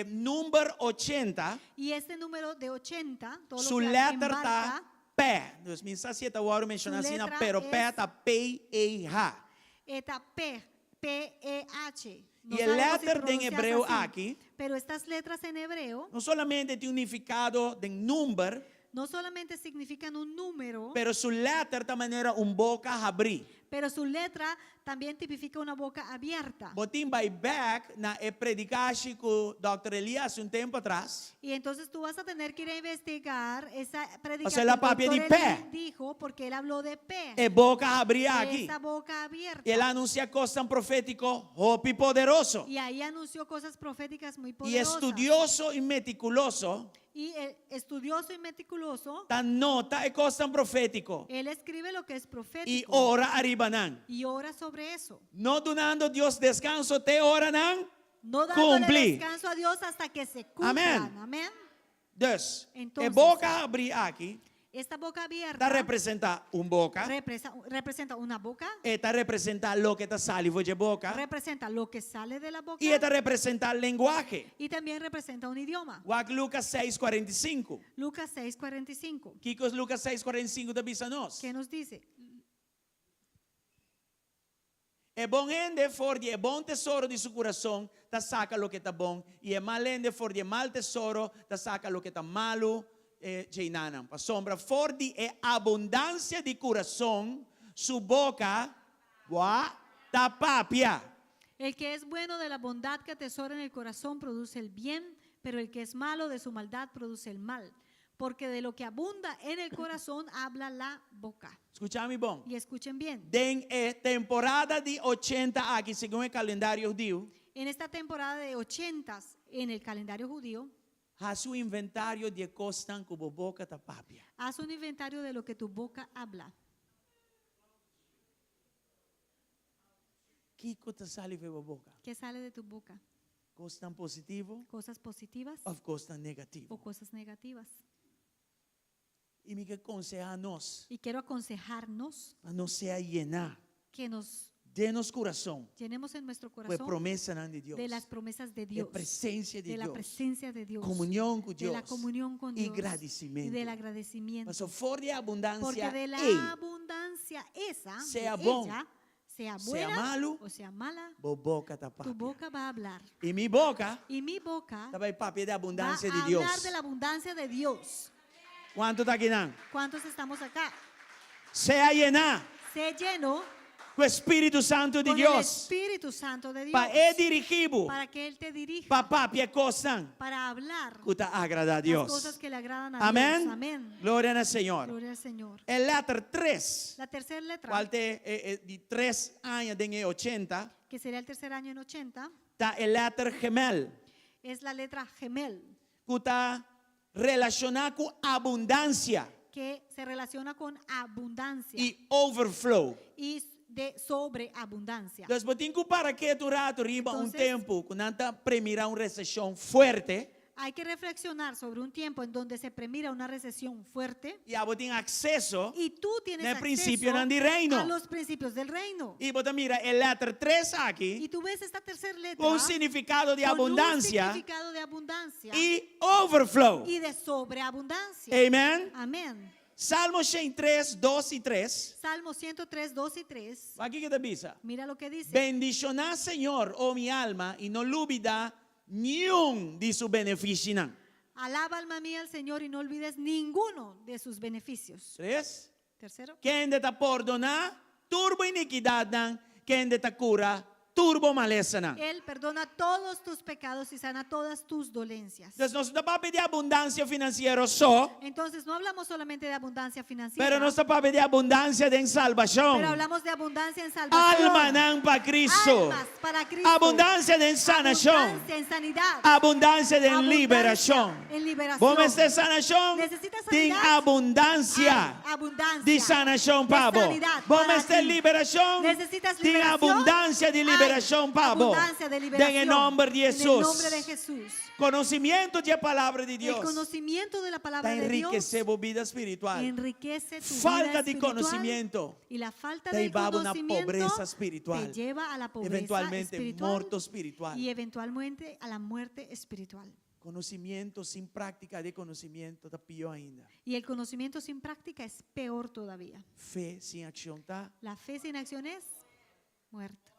S5: Número 80,
S2: Y este número de 80, todo
S5: su
S2: lo que
S5: letra
S2: embarca,
S5: está P. Dos mil siete agora mencionar
S2: Su
S5: assim,
S2: letra
S5: pero P
S2: es-
S5: está P-E-H.
S2: eta P-E-H. No
S5: Y el
S2: sabemos si
S5: letra en
S2: pronuncias
S5: hebreo
S2: así,
S5: aquí,
S2: pero estas letras en hebreo
S5: no solamente tiene unificado de número,
S2: no solamente significan un número,
S5: pero su letra de manera boca abrir.
S2: pero su letra también tipifica una boca abierta.
S5: Botim by back na predicaste com o Dr. Elias tempo atrás.
S2: Y entonces tú vas a tener que ir a investigar esa
S5: O
S2: predicación
S5: sea, la
S2: que
S5: papia
S2: el
S5: de
S2: doctor
S5: pé.
S2: Eli dijo, porque él habló de pé,
S5: Boca abrir aqui.
S2: esa boca abierta.
S5: Ele anuncia coisas tão profético, hope poderoso.
S2: Y ahí anunció cosas proféticas muy
S5: E
S2: poderosas.
S5: estudioso e meticuloso,
S2: Y estudioso y meticuloso,
S5: tan nota e coisas tão profético.
S2: él escribe lo que es
S5: E
S2: profético
S5: ora arribanan.
S2: y ora sobre eso.
S5: Não donando Deus descanso, te ora não.
S2: No dándole
S5: Cumplir.
S2: descanso a Dios hasta que se cumplan.
S5: Amén.
S2: Amén.
S5: Dus,
S2: Entonces,
S5: boca abrir aqui,
S2: Esta boca abierta
S5: está representa boca.
S2: representa una boca,
S5: Está representa lo que está salivo de boca.
S2: representa lo que sale de la boca
S5: E está representa lenguaje.
S2: y también representa un idioma.
S5: Wag Lucas 6:45.
S2: Lucas 6:45.
S5: Kikos Lucas 6:45 da bisa nós.
S2: ¿Qué nos dice?
S5: É bom ende for de bom tesouro de seu coração, tá saca lo que tá bom. E é mal ende for de mal tesouro, tá saca lo que tá malo, jeinanam. Pa sombra for de abundância de coração, su boca, tá papia.
S2: El que es bueno de la bondad que atesora en el corazón produce el bien, pero el que es malo de su maldad produce el mal. Porque de lo que abunda en el corazón habla la boca.
S5: Escutame bom.
S2: Y escuchen bien,
S5: Den temporada de 80 aqui, segundo o calendário judío,
S2: en esta temporada de 80s en el calendario judío,
S5: há su inventário de coisas que boca tá papia.
S2: haz un inventario de lo que tu boca habla.
S5: Que coisa saliva da boca?
S2: ¿Qué sale de tu boca?
S5: Coisas tão positivo
S2: ¿Cosas positivas
S5: ou coisas tão negativo?
S2: o cosas negativas?
S5: E me aconselha a nós,
S2: Y quiero aconsejarnos
S5: a não se llenar
S2: que nos
S5: de nosso coração
S2: llenemos en nuestro
S5: com a
S2: corazón
S5: promessa de Deus,
S2: de las promesas de
S5: de
S2: Dios,
S5: presença de
S2: de la
S5: Deus,
S2: presencia de Dios,
S5: comunhão com
S2: de
S5: Deus
S2: la comunión con
S5: e
S2: Dios y
S5: agradecimento.
S2: del agradecimiento.
S5: Mas se for de
S2: Porque
S5: abundância,
S2: de la
S5: ei,
S2: abundancia esa,
S5: sea
S2: de
S5: bom,
S2: ella, sea
S5: sea
S2: buena
S5: malo,
S2: o sea mala,
S5: boca tá
S2: tu
S5: papia.
S2: boca va a hablar.
S5: E minha boca
S2: Y mi boca
S5: tá vai papia de
S2: va
S5: abundância
S2: a
S5: de
S2: hablar
S5: Deus.
S2: de la abundancia de Dios.
S5: Quanto tá aqui não?
S2: ¿Cuántos estamos acá?
S5: Sea llenar
S2: Se llenó
S5: com o Espírito Santo de
S2: con el
S5: Deus
S2: Espíritu Santo de Dios
S5: para dirigido
S2: para que Él te dirija,
S5: para papia coisa
S2: para hablar
S5: que tá agrada a
S2: las
S5: Deus.
S2: cosas que le agradan a
S5: Amém?
S2: Dios. Amén.
S5: Glória ao Senhor.
S2: Gloria al Señor.
S5: El letra 3,
S2: La tercera letra,
S5: qual tem de 3 anos de 80,
S2: que sería el tercer año en 80,
S5: está el letra gemel,
S2: es la letra gemel,
S5: que está relacionada com abundância
S2: que se relaciona con abundancia
S5: e overflow.
S2: y de sobreabundancia.
S5: Então, botin que para que tu rato riba
S2: Entonces-
S5: tempo quando anda premirar uma recessão forte
S2: Hay que reflexionar sobre un tiempo en donde se premira una recesión fuerte
S5: e a botin acesso
S2: y tú tienes
S5: Nel principio
S2: acceso
S5: del reino.
S2: a los principios del reino.
S5: e botar mira el letra 3
S2: Y
S5: aqui
S2: tú ves esta tercera letra
S5: com significado de
S2: con un
S5: abundância
S2: significado de abundancia
S5: e overflow.
S2: y de sobreabundancia.
S5: Amém?
S2: Amén.
S5: Salmo 103, 2 e 3.
S2: Salmo 103, 2 y 3.
S5: Aqui que te avisa.
S2: Mira lo que dice.
S5: Bendicioná, Senhor, oh mi alma, y no olvida ni un de sus beneficios.
S2: Alaba alma mía al Señor y no olvides ninguno de sus beneficios.
S5: 3.
S2: Tercero.
S5: Quem de ta perdona, turbo iniquidad, quem de ta cura, turbo maleza.
S2: Él perdona todos tus pecados y sana todas tus dolencias.
S5: Entonces, nos está para pedir abundancia financiera só,
S2: Entonces no hablamos solamente de abundancia financiera,
S5: pero nos está para pedir abundancia de
S2: pero
S5: salvación.
S2: hablamos de abundancia en salvación.
S5: Alma nan para Cristo.
S2: Almas para Cristo.
S5: Abundancia de sanación.
S2: Abundancia en sanidad.
S5: Abundancia de
S2: Abundancia
S5: liberación.
S2: en liberación.
S5: Vos de sanación,
S2: Necesitas
S5: ten
S2: sanidad.
S5: abundancia
S2: Hay abundancia
S5: de sanación,
S2: de
S5: Pablo.
S2: sanidad
S5: Vos
S2: para
S5: de
S2: ti.
S5: liberación,
S2: Necesitas
S5: ten
S2: liberación.
S5: abundancia de
S2: Hay
S5: liberación. liberación, Pablo.
S2: abundancia de liberación.
S5: En el nombre de
S2: En el
S5: Jesús.
S2: nombre de Jesús.
S5: Conocimiento de la palabra de
S2: El
S5: Dios.
S2: conocimiento de la palabra
S5: Te
S2: de Dios
S5: enriquece tu vida espiritual.
S2: enriquece tu
S5: Falta
S2: vida
S5: de
S2: espiritual,
S5: conocimiento
S2: y la falta
S5: te
S2: de
S5: lleva a una
S2: conocimiento
S5: pobreza espiritual.
S2: te lleva a la pobreza
S5: Eventualmente
S2: espiritual
S5: muerto espiritual.
S2: y eventualmente a la muerte espiritual.
S5: Conocimiento sin práctica de conocimiento está peor ainda.
S2: Y el conocimiento sin práctica es peor todavía.
S5: Fe sin acción está.
S2: La fe sin acción es muerta.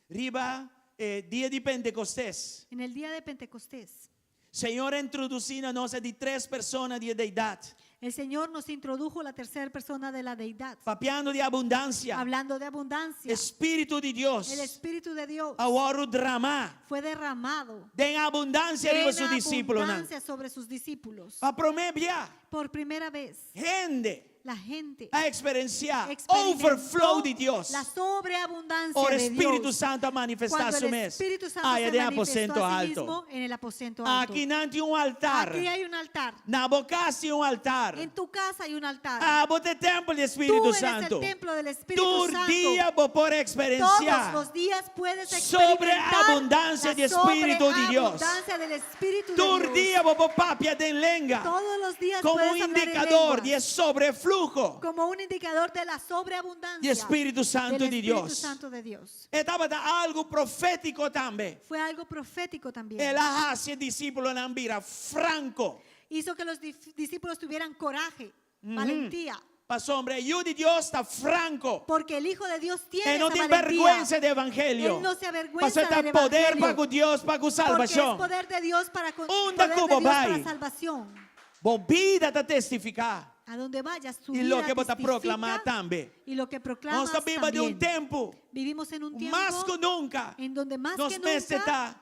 S5: Riba, día de Pentecostés.
S2: En el día de Pentecostés,
S5: Señor introducindo a nós de 3 personas de deidad.
S2: el Señor nos introdujo la tercera persona de la deidad,
S5: Papiando de abundancia.
S2: hablando de abundancia.
S5: Espíritu de Dios.
S2: El Espíritu de Dios
S5: Agora derramar.
S2: fue derramado
S5: Den abundancia arriba
S2: en
S5: sus discípulos.
S2: abundancia sobre sus discípulos.
S5: A promebia.
S2: Por primera vez,
S5: Gente
S2: la gente
S5: a experienciar
S2: experimentó
S5: overflow de Dios.
S2: la sobreabundancia
S5: O
S2: de
S5: Espíritu
S2: Dios.
S5: Santo a manifestar
S2: Cuando
S5: su
S2: el
S5: mes.
S2: Espíritu Santo
S5: Área
S2: se
S5: de
S2: manifestó
S5: aposento
S2: a sí
S5: alto.
S2: mismo en el aposento alto.
S5: Aqui não tem altar.
S2: Aquí hay un altar.
S5: Na boca tem altar.
S2: En tu casa hay un altar.
S5: Vos te templo do
S2: Tú
S5: Espírito
S2: eres
S5: Santo.
S2: el templo del Espíritu
S5: Tu
S2: Santo.
S5: dia vou por
S2: Todos
S5: experienciar
S2: los días puedes
S5: sobre
S2: experimentar
S5: abundancia
S2: la
S5: de Espíritu de Dios.
S2: sobreabundancia del Espíritu de
S5: Tu
S2: Dios.
S5: dia vou por papia de lenga.
S2: Todos los días
S5: Como
S2: puedes hablar en
S5: indicador
S2: lenguas,
S5: de sobreflujo
S2: como un indicador de la sobreabundancia
S5: de Espíritu Santo
S2: del
S5: de
S2: Espíritu
S5: Dios.
S2: Santo de Dios.
S5: Estava algo profético também.
S2: Fue algo profético también.
S5: Ela hace discípulo na ambira franco.
S2: Hizo que los discípulos tuvieran coraje, valentía,
S5: Pastor, hombre, yo de Dios está franco.
S2: porque el Hijo de Dios tiene
S5: Él no
S2: esa
S5: tiene
S2: valentía.
S5: vergüenza de evangelio.
S2: Él no se avergüenza
S5: Pastor, está
S2: del
S5: poder
S2: evangelio,
S5: para Dios, para
S2: porque es
S5: salvación.
S2: poder de Dios para
S5: Onda
S2: poder de
S5: como
S2: Dios
S5: vai.
S2: para salvación.
S5: Bobida está testificar.
S2: A donde vayas, tu
S5: Y lo
S2: vida
S5: que vos
S2: testifica,
S5: proclamar también.
S2: y lo que proclamas
S5: Nós vivimos de un
S2: también.
S5: tiempo
S2: Vivimos en un tiempo
S5: más que nunca.
S2: en donde más
S5: Nos
S2: que
S5: meses
S2: nunca
S5: está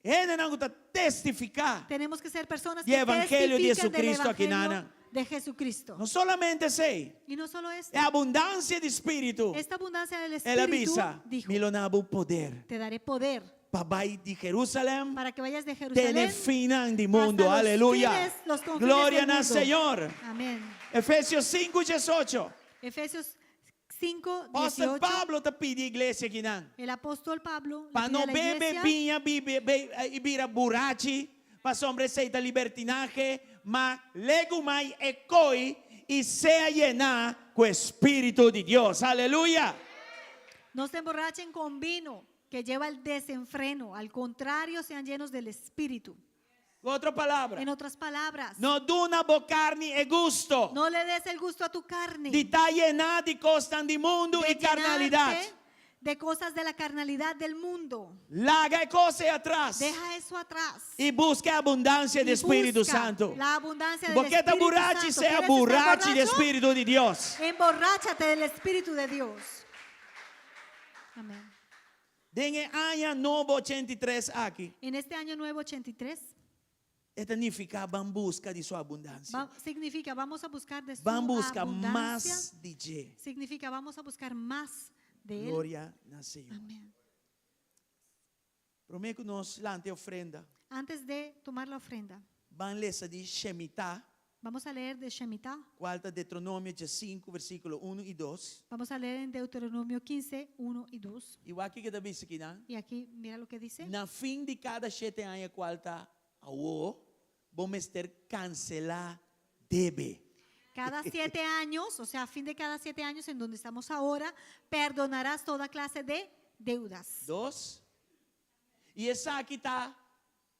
S5: está testificar.
S2: tenemos que ser personas
S5: Y
S2: que
S5: evangelio de
S2: testifican del
S5: Jesucristo aquí,
S2: evangelio
S5: Nana.
S2: de Jesucristo.
S5: No solamente sei,
S2: Y no solo esto,
S5: é abundância de espírito.
S2: esta abundancia del
S5: Ela
S2: Espíritu
S5: avisa,
S2: dijo,
S5: milonabo poder.
S2: te daré poder
S5: Papai de Jerusalém.
S2: para que vayas de
S5: Tiene
S2: Jerusalén
S5: final de mundo,
S2: hasta los
S5: aleluya.
S2: fines, los confines
S5: Gloria
S2: del
S5: al
S2: mundo.
S5: Señor.
S2: Amén.
S5: Efesios 5:18.
S2: Efesios 5,
S5: Apóstolo
S2: 18.
S5: Pablo te pide iglesia aqui, não.
S2: El apóstol Pablo le
S5: Para
S2: pide
S5: não
S2: a la
S5: beber
S2: iglesia
S5: vinha e vira burachi, para hombre aceita libertinaje, mas legumai e coi e sea llenar com o Espírito de Deus. Aleluia.
S2: no se emborrachen con vino que lleva el desenfreno, al contrario sean llenos del Espíritu.
S5: Outra palavra.
S2: En otras palabras,
S5: Não duna bo carne e gusto.
S2: no le des el gusto a tu carne
S5: De estar llenar de cosas de mundo
S2: de
S5: e carnalidade.
S2: llenarte de cosas de la carnalidad del mundo.
S5: Larga a coisa atrás
S2: Deja eso atrás.
S5: e busca a abundância do
S2: Y
S5: Espírito
S2: busca
S5: Santo.
S2: la abundancia del
S5: Porque está
S2: Espíritu
S5: borracho
S2: Santo.
S5: sea
S2: ¿Quieres estar
S5: borracho de
S2: borracho?
S5: Espírito de Deus.
S2: Emborráchate del Espíritu de Dios. Amén.
S5: Dengue año novo 83 aqui.
S2: En este año nuevo 83
S5: Significa van busca de sua abundância.
S2: significa vamos a buscar de su
S5: Van busca
S2: abundancia.
S5: mais de G.
S2: Significa vamos a buscar más de Él.
S5: Glória na Senhor.
S2: Amén.
S5: Prometo nos lante ofrenda.
S2: Antes de tomar la ofrenda,
S5: Van lesa de Shemitah,
S2: vamos a leer de Shemitah.
S5: quarta Deuteronômio 5, versículo 1 e 2.
S2: Vamos a leer en Deuteronomio 15, 1 y 2.
S5: E o aqui que está aqui, não?
S2: Y aquí mira lo que dice.
S5: Na fim de cada 7 anos, quarta ao vamos ter cancelar debe.
S2: Cada 7 años, o sea, a fin de cada 7 años en donde estamos ahora, perdonarás toda clase de deudas.
S5: 2. E essa aqui está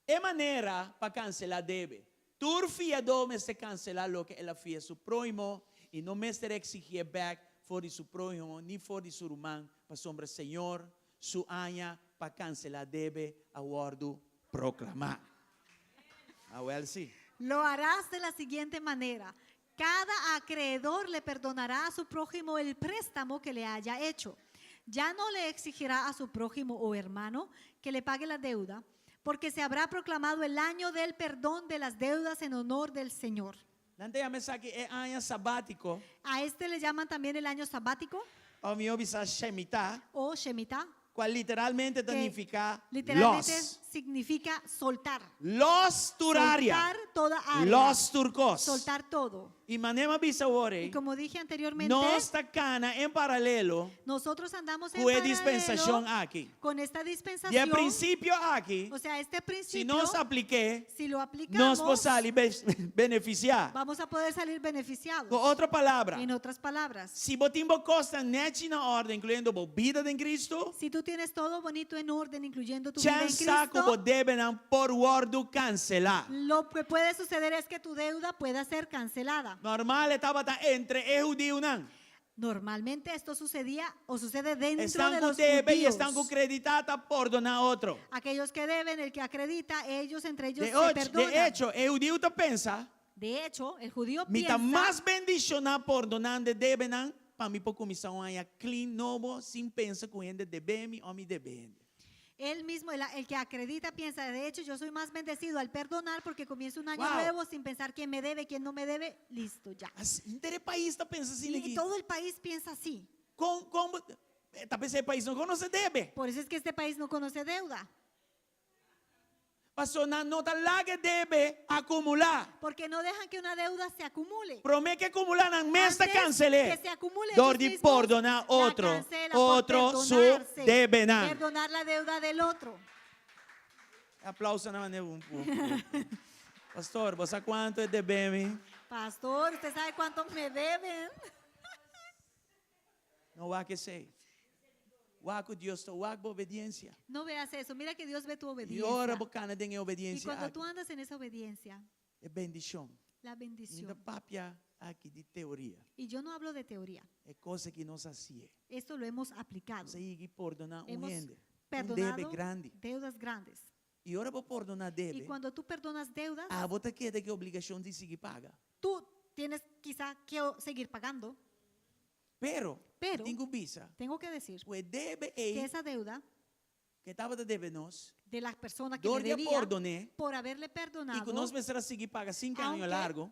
S5: é maneira para cancelar debe. Tu fiador me se cancelar lo que ela fez su prójimo e não me se exigir back for de su prójimo ni for de su irmão para sombra Senhor su aña para cancelar debe a guardo proclamar. Ah, well, sí.
S2: Lo harás de la siguiente manera. Cada acreedor le perdonará a su prójimo el préstamo que le haya hecho. Ya no le exigirá a su prójimo o hermano que le pague la deuda, porque se habrá proclamado el año del perdón de las deudas en honor del Señor.
S5: Nante a mesa que é año sabático,
S2: A este le llaman también el año sabático
S5: o mi obisa Shemitah,
S2: o Shemitah,
S5: cual literalmente
S2: que
S5: significa
S2: literalmente
S5: los.
S2: significa soltar.
S5: Los turaria.
S2: Soltar toda área.
S5: Los turcos.
S2: Soltar todo.
S5: Y manema bisawore.
S2: Y como dije anteriormente,
S5: Nós cana em paralelo
S2: nosotros andamos en
S5: com a dispensação
S2: paralelo
S5: aqui.
S2: con esta
S5: De
S2: dispensación.
S5: princípio aqui,
S2: O sea, este
S5: se
S2: principio,
S5: nós aplique,
S2: si lo
S5: nós
S2: aplicamos,
S5: possamos beneficiar.
S2: vamos a poder salir beneficiados.
S5: Com outra palavra,
S2: En otras palabras,
S5: se botimbo costa net na ordem, incluindo a vida em Cristo,
S2: si tú tienes todo bonito en orden, incluyendo tu vida en
S5: chança que
S2: Cristo,
S5: deve por word cancelar.
S2: lo que puede suceder es que tu deuda pueda ser cancelada.
S5: Normal estava entre judeu não.
S2: Normalmente esto sucedía o sucede dentro
S5: Estão
S2: de
S5: com
S2: los
S5: debe e
S2: judíos.
S5: estão com creditata por donar outro.
S2: Aquellos que deben, el que acredita, ellos entre ellos
S5: De
S2: se
S5: hecho,
S2: perdonan.
S5: o judeu tá pensa,
S2: De hecho, el judío
S5: mita
S2: piensa
S5: mais bendicionar por donar de debe não, para mim por comissão aí clean novo, sem pensa com ele debe me ou me debe.
S2: él mismo, el que acredita, piensa, de hecho, yo soy más bendecido al perdonar porque comienzo un año
S5: Wow.
S2: nuevo sin pensar quién me debe, quién no me debe, listo, ya.
S5: Intere país tá pensa assim
S2: Y
S5: aqui.
S2: todo el país piensa así.
S5: Como tá pensando país não conhece debe.
S2: Por eso es que este país no conoce deuda.
S5: Pastor, não tá lá que debe acumular.
S2: Porque no dejan que una deuda se acumule.
S5: Promete que acumular na mesta
S2: Antes
S5: cancele.
S2: que se acumule,
S5: Dor
S2: ellos
S5: de
S2: mismos
S5: perdonar
S2: la
S5: outro.
S2: cancela por
S5: Outro su
S2: perdonarse,
S5: debe não.
S2: perdonar la deuda del otro.
S5: Aplauso na maneira um pouco. Pastor, você quanto é debe?
S2: Pastor, ¿usted sabe cuánto me deben?
S5: Não há que ser. Há que Deus está, há que obediência.
S2: No veas eso. Mira que Dios ve tu
S5: E
S2: obediencia.
S5: ora bocana tem
S2: Y
S5: obediência
S2: cuando
S5: aqui.
S2: tú andas en esa obediencia,
S5: É bendição.
S2: la
S5: Ainda
S2: bendición.
S5: papia aqui de teoria.
S2: Y yo no hablo de teoría.
S5: É coisa que nós hacemos.
S2: Esto lo hemos aplicado.
S5: Você ir perdonar
S2: Hemos
S5: gente.
S2: perdonado
S5: debe grande.
S2: deudas grandes.
S5: E ora para perdonar
S2: Y
S5: debe.
S2: cuando tú perdonas deudas,
S5: Você quer que a obrigação de seguir paga.
S2: tú tienes quizá que seguir pagando.
S5: Pero
S2: Pero-
S5: tenho visa.
S2: Tengo que decir
S5: Pues debe
S2: que esa deuda
S5: que estava de debe nós.
S2: de las personas que
S5: Dor
S2: le
S5: de
S2: debían,
S5: perdoné.
S2: por haberle
S5: E que
S2: perdonado,
S5: nós começamos a seguir paga 5 anos
S2: Aunque-
S5: largo.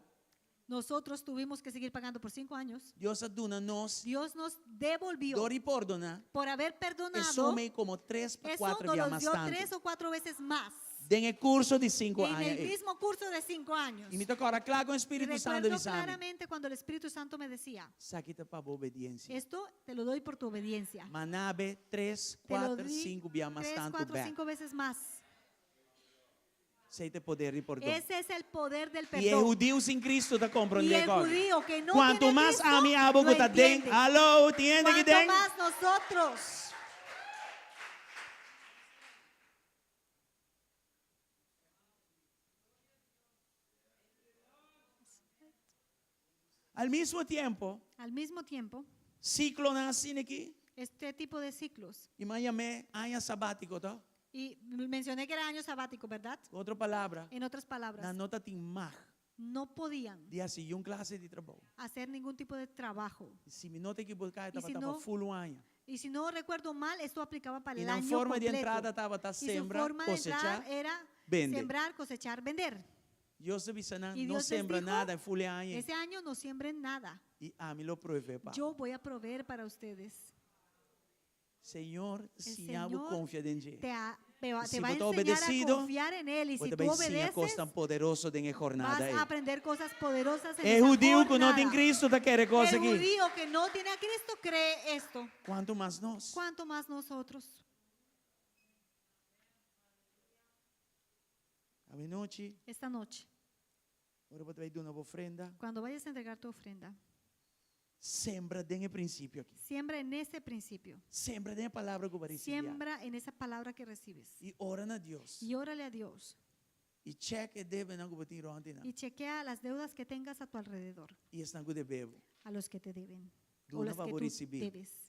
S2: nosotros tuvimos que seguir pagando por 5 años.
S5: Deus aduna nós.
S2: Dios nos devolvió
S5: Dor e perdonar.
S2: por haber
S5: É
S2: perdonado.
S5: some como 3 para
S2: Eso
S5: 4
S2: nos
S5: vezes
S2: lo
S5: mais
S2: dio
S5: tanto.
S2: 3 o 4 veces más.
S5: Den el curso de 5
S2: En el
S5: anos.
S2: mismo curso de 5 años.
S5: E me toca ahora claro com o
S2: Y
S5: Espírito Santo
S2: recuerdo
S5: de Sami.
S2: claramente cuando el Espíritu Santo me decía,
S5: Saquita para a obediência.
S2: esto te lo doy por tu obediencia.
S5: Manabe 3,
S2: Te lo
S5: 4,
S2: di
S5: 5 vezes mais
S2: 3,
S5: tanto
S2: 4,
S5: back.
S2: 5 veces más.
S5: Sei te poder e perdão.
S2: Ese es el poder del
S5: E o
S2: perdón.
S5: judeu sem Cristo está
S2: Y
S5: compreendendo
S2: el
S5: agora.
S2: judío que no
S5: Quanto
S2: tiene
S5: mais
S2: Cristo,
S5: ami abo
S2: lo
S5: que está den.
S2: entiende.
S5: Alô, tiene que
S2: Cuanto
S5: den.
S2: más nosotros.
S5: Al mesmo tempo,
S2: Al mismo tiempo,
S5: ciclo nasce aqui.
S2: este tipo de ciclos,
S5: E Miami, ano sabático, tá?
S2: y mencioné que era año sabático, ¿verdad?
S5: Outra palavra.
S2: En otras
S5: Na
S2: palabras,
S5: nota tem mar
S2: no podían
S5: de assistir classe de trabalho.
S2: hacer ningún tipo de trabajo.
S5: Se me nota equivocada,
S2: E
S5: estava
S2: se
S5: tava
S2: não-
S5: full um ano.
S2: Y si no recuerdo mal, esto aplicaba para
S5: E
S2: el
S5: na
S2: año
S5: forma de
S2: completo.
S5: entrada estava tá
S2: Y su
S5: sembra,
S2: forma de entrar
S5: cosechar,
S2: era
S5: vende.
S2: sembrar, cosechar, vender.
S5: Deus avisa, não
S2: Y Dios les
S5: sembra
S2: dijo,
S5: nada, é full ano.
S2: Ese año no siembren nada.
S5: E a mim lo provê, pá.
S2: Yo voy a proveer para ustedes.
S5: Senhor, se
S2: Señor
S5: abo confia em Ti.
S2: Te va
S5: Si
S2: a
S5: vos
S2: enseñar
S5: te
S2: a
S5: obedecido,
S2: confiar en Él. Y
S5: Vou
S2: si tú
S5: também sim a coisa
S2: obedeces,
S5: tão poderosa de
S2: vas
S5: jornada
S2: a
S5: aí.
S2: aprender cosas poderosas en
S5: É
S2: esa
S5: judeu que não tem
S2: jornada.
S5: Cristo, tá querendo coisa
S2: El
S5: aqui.
S2: judío que no tiene a Cristo cree esto.
S5: Quanto mais nós.
S2: ¿Cuánto más nosotros?
S5: A noite,
S2: Esta noche,
S5: ora você vai dar uma ofrenda.
S2: cuando vayas a entregar tu ofrenda,
S5: Sembra desde o princípio aqui.
S2: siembra en ese principio.
S5: Sembra desde a palavra que vai receber.
S2: Siembra en esa palabra que recibes.
S5: E ora na Deus.
S2: Y órale a Dios.
S5: E cheque deve não que você tirou ontem.
S2: Y chequea las deudas que tengas a tu alrededor,
S5: E estão que debebo.
S2: a los que te deben. O
S5: Duna
S2: las que
S5: para
S2: tú
S5: recibir.
S2: debes.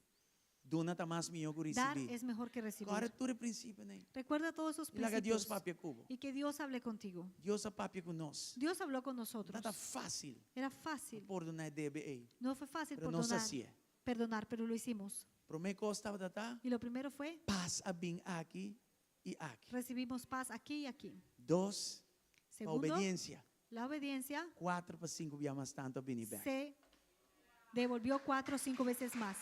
S5: Duna tá mais melhor que
S2: Dar
S5: receber.
S2: es mejor que recibir.
S5: Agora tudo é princípio, né?
S2: Recuerda todos esos
S5: E lá que Deus
S2: principios.
S5: papia cubo.
S2: Y que Dios hable contigo.
S5: Deus a papia com nós.
S2: Dios habló con nosotros.
S5: Não tá fácil.
S2: Era fácil.
S5: Perdonar debe aí.
S2: No fue fácil
S5: Pero não se
S2: perdonar, pero lo hicimos.
S5: Primeira coisa estava tá?
S2: Y lo primero fue,
S5: Paz a bem aqui e aqui.
S2: recibimos paz aquí y aquí.
S5: 2, a
S2: Segundo,
S5: obediência.
S2: la obediencia
S5: 4 para 5 vezes mais tanto a bem back.
S2: se devolvió 4 o 5 veces más.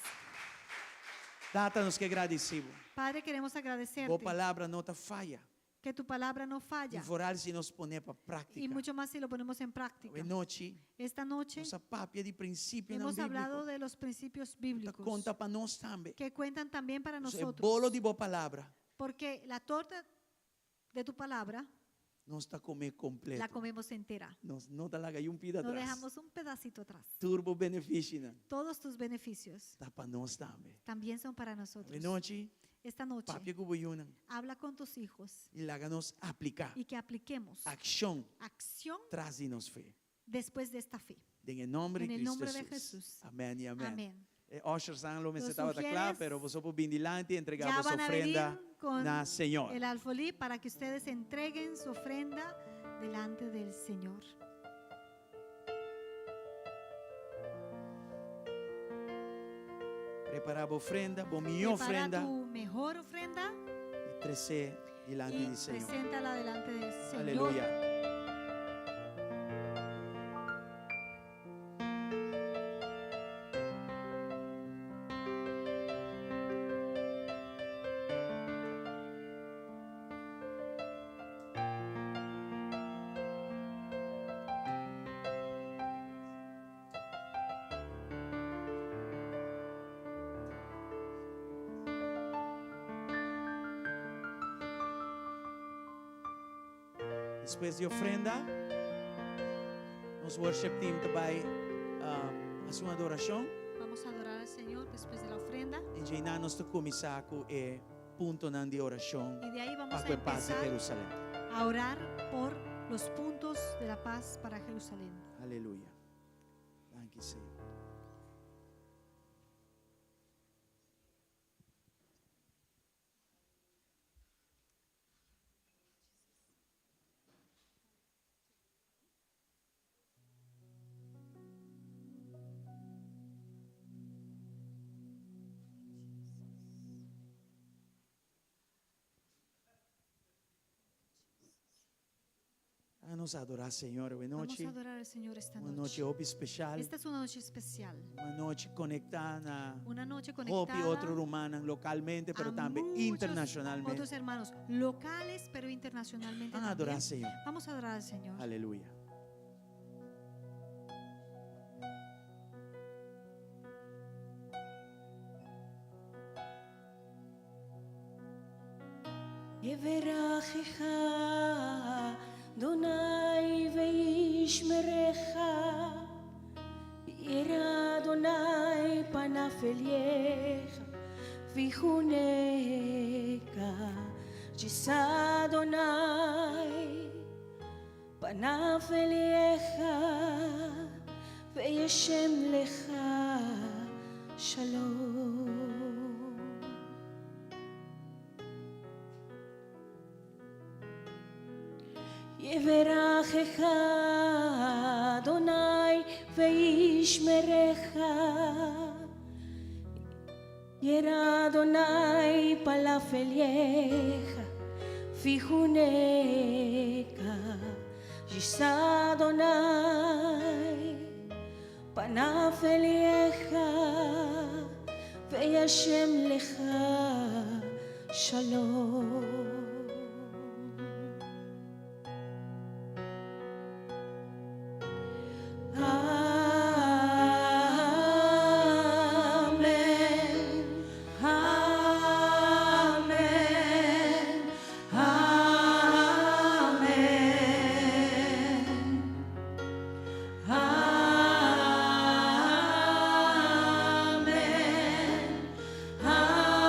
S5: Data-nos que agradecemos.
S2: Padre, queremos agradecerte
S5: Boa palavra não tá falha.
S2: que tu palabra no
S5: e
S2: falla.
S5: vooral se nós poner para
S2: Y
S5: prática.
S2: mucho más si lo ponemos en práctica.
S5: Noite,
S2: Esta noche
S5: nossa papia de princípio não
S2: hemos hablado
S5: bíblico.
S2: de los principios
S5: Tá
S2: bíblicos
S5: conta para nós também.
S2: que cuentan también para
S5: Isso é
S2: nosotros.
S5: bolo de boa palavra.
S2: Porque la torta de tu palabra
S5: Nós está comer completo.
S2: la comemos entera.
S5: Nós não tá lá um pida
S2: No
S5: atrás.
S2: dejamos un pedacito atrás.
S5: Turbo benefício, né?
S2: Todos tus beneficios
S5: Tá para nós também.
S2: también son para nosotros.
S5: Noite,
S2: Esta noche
S5: papia cubuiuna.
S2: habla con tus hijos
S5: E lá nos aplicar.
S2: y que apliquemos
S5: Ação
S2: acción
S5: traz de nos fé.
S2: después de esta fe.
S5: Em nome
S2: En
S5: de
S2: el
S5: Cristo
S2: nombre de
S5: Jesus.
S2: Jesús.
S5: Amém e amém.
S2: Amén.
S5: Osher San lo me
S2: Los
S5: estava claro,
S2: sugieres
S5: pero vos por bem dilante
S2: Ya
S5: entregamos
S2: van a venir
S5: ofrenda
S2: con
S5: na Senhor.
S2: el alfolí para que ustedes entreguen su ofrenda delante del Señor.
S5: Preparar a ofrenda, bom minha
S2: Prepara
S5: ofrenda
S2: tu mejor ofrenda
S5: e trecer delante
S2: y
S5: do Senhor.
S2: preséntala delante del Señor.
S5: Aleluia. Depois de ofrenda, nos worship team também a sua adoração.
S2: Vamos a adorar al Señor después de la ofrenda
S5: E já nós te começar com ponto de oração
S2: y de ahí vamos a
S5: para a paz de
S2: empezar
S5: Jerusalém.
S2: a orar por los puntos de la paz para Jerusalén.
S5: Aleluia. Danke, Senhor. Vamos adorar, Senhor, uma
S2: Vamos
S5: noite,
S2: a adorar al Señor esta
S5: uma
S2: noche.
S5: noite especial,
S2: Esta es una noche especial,
S5: uma noite conectada
S2: una noche
S5: Hope
S2: conectada
S5: outro humana localmente, pero
S2: a
S5: também
S2: muchos
S5: internacionalmente.
S2: otros hermanos locales, pero internacionalmente
S5: Vamos a adorar,
S2: también.
S5: Senhor.
S2: Vamos a adorar al Señor.
S5: Aleluia.
S4: יברכך אדוני וישמרך, ירא אדוני פניו אליך ויחונך, יישא אדוני פניו אליך וישם לך שלום. יברכך אדוני וישמרך, ירא אדוני פניו אליך ויחונך, יישא אדוני פניו אליך וישם לך שלום. Amen.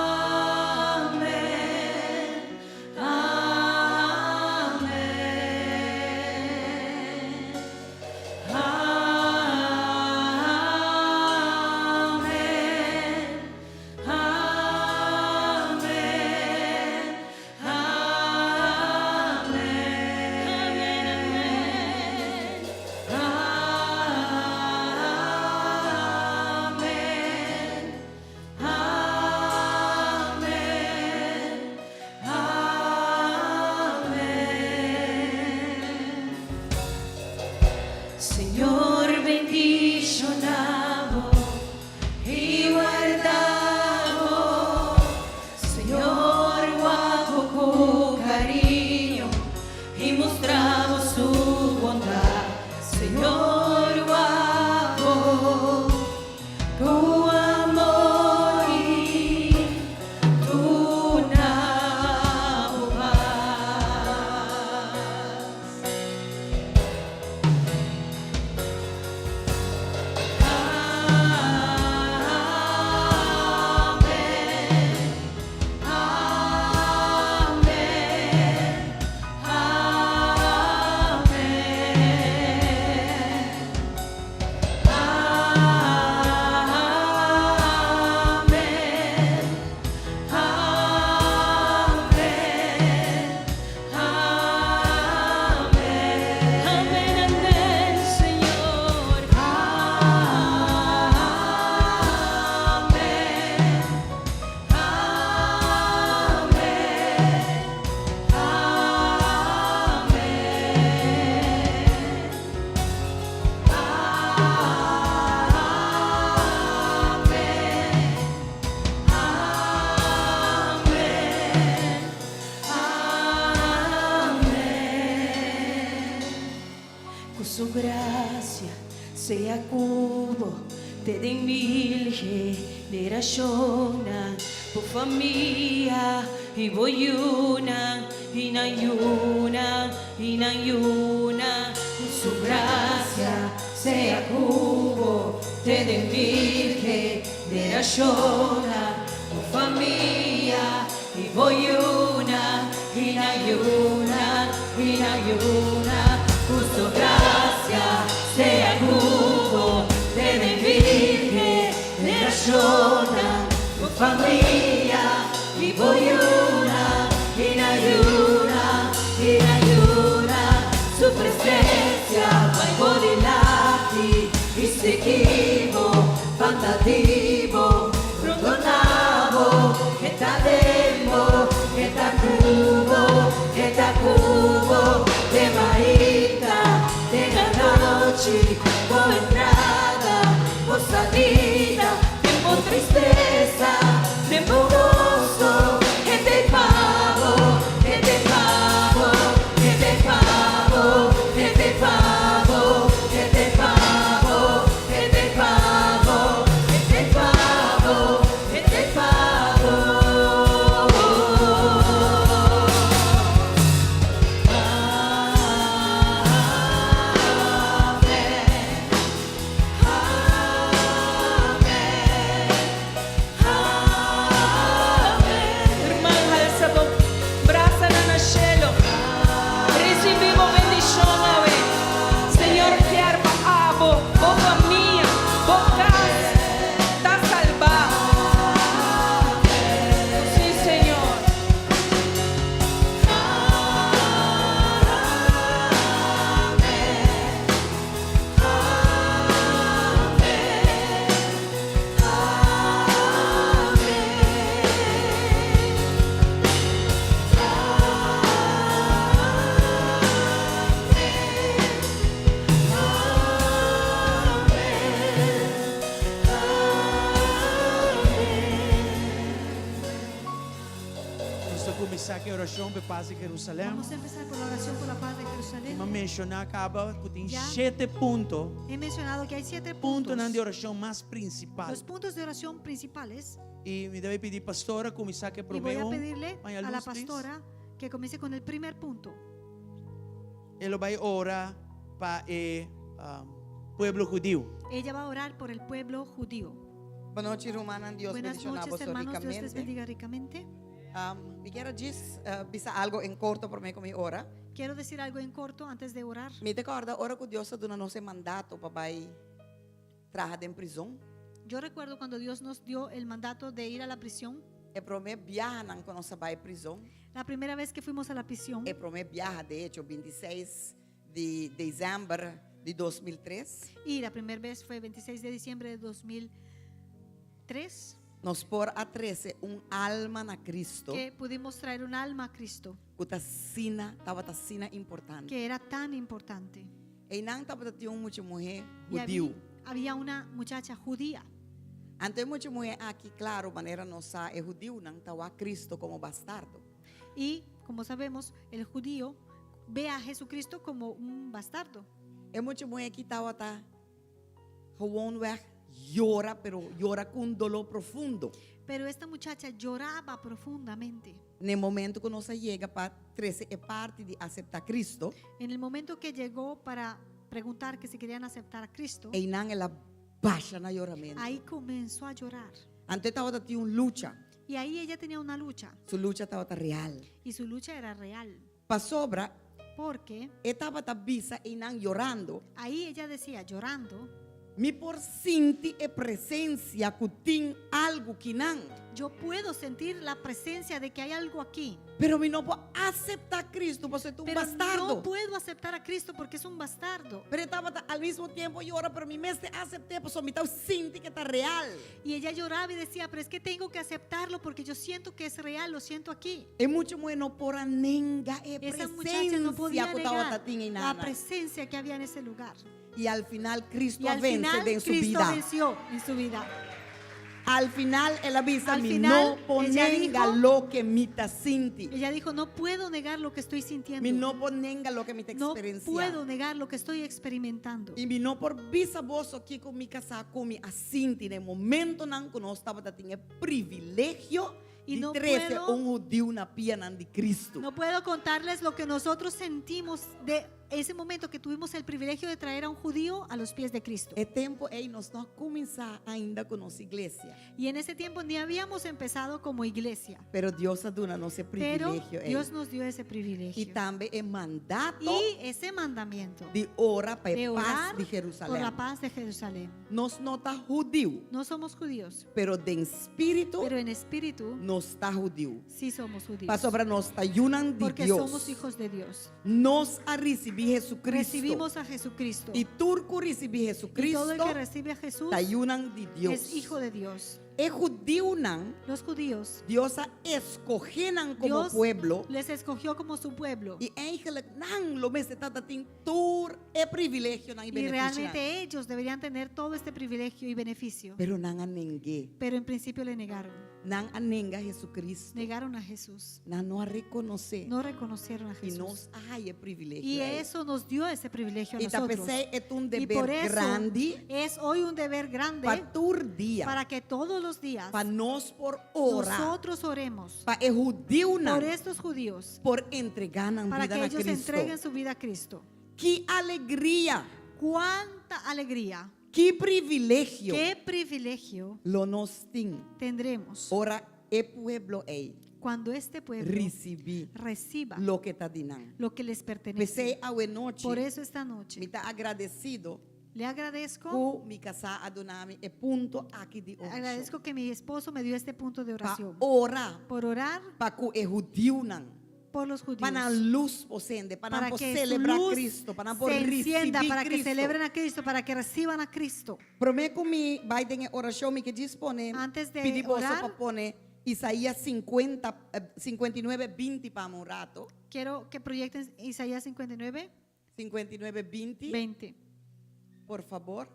S4: sea cubo, te den mil generaciones, por familia y voyuna, y nayuna, su gracia sea cubo, te den mil generaciones, por familia y voyuna, y nayuna, su gracia sea cubo, te den mil generaciones, por familia y voyuna, y nayuna, su presencia vai volilati, y seguivo, fantativo, perdonavo, que ta demo, que ta cubo, de marita, de la noche, con entrada, con salida, tiempo tristeza, tiempo gozo, que te pago, que te pago, que te pago, que te pago, que te pago, que te pago, que te pago, que te pago.
S5: Começar a oração para paz em Jerusalém.
S2: Vamos a empezar por la oración por la paz de Jerusalén.
S5: Vamos mencionar acaba que tem
S2: Já.
S5: 7 pontos.
S2: He mencionado que hay 7
S5: Ponto
S2: puntos.
S5: na oração mais principal.
S2: Los puntos de oración principales.
S5: E me deve pedir pastora começar que
S2: Y voy a
S5: promeu.
S2: pedirle
S5: Vai
S2: a la
S5: luz, please.
S2: pastora que comience con el primer punto.
S5: Ele vai orar para o pueblo judío.
S2: Ella va a orar por el pueblo judío.
S3: Boa noite, irmã. Deus
S2: Buenas
S3: bendicionar
S2: noches,
S3: você
S2: hermanos. Dios les
S3: ricamente.
S2: bendiga ricamente.
S3: Me quero dizer algo em corto para mim como ora.
S2: Quiero decir algo en corto antes de orar.
S3: Me recorda ora que Deus deu nosso mandato para vai trabalhar em prisão.
S2: Yo recuerdo cuando Dios nos dio el mandato de ir a la prisión.
S3: É para mim viajar quando nós vai prisão.
S2: La primera vez que fuimos a la prisión.
S3: É para mim viajar, de hecho, 26 de dezembro de 2003.
S2: Y la primera vez fue 26 de diciembre de 2003.
S3: Nós por a 13 alma na Cristo.
S2: Que pudimos traer un alma a Cristo.
S3: Que estava sina importante.
S2: Que era tan importante.
S3: E não estava tinha muita mulher
S2: Y
S3: judío.
S2: había una muchacha judía.
S3: Antes muita mulher aqui, claro, maneira nossa é judío, não estava Cristo como bastardo.
S2: Y como sabemos, el judío ve a Jesucristo como un bastardo.
S3: É muita mulher que estava gewoon weg llora, pero llora com dolor profundo.
S2: Pero esta muchacha lloraba profundamente.
S3: No momento que nós chega para 13 é parte de aceitar Cristo,
S2: En el momento que llegó para preguntar que si querían aceptar a Cristo,
S3: e não ela baixa na lloramento.
S2: ahí comenzó a llorar.
S3: Antes estava tinha luta,
S2: Y ahí ella tenía una lucha.
S3: sua luta estava real.
S2: Y su lucha era real.
S3: Para sobra,
S2: Porque
S3: estava visa e não llorando.
S2: ahí ella decía, llorando,
S3: Me por sentir a presença que tem algo que não.
S2: yo puedo sentir la presencia de que hay algo aquí.
S3: Pero me não pode aceitar Cristo porque é um
S2: Pero
S3: bastardo.
S2: no puedo aceptar a Cristo porque es un bastardo.
S3: Pero estava ao mesmo tempo llora, pero me mesmo aceptei, porque me estava sentindo que está real.
S2: Y ella lloraba y decía, pero es que tengo que aceptarlo porque yo siento que es real, lo siento aquí.
S3: E muito mulher não pora negar a
S2: Esa muchacha no podía
S3: presença que estava
S2: negar
S3: tinha em
S2: la
S3: nada.
S2: presencia que había en ese lugar.
S3: E al final Cristo
S2: Y al
S3: vence
S2: final
S3: em sua
S2: Cristo
S3: vida.
S2: venció en su vida.
S3: Al final ella avisa,
S2: Al
S3: mi
S2: final,
S3: no
S2: ella
S3: ponenga
S2: dijo-
S3: lo que me ta sinti.
S2: Ella dijo, no puedo negar lo que estoy sintiendo.
S3: Mi no ponenga lo que me ta
S2: No
S3: experiencia.
S2: puedo negar lo que estoy experimentando.
S3: Y mi no por visa vos aquí con mi casa con mi asinti. En el momento nan que no estaba teniendo privilegio
S2: Y
S3: de
S2: no
S3: 13
S2: puedo-
S3: un judío una pia de Cristo.
S2: No puedo contarles lo que nosotros sentimos de ese momento que tuvimos el privilegio de traer a un judío a los pies de Cristo.
S3: É tempo aí nós não começar ainda com nossa igreja.
S2: Y en ese tiempo ni habíamos empezado como iglesia,
S3: Pero Deus aduna nosso
S2: pero
S3: privilégio aí.
S2: Dios nos dio ese
S3: E
S2: privilegio.
S3: também é mandato
S2: Y ese mandamiento
S3: de orar para
S2: de
S3: a
S2: orar
S3: paz de
S2: por
S3: Jerusalém.
S2: la paz de Jerusalén.
S3: Nós não está judío,
S2: No somos judíos,
S3: pero de espírito
S2: pero en espíritu
S3: nós está judío.
S2: sí somos judíos.
S3: Para sobre nós está ayunan de
S2: Porque
S3: Deus.
S2: somos hijos de Dios.
S3: Nós a receber Jesucristo.
S2: Recibimos a Jesucristo.
S3: E turco receber
S2: Y
S3: Jesucristo
S2: todo el que recibe a Jesús
S3: está ayunan de Deus.
S2: es hijo de Dios.
S3: É judío não.
S2: Los judíos,
S3: Deus a escogenan como
S2: Dios
S3: pueblo.
S2: les escogió como su pueblo.
S3: E eigenlijk não lo mes está tem tur é privilégio não e
S2: Y
S3: benefício.
S2: realmente ellos deberían tener todo este privilegio y beneficio.
S3: Pero não a ninguém.
S2: Pero en principio le negaron.
S3: Não a nenga Jesucristo.
S2: Negaron a Jesús.
S3: Não a reconhecer.
S2: No reconocieron a
S3: E
S2: Jesús.
S3: nós ai é privilégio.
S2: Y eso nos dio ese privilegio a
S3: E
S2: nosotros.
S3: tapecei é um
S2: Y por
S3: dever
S2: eso
S3: grande
S2: es hoy un deber grande
S3: para tur dia.
S2: para que todos los días
S3: Para nós por orar.
S2: nosotros oremos
S3: Para é judío não.
S2: por estos judíos,
S3: Por entregar na
S2: para
S3: vida
S2: que
S3: na
S2: ellos
S3: Cristo.
S2: entreguen su vida a Cristo.
S3: Que alegria.
S2: Cuánta alegría,
S3: Que privilégio.
S2: qué privilegio
S3: Lo nos tem.
S2: tendremos
S3: Ora é pueblo ei.
S2: cuando este pueblo
S3: Recebi
S2: reciba
S3: lo que está dinando.
S2: lo que les pertenece.
S3: Pensei a noite.
S2: Por eso esta noche
S3: Me está agradecido
S2: le agradezco,
S3: que mi casa adonami é ponto aqui de oração.
S2: agradezco que mi esposo me dio este punto de
S3: Para
S2: oración.
S3: orar.
S2: Por orar
S3: Para que é judío não.
S2: por los judíos.
S3: Para a luz posende. Para
S2: Para
S3: não
S2: que
S3: celebrar
S2: su luz
S3: Cristo. Para não
S2: se encienda,
S3: receber
S2: para que
S3: Cristo.
S2: celebren a Cristo, para que reciban a Cristo.
S3: Prometo me vai ter oração me que dispone.
S2: Antes de
S3: pedir você
S2: orar,
S3: para pôr Isaías 50, 59, 20 para um rato.
S2: Quiero que proyecten Isaías 59,
S3: 59, 20.
S2: 20.
S3: Por favor.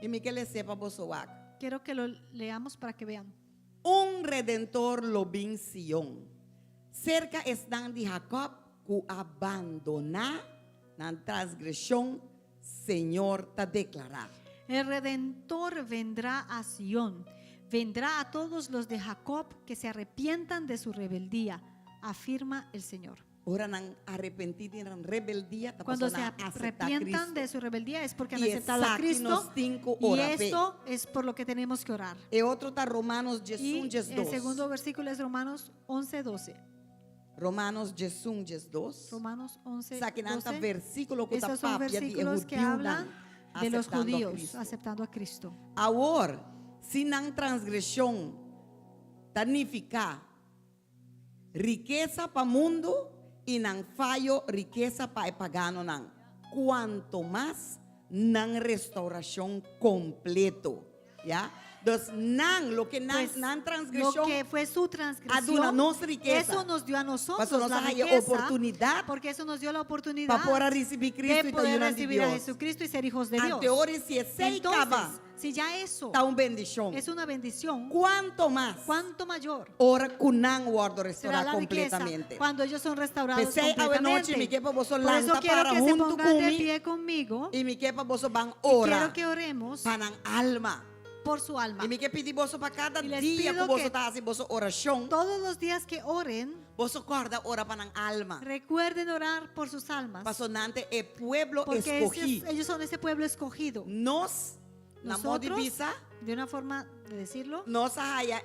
S3: E me que le sepa bosoak.
S2: Quiero que lo leamos para que vean.
S3: Redentor lo vin Sion. Cerca están de Jacob que abandona na transgresión, Señor ta declarar.
S2: El Redentor vendrá a Sion, vendrá a todos los de Jacob que se arrepientan de su rebeldía, afirma el Señor.
S3: Ora nang arrepentido en rebeldía ta
S2: Cuando se
S3: persona acepta
S2: arrepientan de
S3: Cristo.
S2: su rebeldía es porque han
S3: Y
S2: aceptado a
S3: esa que
S2: Cristo,
S3: nos cinco
S2: y
S3: ora pe.
S2: esto es por lo que tenemos que orar.
S3: E outro tá Romanos
S2: Y
S3: 11,
S2: el segundo versículo es Romanos 11:12.
S3: Romanos 11, 2.
S2: Romanos 11,
S3: Sa que nanta
S2: 12.
S3: versículo que tá
S2: Estos son
S3: papia de
S2: versículos que
S3: judío
S2: hablan
S3: nang
S2: de los
S3: aceptando a
S2: judíos
S3: Cristo.
S2: aceptando a Cristo.
S3: Agora, se não transgressão danificar riqueza para o mundo e não falho riqueza para o pagano não. Quanto mais não restauração completo, já? Então, não, lo que não,
S2: Pues,
S3: não
S2: lo
S3: transgressão
S2: que fue su
S3: aduna
S2: transgresión,
S3: nos riqueza.
S2: eso nos dio a nosotros
S3: Para nós
S2: la
S3: haya
S2: riqueza,
S3: oportunidade
S2: porque eso nos dio la oportunidad
S3: para poder receber Cristo
S2: de
S3: e
S2: poder
S3: estar de
S2: recibir a
S3: Deus.
S2: Jesucristo y ser hijos de Dios.
S3: Ante ora, se sei acaba,
S2: Entonces, si ya eso
S3: está uma bendição.
S2: es una bendición,
S3: Quanto mais,
S2: ¿cuánto mayor
S3: ora que não guardo
S2: será
S3: restaurar
S2: la riqueza
S3: completamente.
S2: cuando ellos son restaurados
S3: Pensei a noite me
S2: completamente?
S3: quepa você
S2: Por eso
S3: lanta
S2: quiero
S3: para
S2: que se
S3: junto
S2: pongan de
S3: comigo
S2: pie conmigo
S3: e me quepa você van
S2: y
S3: orar
S2: quiero que oremos
S3: para a alma.
S2: por su alma.
S3: E me quer pedir você para cada
S2: Y les
S3: dia que
S2: pido
S3: você
S2: que
S3: está fazendo você oração,
S2: Todos los días que oren,
S3: você acorda ora para a alma.
S2: recuerden orar por sus almas.
S3: Pasonante é pueblo
S2: Porque
S3: escogido.
S2: ellos son ese pueblo escogido.
S3: Nós, na
S2: Nosotros,
S3: modivisa,
S2: de una forma de decirlo,
S3: nós haya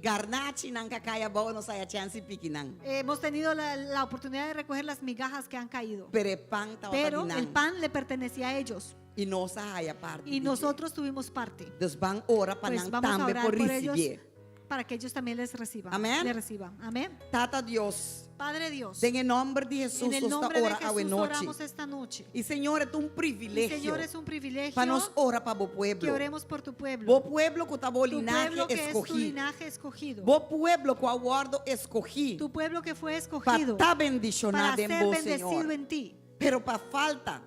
S3: garnachi nang kakaya bao nós haya chance pikinang.
S2: hemos tenido la oportunidad de recoger las migajas que han caído.
S3: Pero pan
S2: Pero el pan le pertenecía a ellos
S3: e nós haya parte.
S2: y nosotros tuvimos parte.
S3: Dus van ora para
S2: Pues
S3: nang
S2: vamos a
S3: tambe
S2: orar
S3: por
S2: por ellos
S3: recibir.
S2: para que ellos también les reciban.
S3: Amén.
S2: Le reciban. Amén.
S3: Tata Dios,
S2: Padre Dios,
S3: en el nombre de Jesús,
S2: en el
S3: nos
S2: nombre de
S3: ora a
S2: Jesús
S3: noche.
S2: oramos esta noche.
S3: Y Señor, es un
S2: Y
S3: privilegio
S2: Señor, es un privilegio
S3: para nos ora para o
S2: que
S3: pueblo.
S2: oremos por tu pueblo.
S3: Bo pueblo que está
S2: Tu
S3: linaje
S2: pueblo que es tu
S3: escogido.
S2: linaje escogido.
S3: Bo pueblo que aguardo escogido.
S2: Tu pueblo que fue
S3: Para
S2: escogido
S3: estar
S2: para
S3: bendicionado en
S2: ser
S3: vos,
S2: bendecido
S3: Señor.
S2: en ti.
S3: Pero para falta,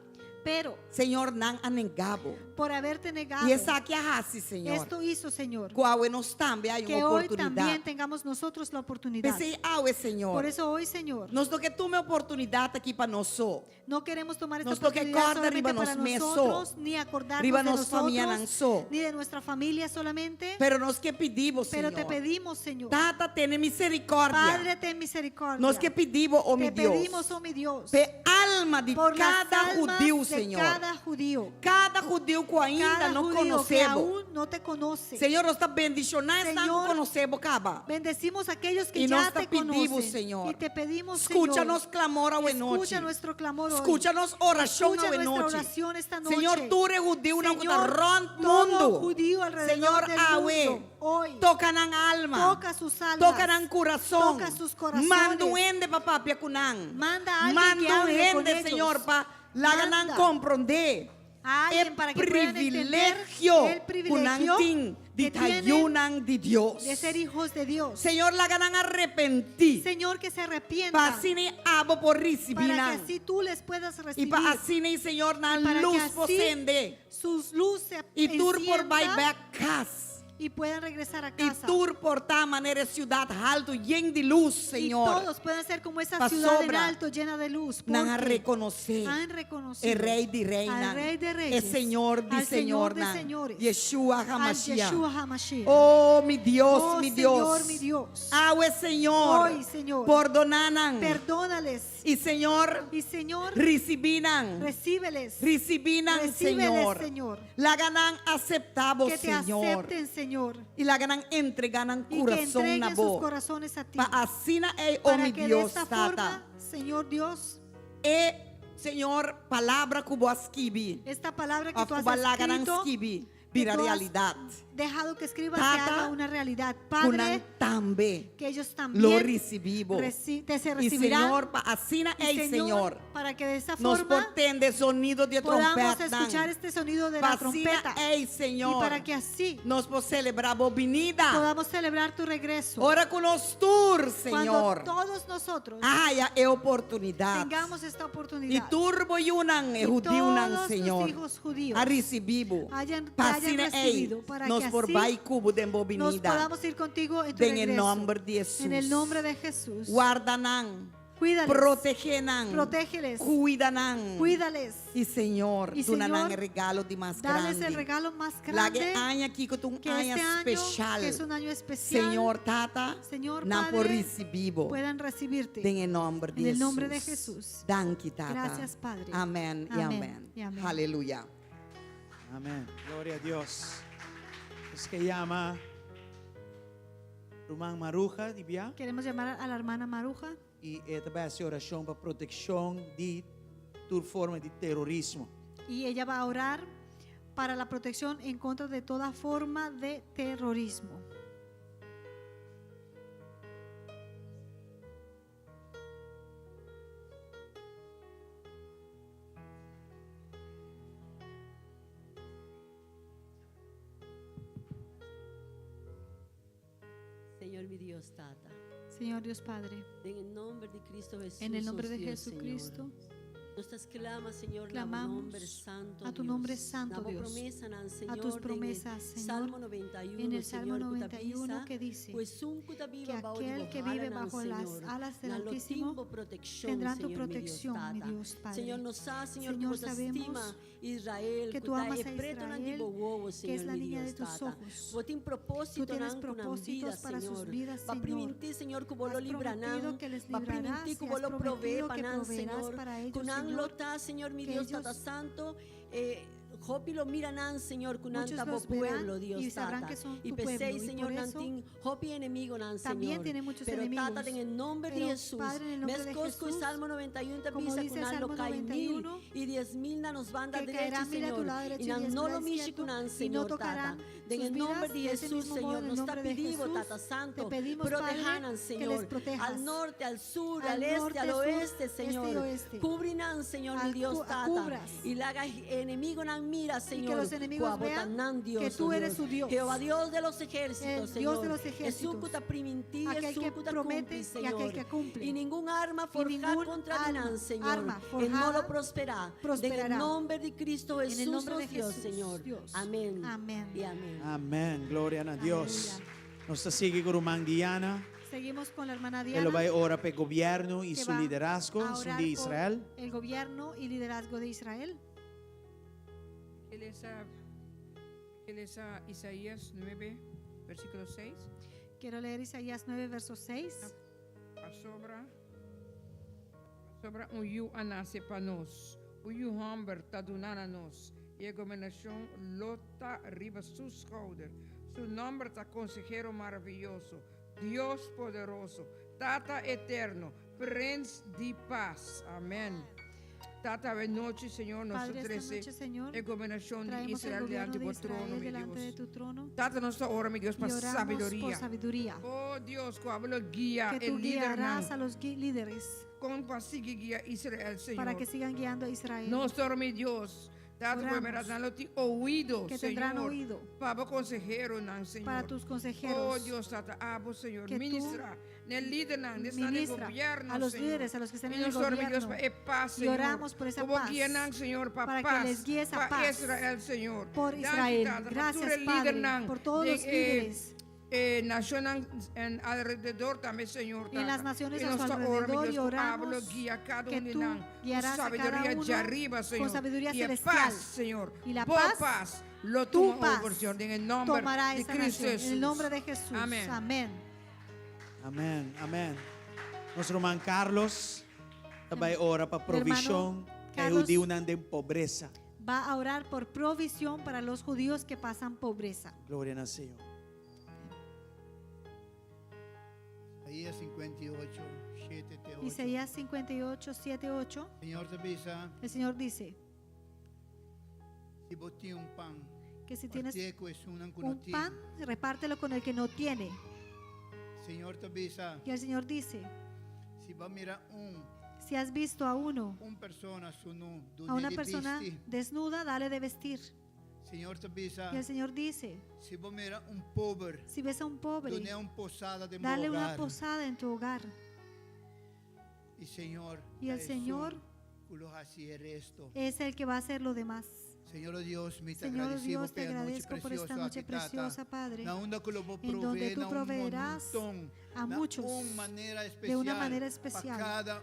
S2: Pero
S3: Señor, nan anengabo.
S2: por haberte negado,
S3: Y esa que hasi, Señor.
S2: esto hizo, Señor,
S3: Cuawe nos también hay
S2: que
S3: una
S2: hoy
S3: oportunidad.
S2: también tengamos nosotros la oportunidad.
S3: Pensei, awe, Señor.
S2: Por eso hoy, Señor,
S3: Nos toque tu me oportunidad aqui para nós.
S2: no queremos tomar esta
S3: Nos toque
S2: oportunidad
S3: corda
S2: solamente
S3: riba
S2: para
S3: nos meso.
S2: nosotros, ni acordarnos
S3: Riba
S2: de
S3: nos família
S2: nosotros,
S3: nanso.
S2: ni de nuestra familia solamente,
S3: Pero nos que pedimos,
S2: pero
S3: Señor.
S2: te pedimos, Señor,
S3: Tata, ten misericordia.
S2: Padre, ten misericordia.
S3: Nos que pedimos, oh mi
S2: te
S3: Dios.
S2: pedimos, oh mi Dios,
S3: Pe alma de
S2: por las
S3: cada
S2: almas
S3: judío,
S2: de
S3: Señor.
S2: cada judío,
S3: Cada judío que ainda
S2: cada
S3: não
S2: judío que
S3: conhecemos.
S2: aún no te conoce.
S3: Senhor, nós está bendicionando, está não
S2: Señor,
S3: conhecemos, caba.
S2: Bendecimos a aquellos que
S3: Y
S2: ya
S3: nos
S2: te
S3: pedimos,
S2: conocen.
S3: Señor.
S2: Y te pedimos,
S3: Escúchanos
S2: Señor,
S3: clamor a noite.
S2: escucha nuestro clamor hoy.
S3: Escúchanos oração
S2: Escucha
S3: a
S2: nuestra
S3: noite.
S2: oración esta noche.
S3: Senhor, tu eres judío, não está
S2: Señor,
S3: ron
S2: todo
S3: mundo.
S2: judío alrededor
S3: Señor,
S2: del
S3: awe.
S2: mundo, hoy
S3: Toca na alma.
S2: toca sus almas,
S3: Toca na coração.
S2: toca sus corazones.
S3: Manda um ende para papia kunang.
S2: Manda a alguien que
S3: Manda um
S2: hable con
S3: ende,
S2: ellos.
S3: Senhor, para laganang
S2: Manda
S3: compreender.
S2: a alguien
S3: É
S2: para que puedan entender
S3: privilegio
S2: el privilegio
S3: kunang de
S2: que tienen
S3: tayunan de Dios.
S2: de ser hijos de Dios.
S3: Senhor, laganang arrepentir.
S2: Señor, que se arrepientan
S3: Para assim abo por
S2: para que
S3: recibinan.
S2: así tú les puedas
S3: E
S2: recibir,
S3: para assim, Senhor, na
S2: Y para que
S3: luz
S2: así
S3: posende.
S2: sus luces
S3: E tur por vai
S2: enciendan
S3: back casa.
S2: y puedan regresar a
S3: E
S2: casa.
S3: tur por ta maneira ciudad alto lleno de luz,
S2: Y
S3: Senhor.
S2: todos puedan ser como esa
S3: Pa
S2: ciudad en
S3: sobra.
S2: alto llena de luz.
S3: Não a
S2: Porque
S3: reconhecer.
S2: han reconocido
S3: El Rey de Reina.
S2: al Rey de
S3: El
S2: Reyes,
S3: Señor de
S2: al Señor de
S3: Señor.
S2: Señores,
S3: Yeshua
S2: al
S3: HaMashiach.
S2: Yeshua HaMashiach.
S3: Oh, mi Dios,
S2: Oh,
S3: mi
S2: Señor,
S3: Dios.
S2: mi Dios.
S3: Awe, Señor.
S2: Hoy, Señor,
S3: Perdonanan.
S2: perdónales.
S3: Y Señor,
S2: Y Señor,
S3: recibinan.
S2: recíbeles.
S3: Recibinan,
S2: Recíbeles,
S3: Señor.
S2: Señor.
S3: La ganan aceptable,
S2: Que te
S3: Señor.
S2: acepten, Señor.
S3: Y la ganan entreganan
S2: Y que
S3: corazón na
S2: entreguen sus
S3: bo.
S2: corazones a ti.
S3: Pa asina oh
S2: Para
S3: mi
S2: que de
S3: Dios,
S2: esta
S3: tata.
S2: forma, Señor Dios,
S3: Señor, palavra que vos escrevi.
S2: esta palabra que tú has
S3: Balaganan
S2: escrito,
S3: escrevi.
S2: que
S3: Vira
S2: tú has
S3: realidad.
S2: dejado que escribas, se
S3: Tata,
S2: haga una realidad.
S3: Kunan
S2: Padre,
S3: tambe.
S2: que ellos
S3: Lo
S2: también
S3: recibimos.
S2: te se
S3: Y
S2: recibirán.
S3: Señor, pa asina
S2: Y,
S3: Señor.
S2: para que de esa
S3: Nos
S2: forma
S3: portende sonido de
S2: podamos
S3: trompeta.
S2: escuchar este sonido de la trompeta. Y
S3: Señor.
S2: para que así
S3: Nos podemos celebrar a venida.
S2: podamos celebrar tu regreso.
S3: Ora con los tour,
S2: Cuando
S3: Señor.
S2: todos nosotros
S3: Haya oportunidad.
S2: tengamos esta
S3: Y
S2: oportunidad.
S3: turbo yunan,
S2: Y
S3: judíunan,
S2: todos
S3: Señor.
S2: tus hijos judíos
S3: A recibivo.
S2: hayan
S3: Pasina
S2: recibido para
S3: nos
S2: que
S3: por
S2: así
S3: vai cubo de
S2: nos
S3: bobinida.
S2: podamos ir contigo en tu
S3: En el
S2: regreso.
S3: nombre de Jesús.
S2: En el nombre de Jesús.
S3: Guardanan.
S2: Cuídales.
S3: Protegenan.
S2: Protégeles.
S3: Cuidanan.
S2: Cuídales.
S3: Y Señor,
S2: Y
S3: tú nanan
S2: Señor,
S3: el regalo de más
S2: Dales
S3: grande.
S2: el regalo más
S3: La que
S2: grande.
S3: aña aquí que tú
S2: Que
S3: aña
S2: este año,
S3: especial.
S2: que es un año especial,
S3: Señor, tata,
S2: Señor
S3: na por
S2: Padre,
S3: recibivo.
S2: puedan recibirte.
S3: En el nombre de
S2: En el
S3: Jesús.
S2: nombre de Jesús.
S3: Danke, tata.
S2: Gracias, Padre.
S3: Amén y
S2: Amén
S3: amén.
S2: y amén.
S3: Aleluya.
S5: Amén. Gloria a Dios. Es que llama Rumang Maruja, di ba?
S2: Queremos llamar a la hermana Maruja
S5: E esta vai ser oração para proteção de toda forma de terrorismo.
S2: y ella va a orar para la protección en contra de toda forma de terrorismo.
S7: Señor mi Dios, Tata,
S2: Señor Dios Padre,
S7: en el nombre de Cristo Jesús.
S2: en el nombre
S7: oh
S2: de
S7: Dios,
S2: Jesucristo,
S7: Señor. Nosotras clama, Señor,
S2: clamamos
S7: nombre santo,
S2: a tu
S7: Dios.
S2: nombre santo,
S7: Damos
S2: Dios,
S7: promesa, nan,
S2: a
S7: Señor,
S2: tus
S7: en el
S2: promesas, Señor,
S7: Salmo 91,
S2: en el Salmo
S7: Señor,
S2: 91 que dice
S7: pues un
S2: que aquel que vive bajo las alas del Altísimo tendrán tu protección, mi Dios Padre.
S7: Señor, nos ha, Señor,
S2: Señor,
S7: que vos
S2: sabemos
S7: estima Israel,
S2: que tú
S7: kuta
S2: amas a
S7: epreto nan
S2: Israel,
S7: di bowowo,
S2: que
S7: Señor,
S2: es la
S7: mi
S2: niña de
S7: Dios,
S2: tus
S7: Tata.
S2: ojos.
S7: Vos tienes propósito,
S2: Tú tienes
S7: nan, kunan
S2: propósitos
S7: vida,
S2: para sus
S7: Señor.
S2: vidas,
S7: Va
S2: Señor.
S7: priminti, Señor, que vos lo
S2: Has
S7: librarán.
S2: prometido que les
S7: Va
S2: librarás
S7: priminti,
S2: y
S7: que
S2: has
S7: vos lo provee,
S2: prometido que
S7: panan,
S2: proveerás
S7: Señor.
S2: para ellos,
S7: Kunan
S2: Señor,
S7: lota, Señor, mi
S2: que
S7: Dios,
S2: ellos-
S7: Tata Santo. Hopi lo miranan, Señor, kunan
S2: Muchos
S7: tabo
S2: los verán
S7: pueblo, Dios,
S2: y sabrán
S7: Tata.
S2: que son
S7: Y
S2: tu
S7: pesei,
S2: pueblo, y
S7: Señor,
S2: por eso
S7: nantin, Hopi enemigo, nan,
S2: también
S7: Señor.
S2: tiene muchos
S7: Pero
S2: enemigos.
S7: Tata, en el nombre de
S2: Pero,
S7: Jesús.
S2: Padre, en el nombre de
S7: Mezcosco y
S2: Jesús,
S7: Salmo 91 te
S2: como
S7: pisa,
S2: dice el
S7: kunan
S2: Salmo
S7: lo cae
S2: 91,
S7: 1000 y 10,000 nos van a
S2: que
S7: derecho,
S2: caerán mil a tu
S7: Señor.
S2: lado derecho
S7: Y
S2: y
S7: nan
S2: 10,000
S7: no
S2: a
S7: lo
S2: la
S7: mishi,
S2: izquierda,
S7: kunan,
S2: y no
S7: Señor,
S2: tocarán
S7: Tata. En
S2: sus
S7: el nombre
S2: vidas,
S7: de
S2: de ese
S7: Jesús,
S2: mismo modo,
S7: Señor,
S2: en el
S7: nos está
S2: nombre de
S7: pidiendo,
S2: Jesús,
S7: Tata Santo.
S2: te pedimos,
S7: Protejanan,
S2: Padre, que
S7: Señor.
S2: les protejas.
S7: Al norte, al sur,
S2: Al
S7: al este,
S2: norte,
S7: al
S2: sur,
S7: oeste,
S2: este y
S7: Señor.
S2: oeste.
S7: Cubrinan, Señor, mi Dios, Tata.
S2: Cubras.
S7: Y la haga enemigo, nan, miran, mira, Señor,
S2: los enemigos
S7: Kuabotanan,
S2: vean
S7: Dios,
S2: que tú
S7: oh
S2: eres su Dios.
S7: Jehová Dios de los ejércitos,
S2: El
S7: Señor.
S2: Dios de los ejércitos.
S7: Esukuta priminti,
S2: Aquel que
S7: esukuta
S2: promete
S7: cumpli,
S2: y aquel
S7: Señor.
S2: que cumple.
S7: Y ningún arma
S2: Y
S7: forjada
S2: ningún
S7: contra Dinán, Señor.
S2: arma
S7: En no
S2: forjada
S7: lo prosperará.
S2: prosperará.
S7: En el nombre de Cristo
S2: En
S7: Jesús,
S2: el nombre
S7: oh
S2: de
S7: Dios,
S2: Jesús,
S7: Señor.
S2: Dios.
S7: Amén.
S2: Amén.
S7: Y amén.
S5: Amen. Gloria a Dios.
S2: Aleluya.
S5: Nos sigue con Mang Diana.
S2: Seguimos con la hermana
S5: Él
S2: Diana,
S5: va a orar para el gobierno y
S2: que
S5: su
S2: va
S5: liderazgo
S2: a
S5: son
S2: orar
S5: de
S2: por
S5: Israel.
S2: el gobierno y liderazgo de Israel.
S8: Él es a Isaías 9, versículo 6.
S2: Quiero leer Isaías 9, verso 6.
S8: A sobra uyu anase panos, uyu hamber tadunananos, y a gobernación lota arriba su schouder. Su nombre está consejero maravilloso, Dios poderoso, Tata eterno, Prince de paz. Amén. Tata de noche, Señor,
S2: Padre,
S8: nosotros
S2: esta noche, Señor,
S8: en gobernación de
S2: traemos el
S8: Israel
S2: gobierno
S8: delante
S2: de
S8: de tu trono,
S2: Israel
S8: mi
S2: delante de
S8: Dios.
S2: tu trono.
S8: Tata nuestra hora, mi Dios,
S2: Y
S8: para
S2: oramos por
S8: sabiduría.
S2: sabiduría.
S8: Oh Dios, que hablo guía
S2: Que tú
S8: el líder
S2: guiarás a los líderes
S8: con pasigue guía Israel, Señor.
S2: para que sigan guiando a Israel.
S8: Nosotros, mi Dios, Tata,
S2: Oramos.
S8: primeras dando ti oído,
S2: Que
S8: Señor.
S2: tendrán oído
S8: Papa consejero, nan, Señor.
S2: para tus
S8: Oh
S2: consejeros.
S8: Dios, Tata, abo, Señor.
S2: Que tú
S8: Ministra, el líder, nan, de el
S2: Ministra
S8: gobierno,
S2: a los
S8: Señor.
S2: líderes, a los que están
S8: Y
S2: en el
S8: nosotros, mi Dios,
S2: gobierno.
S8: paz,
S2: Y
S8: Señor.
S2: oramos por esa
S8: Como
S2: paz,
S8: guían, Señor,
S2: para que
S8: paz,
S2: les guíe esa
S8: pa
S2: paz
S8: Israel, Señor.
S2: por
S8: Danke,
S2: Israel.
S8: Tata, por
S2: Gracias,
S8: tú eres
S2: Padre,
S8: líder, nan,
S2: por todos
S8: de,
S2: los líderes
S8: nación en alrededor también, Señor.
S2: en las
S8: Tata.
S2: naciones
S8: Y
S2: a su
S8: nosotros, mi
S2: alrededor, y
S8: Dios, hablo,
S2: oramos
S8: guía cada
S2: que
S8: uno,
S2: tú
S8: nan, con
S2: guiarás a cada
S8: sabiduría
S2: uno
S8: de arriba, Señor.
S2: con sabiduría
S8: y
S2: celestial.
S8: paz, Señor.
S2: Y la
S8: Vos
S2: paz,
S8: lo
S2: tu
S8: toma
S2: paz,
S8: over, Señor, en el nombre
S2: tomará
S8: de
S2: esa
S8: Cristo
S2: nación. En el
S8: Jesús.
S2: nombre de Jesús.
S8: Amén.
S2: Amén.
S5: Amén. Amén. Nuestro hermano Carlos va a orar para provisión que
S2: Carlos
S5: judíos andan en pobreza.
S2: Va a orar por provisión para los judíos que pasan pobreza.
S5: Gloria al Señor.
S6: Isaías 58, 7, 8.
S2: Isaías 58, 7, 8.
S6: Señor te avisa,
S2: El Señor dice
S6: si vos tienes un pan,
S2: que si tienes
S6: partieco es un
S2: un pan, repártelo con el que no tiene.
S6: Señor te avisa,
S2: Y el Señor dice,
S6: si va a mirar
S2: si has visto a
S6: un persona su nu,
S2: a una persona desnuda, dale de vestir.
S6: Señor te avisa,
S2: Y el Señor dice,
S6: si vos miras un pobre,
S2: si ves a un pobre,
S6: donde un posada de
S2: dale una
S6: hogar.
S2: posada en tu hogar.
S6: Y Señor,
S2: Y el
S6: es
S2: Señor
S6: un culo así esto.
S2: es el que va a hacer lo demás.
S6: Señor Dios, me te
S2: Señor
S6: agradecemos
S2: Dios, te
S6: por la noche
S2: agradezco por esta
S6: preciosa
S2: noche
S6: aquí, Tata.
S2: preciosa, Padre,
S6: Na onda que lo vos
S2: en donde
S6: provee,
S2: tú
S6: na un
S2: proveerás
S6: montón,
S2: a
S6: na
S2: muchos
S6: una manera especial,
S2: de una manera especial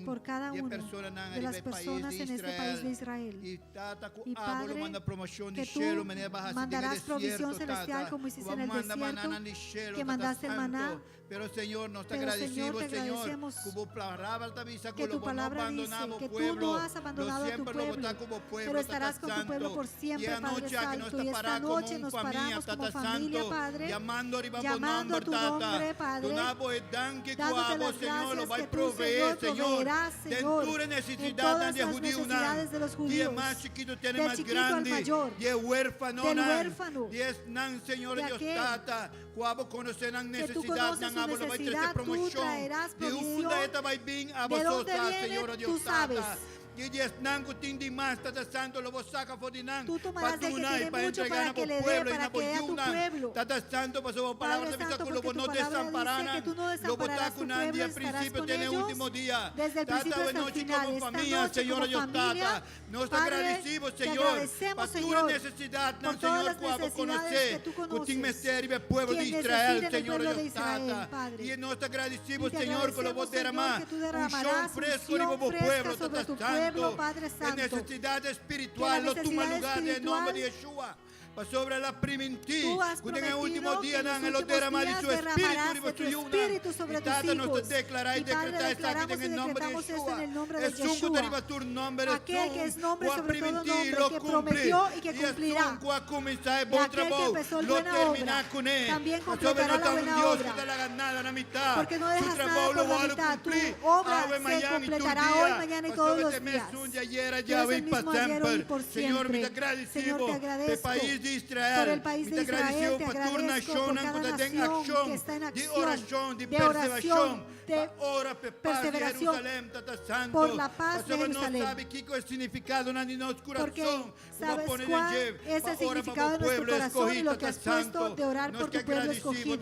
S6: por cada
S2: uno de las personas en este país de Israel.
S6: Y Tata,
S2: Y Padre,
S6: manda promoción de
S2: que tú
S6: cielo, manera baja, así
S2: mandarás
S6: en el
S2: provisión
S6: desierto,
S2: celestial
S6: Tata.
S2: como hiciste
S6: Vos
S2: en el
S6: manda
S2: desierto,
S6: maná en el cielo,
S2: que
S6: Tata
S2: mandaste el
S6: Santo.
S2: maná.
S6: Pero Señor, nos te
S2: Pero,
S6: agradecemos,
S2: Señor, te
S6: Señor,
S2: agradecemos
S6: que vos palabra te avisa
S2: que tu
S6: vos no
S2: palabra dice
S6: abandonamos
S2: que tú
S6: pueblo,
S2: no has abandonado a tu
S6: siempre lo
S2: pueblo,
S6: botás como pueblo,
S2: pero estarás
S6: Tata
S2: con tu pueblo
S6: Santo.
S2: por siempre,
S6: Y
S2: Padre
S6: anoche que
S2: Santo.
S6: nos
S2: Y esta
S6: paramos como
S2: noche
S6: un
S2: nos
S6: familia,
S2: paramos como
S6: Tata
S2: familia,
S6: Santo,
S2: Padre,
S6: llamando arriba por
S2: llamando a tu nombre, Padre,
S6: Donabo el dan que
S2: dándote
S6: cuabo,
S2: las
S6: Señor, lo
S2: gracias
S6: va
S2: que
S6: a
S2: tú,
S6: proveer,
S2: Señor,
S6: Señor.
S2: proveerás,
S6: Den
S2: Señor,
S6: tu
S2: en
S6: necesidad
S2: todas
S6: de
S2: las
S6: judío,
S2: necesidades de los
S6: y
S2: judíos,
S6: el más chiquito tiene
S2: del
S6: más
S2: chiquito al
S6: grande,
S2: mayor,
S6: y el huérfano,
S2: del
S6: nan,
S2: huérfano,
S6: y es nan, Señor
S2: de
S6: Dios,
S2: aquel
S6: Tata, cuabo conocerán
S2: que tú
S6: necesidad,
S2: conoces
S6: nan,
S2: su
S6: abo, lo va a traer
S2: necesidad, tú
S6: promoción,
S2: traerás
S6: de
S2: provisión.
S6: una esta va a ir a
S2: ¿De dónde
S6: vosotras,
S2: viene?
S6: Señor
S2: Tú
S6: Dios,
S2: sabes.
S6: Tata. Y Dios nan cutin di más, Tata Santo, lo vos saca fodinan.
S2: Tú tomarás del que tiene mucho para que le dé, para que dé a tu pueblo.
S6: Tata Santo, pasó por palabra de
S2: Padre
S6: vista
S2: Santo,
S6: que lo
S2: porque
S6: no
S2: tu palabra dice
S6: desampararan.
S2: que tú no
S6: Lo
S2: desampararás
S6: botas
S2: tu
S6: con
S2: pueblo,
S6: día,
S2: estarás
S6: principio
S2: con
S6: tiene
S2: ellos
S6: último día.
S2: desde el principio
S6: Tata,
S2: hasta el
S6: noche
S2: final.
S6: como
S2: Esta
S6: familia,
S2: noche
S6: Señor
S2: como
S6: Dios,
S2: familia,
S6: Tata. Nos
S2: Padre,
S6: agradecemos,
S2: te
S6: Señor.
S2: agradecemos,
S6: Para tu
S2: Señor,
S6: necesidad,
S2: por todas las
S6: Señor,
S2: necesidades que tú conoces.
S6: Cutin Mester y el pueblo de
S2: Quien
S6: Israel,
S2: necesita el
S6: Señor
S2: pueblo de
S6: Dios,
S2: Israel,
S6: Tata.
S2: Padre.
S6: Y nos agradecemos,
S2: Y te
S6: Señor, que lo
S2: agradecemos,
S6: vos
S2: Señor,
S6: derramás.
S2: que tú
S6: Un
S2: derramarás
S6: fresco
S2: unción
S6: y bobo
S2: fresca
S6: pueblo,
S2: sobre
S6: Tata
S2: tu
S6: Santo.
S2: pueblo, Padre Santo.
S6: En necesidad
S2: Que
S6: espiritual,
S2: la
S6: lo toma
S2: necesidad
S6: lugar en el nombre de
S2: espiritual,
S6: Yeshua. Para sobre la primentí,
S2: Tú has
S6: que en el
S2: prometido
S6: último
S2: que
S6: día
S2: en los
S6: dan el
S2: últimos
S6: derramar
S2: días
S6: su espíritu
S2: derramarás
S6: y
S2: de tu espíritu sobre tus
S6: Tata nos
S2: hijos.
S6: declara y
S2: Y, Padre,
S6: decreta esta aquí
S2: declaramos
S6: en el
S2: y
S6: nombre de
S2: decretamos esto
S6: Yeshua.
S2: en el nombre de
S6: Es un
S2: Yeshua.
S6: que deriva tu nombre,
S2: Aquel que es nombre
S6: Cuá
S2: sobre todo
S6: primentí,
S2: nombre,
S6: lo
S2: que
S6: cumple.
S2: prometió y que
S6: Y es
S2: cumplirá.
S6: un cuá comenzar el
S2: Y
S6: buen
S2: aquel que
S6: trabajo,
S2: empezó el
S6: lo
S2: buena
S6: termina
S2: obra,
S6: con él.
S2: también
S6: Sobre
S2: completará
S6: no
S2: la
S6: está un
S2: buena
S6: Dios
S2: obra.
S6: que te la ganada a la mitad.
S2: Porque no
S6: Su
S2: dejas
S6: trabajo
S2: nada
S6: lo
S2: por la
S6: va a
S2: mitad. Tu
S6: cumplir.
S2: obra
S6: Ave
S2: se
S6: Miami,
S2: completará
S6: tu
S2: hoy,
S6: día.
S2: mañana y
S6: Pasó
S2: todos los
S6: este mes,
S2: días.
S6: un día, ayer,
S2: Tú
S6: ya
S2: eres
S6: ve
S2: el
S6: para
S2: mismo ayer, hoy y
S6: siempre.
S2: por
S6: Señor, me
S2: siempre.
S6: te agradecemos.
S2: Señor, te
S6: El
S2: agradezco.
S6: país de
S2: por
S6: Israel.
S2: el país de
S6: Te
S2: Israel,
S6: agradeceu
S2: te
S6: por tua
S2: agradezco
S6: nação,
S2: por
S6: não
S2: cada
S6: que tem
S2: nación
S6: ação,
S2: que está en
S6: de
S2: acción,
S6: oração, de
S2: de oración,
S6: perseveração.
S2: de
S6: Ora por paz de
S2: perseveración,
S6: Jerusalém, Tata Santo.
S2: por la paz de
S6: Pastor,
S2: Jerusalém.
S6: não sabe que é o significado no nosso
S2: Porque
S6: coração.
S2: sabes cuál es el significado de nuestro corazón y lo que has puesto de orar por tu pueblo escogido.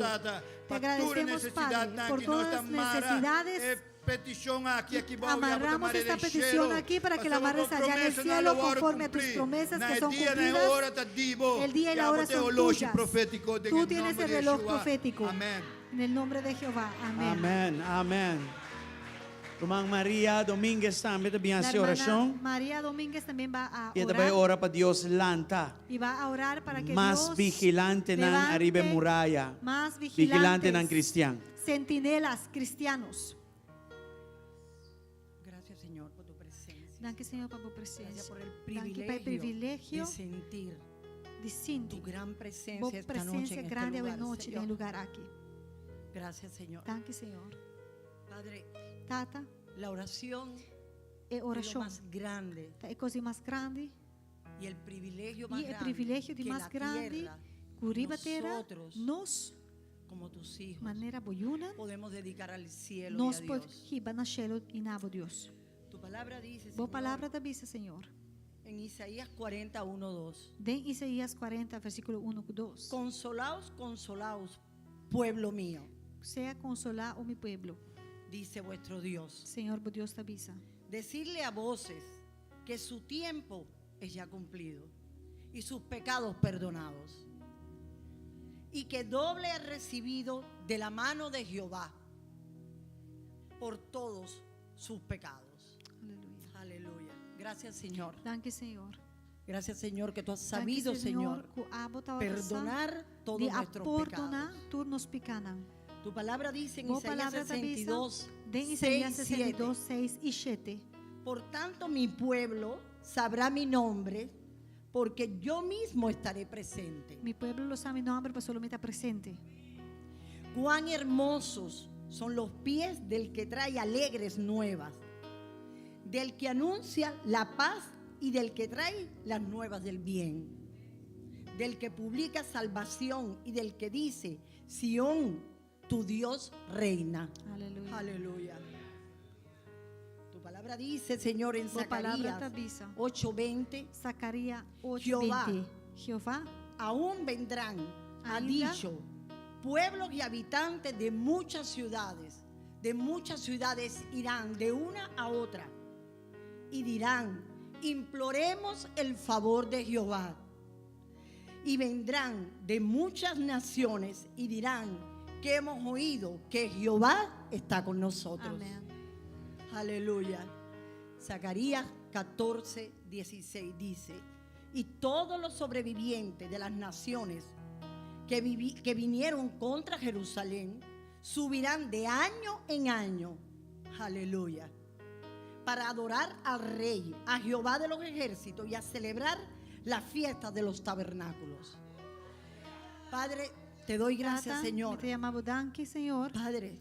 S2: Te agradecemos, Padre, por todas las necesidades. Amarramos esta petición aquí para que la amarres allá en el cielo conforme a tus promesas que son cumplidas. El día y la hora son tuyas. Tú tienes el reloj profético. En el nombre de Jehová. Amén.
S5: Amen. Amen. Rumang Maria Dominguez também
S2: La
S5: também a
S2: hermana
S5: oração.
S2: María Domínguez también va a
S5: E também
S2: orar
S5: ora para Deus lanta.
S2: y va a orar para que
S5: Mas
S2: Dios
S5: vigilante ng
S2: levante
S5: aribe muralla.
S2: más
S5: Vigilante ng
S2: vigilantes,
S5: Cristian.
S2: centinelas cristianos.
S7: Gracias, Señor, por tu presencia.
S2: Danke, Señor, por tu
S7: Gracias
S2: presencia.
S7: por el
S2: Danke por el
S7: privilegio
S2: privilegio
S7: de sentir
S2: de sentir
S7: tu gran
S2: tu
S7: presencia esta noche
S2: presencia
S7: en
S2: grande
S7: este
S2: hoy
S7: lugar,
S2: noche en el
S7: Señor.
S2: lugar aquí.
S7: Gracias, Señor.
S2: Danke, Señor.
S7: Padre,
S2: Tata,
S7: la oración
S2: e
S7: es lo
S2: oración
S7: más grande
S2: è così más grande
S7: y el privilegio más
S2: y el
S7: grande
S2: privilegio di
S7: que
S2: más
S7: la
S2: grande
S7: tierra,
S2: curiba terra
S7: nosotros,
S2: nos
S7: como tus hijos,
S2: manera bojuna
S7: podemos dedicar al cielo
S2: nos
S7: y a
S2: pod
S7: Dios.
S2: hiba na cielo inabo Dios.
S7: Tu palabra dice,
S2: Bo
S7: Señor,
S2: palavra da bisa, Señor.
S7: en Isaías 41:2,
S2: Den Isaías 40, versículo 1 2.
S7: consolaos, consolaos, pueblo mío,
S2: Sea consolar o mi pueblo.
S7: dice vuestro Dios.
S2: Señor, bo Dios da bisa.
S7: Decirle a voces que su tiempo es ya cumplido y sus pecados perdonados, y que doble ha recibido de la mano de Jehová por todos sus pecados.
S2: Aleluya.
S7: Aleluya. Gracias, Señor.
S2: Danke, Señor.
S7: Gracias, Señor, que tú has
S2: Danke,
S7: sabido, Señor,
S2: ku abota
S7: perdonar todos
S2: de
S7: nuestros
S2: apordona
S7: pecados.
S2: turnos picanan.
S7: Tu palabra dice en
S2: Bo
S7: Isaías
S2: palavra da bisa.
S7: 62,
S2: Den Isaías
S7: 6, 7.
S2: 62, 6 y 7.
S7: Por tanto, mi pueblo sabrá mi nombre, porque yo mismo estaré presente.
S2: Mi pueblo lo sabe mi nombre, pero solamente presente.
S7: Cuán hermosos son los pies del que trae alegres nuevas, del que anuncia la paz y del que trae las nuevas del bien, del que publica salvación y del que dice, Sión, tu Dios reina.
S2: Aleluya.
S7: Aleluya. Tu palabra dice, Señor, en
S2: Bo palavra da
S7: Zacarías
S2: bisa.
S7: 8:20,
S2: Zacarías 8,
S7: Jehová.
S2: 20. Jehová
S7: aún vendrán, ha
S2: Ainda.
S7: dicho, pueblos y habitantes de muchas ciudades irán de una a otra y dirán, imploremos el favor de Jehová. Y vendrán de muchas naciones y dirán que hemos oído que Jehová está con nosotros.
S2: Amén.
S7: Aleluya. Zacarías 14:16 dice, y todos los sobrevivientes de las naciones que vinieron contra Jerusalén subirán de año en año, aleluya, para adorar al Rey, a Jehová de los ejércitos y a celebrar la fiesta de los tabernáculos. Padre, te doy gracias,
S2: Tata,
S7: Señor.
S2: Te llamamos Danke, Señor.
S7: Padre,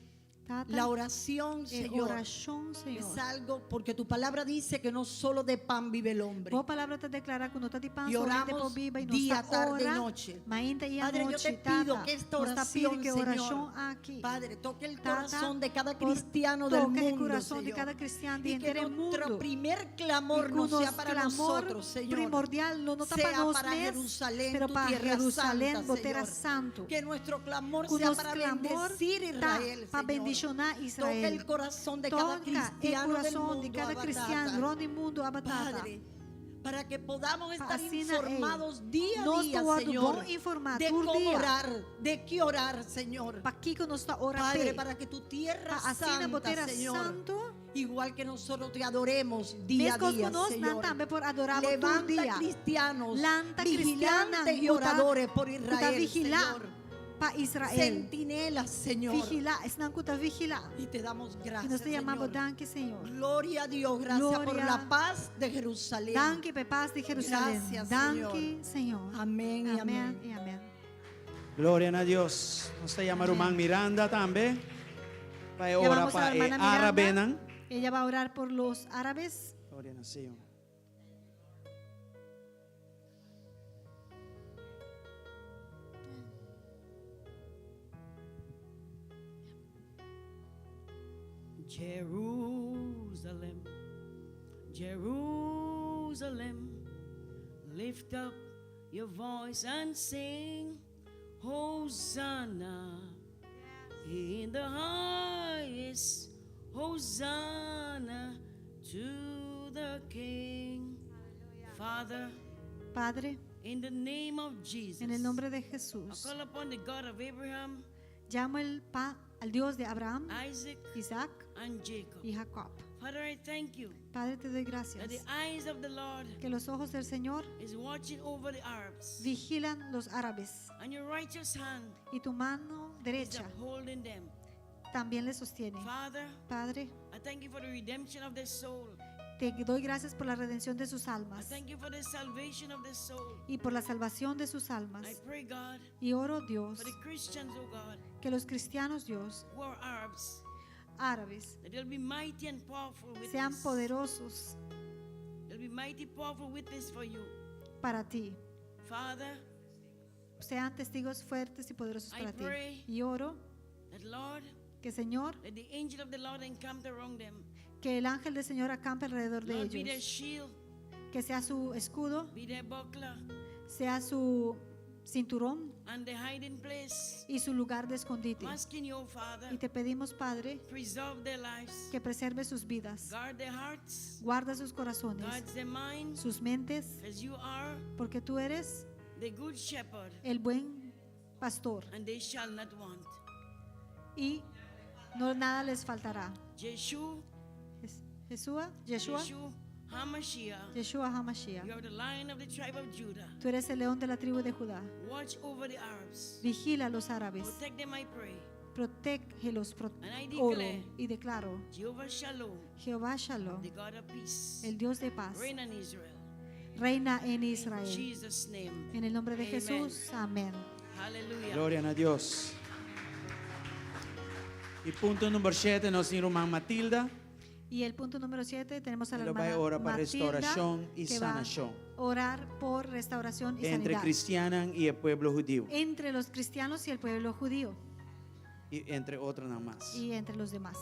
S2: Tata,
S7: la oración, Señor,
S2: oración, Señor.
S7: es algo, porque tu palabra dice que no solo de pan vive el hombre.
S2: Boa palavra te declara que não está de pão
S7: Y
S2: somente
S7: oramos
S2: por viva e não
S7: día,
S2: está
S7: tarde y
S2: ora,
S7: noche.
S2: mas ainda e a
S7: Padre, yo
S2: noite,
S7: te pido
S2: Tata,
S7: que esta
S2: nos está
S7: oración,
S2: pedindo que
S7: Señor,
S2: oração aqui.
S7: Padre, toque el
S2: Tata,
S7: corazón de cada
S2: por-
S7: cristiano del
S2: toca el
S7: mundo,
S2: corazón de
S7: Señor.
S2: cada cristiano de
S7: Y que
S2: entero el
S7: nuestro
S2: mundo.
S7: primer clamor
S2: Y
S7: no
S2: que
S7: sea
S2: nuestro
S7: para
S2: clamor
S7: nosotros, Señor,
S2: primordial no está para
S7: sea
S2: nós
S7: para
S2: mesmos,
S7: Jerusalén,
S2: pero
S7: tu
S2: para
S7: tierra
S2: Jerusalém,
S7: santa,
S2: tu terra
S7: Señor.
S2: santo.
S7: Que nuestro clamor
S2: Que
S7: sea
S2: nosso
S7: para
S2: clamor
S7: bendecir Israel,
S2: para
S7: Señor.
S2: bendicionar
S7: Toca
S2: Israel.
S7: el corazón de cada
S2: Toca el
S7: cristiano del
S2: coração
S7: mundo,
S2: de cada
S7: Abba,
S2: cristiano,
S7: Tata.
S2: grande mundo, abatata.
S7: Padre, para que podamos estar
S2: Asina,
S7: informados día a
S2: nós
S7: día,
S2: estou
S7: Señor,
S2: bom informar
S7: de
S2: por
S7: cómo
S2: dia.
S7: orar, de qué orar, Señor.
S2: Para que nós está orando.
S7: Padre, para que tu tierra
S2: Para asina
S7: santa,
S2: terra
S7: Señor,
S2: santo.
S7: igual que nosotros te adoremos día a
S2: Mesmo
S7: día,
S2: conosco,
S7: Señor.
S2: também por adorar por
S7: Levanta
S2: dia.
S7: cristianos,
S2: Lanta
S7: vigilantes
S2: cristiana,
S7: y oradores por
S2: Kuta
S7: Israel,
S2: vigila
S7: Señor.
S2: para Israel.
S7: Centinelas, Señor.
S2: Vigila, senão kuta vigila.
S7: Y te damos
S2: E
S7: gracias,
S2: nós te chamamos
S7: Señor.
S2: danke, Senhor.
S7: Gloria a Dios, gracias por
S2: Gloria.
S7: la paz de Jerusalén.
S2: Danke por paz de Jerusalém.
S7: Gracias,
S2: Danke, Senhor.
S7: Amén y
S2: Amém
S7: amén.
S2: e amém.
S5: Gloria a Dios. Nos te llama Rumang Miranda también. Para ora
S2: Llamamos a la
S5: para
S2: hermana
S5: árabe
S2: Miranda.
S5: nang.
S2: Ella va a orar por los árabes.
S5: Gloria a Señor.
S1: Jerusalem, Jerusalem, lift up your voice and sing, Hosanna in the highest, Hosanna to the King. Father,
S2: Padre,
S1: in the name of Jesus,
S2: en el nombre de
S1: I
S2: Jesús,
S1: call upon the God of Abraham,
S2: llamo al Dios de Abraham,
S1: Isaac,
S2: Isaac
S1: and Jacob.
S2: y Jacob.
S1: Father, I thank you
S2: Padre, te doy
S1: that
S2: gracias
S1: the eyes of the Lord
S2: que los ojos del Señor
S1: is watching over the Arabs,
S2: vigilan los árabes
S1: and your righteous hand
S2: y tu mano
S1: is
S2: derecha
S1: upholding them.
S2: también les sostiene.
S1: Father,
S2: Padre,
S1: I thank you for the redemption of their soul.
S2: te doy gracias por la redención de sus
S1: I
S2: almas
S1: thank you for the salvation of their soul.
S2: y por la salvación de sus
S1: I
S2: almas.
S1: pray, God,
S2: Y oro, Dios,
S1: for the Christians, oh God,
S2: que los cristianos, Dios,
S1: who are Arabs,
S2: árabes,
S1: that they'll be mighty and powerful
S2: sean
S1: witness.
S2: poderosos
S1: They'll be mighty, powerful witness for you.
S2: para ti.
S1: Father,
S2: Sean testigos fuertes y poderosos
S1: I
S2: para ti.
S1: pray
S2: Y oro
S1: that, Lord,
S2: que, Señor,
S1: let the angel of the Lord encamp around them.
S2: que el ángel del Señor acampe alrededor de
S1: Lord, be their
S2: ellos.
S1: shield,
S2: Que sea su escudo,
S1: be their buckler,
S2: sea su cinturón
S1: and the hiding place.
S2: y su lugar de escondite.
S1: I'm asking you, Father,
S2: Y te pedimos, Padre,
S1: preserve their lives,
S2: que preserve sus vidas,
S1: guard their hearts,
S2: guarda sus corazones,
S1: guard their minds,
S2: sus mentes,
S1: as you are
S2: porque tú eres
S1: the good shepherd,
S2: el buen pastor
S1: and they shall not want.
S2: y no nada les faltará.
S1: Yeshua,
S2: Yeshua,
S1: Yeshua, HaMashiach,
S2: Yeshua HaMashiach.
S1: you are the lion of the tribe of Judah.
S2: Tú eres el león de la tribu de Judá.
S1: Watch over the Arabs.
S2: Vigila a los árabes,
S1: Protect them, I pray.
S2: protégelos,
S1: And I
S2: oro
S1: declare,
S2: y declaro,
S1: Jehovah Shalom,
S2: Jehová Shalom,
S1: the God of peace,
S2: el Dios de paz,
S1: reign in Israel.
S2: reina en
S1: In
S2: Israel.
S1: Jesus' name.
S2: En el nombre de
S1: Amen.
S2: Jesús, amén.
S1: Hallelujah.
S5: Gloria a Dios. Y punto número 7, nos irmã Matilda.
S2: Y el punto número 7 tenemos a la
S5: Ela vai
S2: hermana
S5: orar para
S2: Matilda,
S5: restauração e
S2: que va
S5: sanação
S2: a orar por restauración y
S5: entre
S2: sanidad
S5: cristiana e o pueblo judío,
S2: entre los cristianos y el pueblo judío
S5: e entre outras nada mais.
S2: y entre los demás.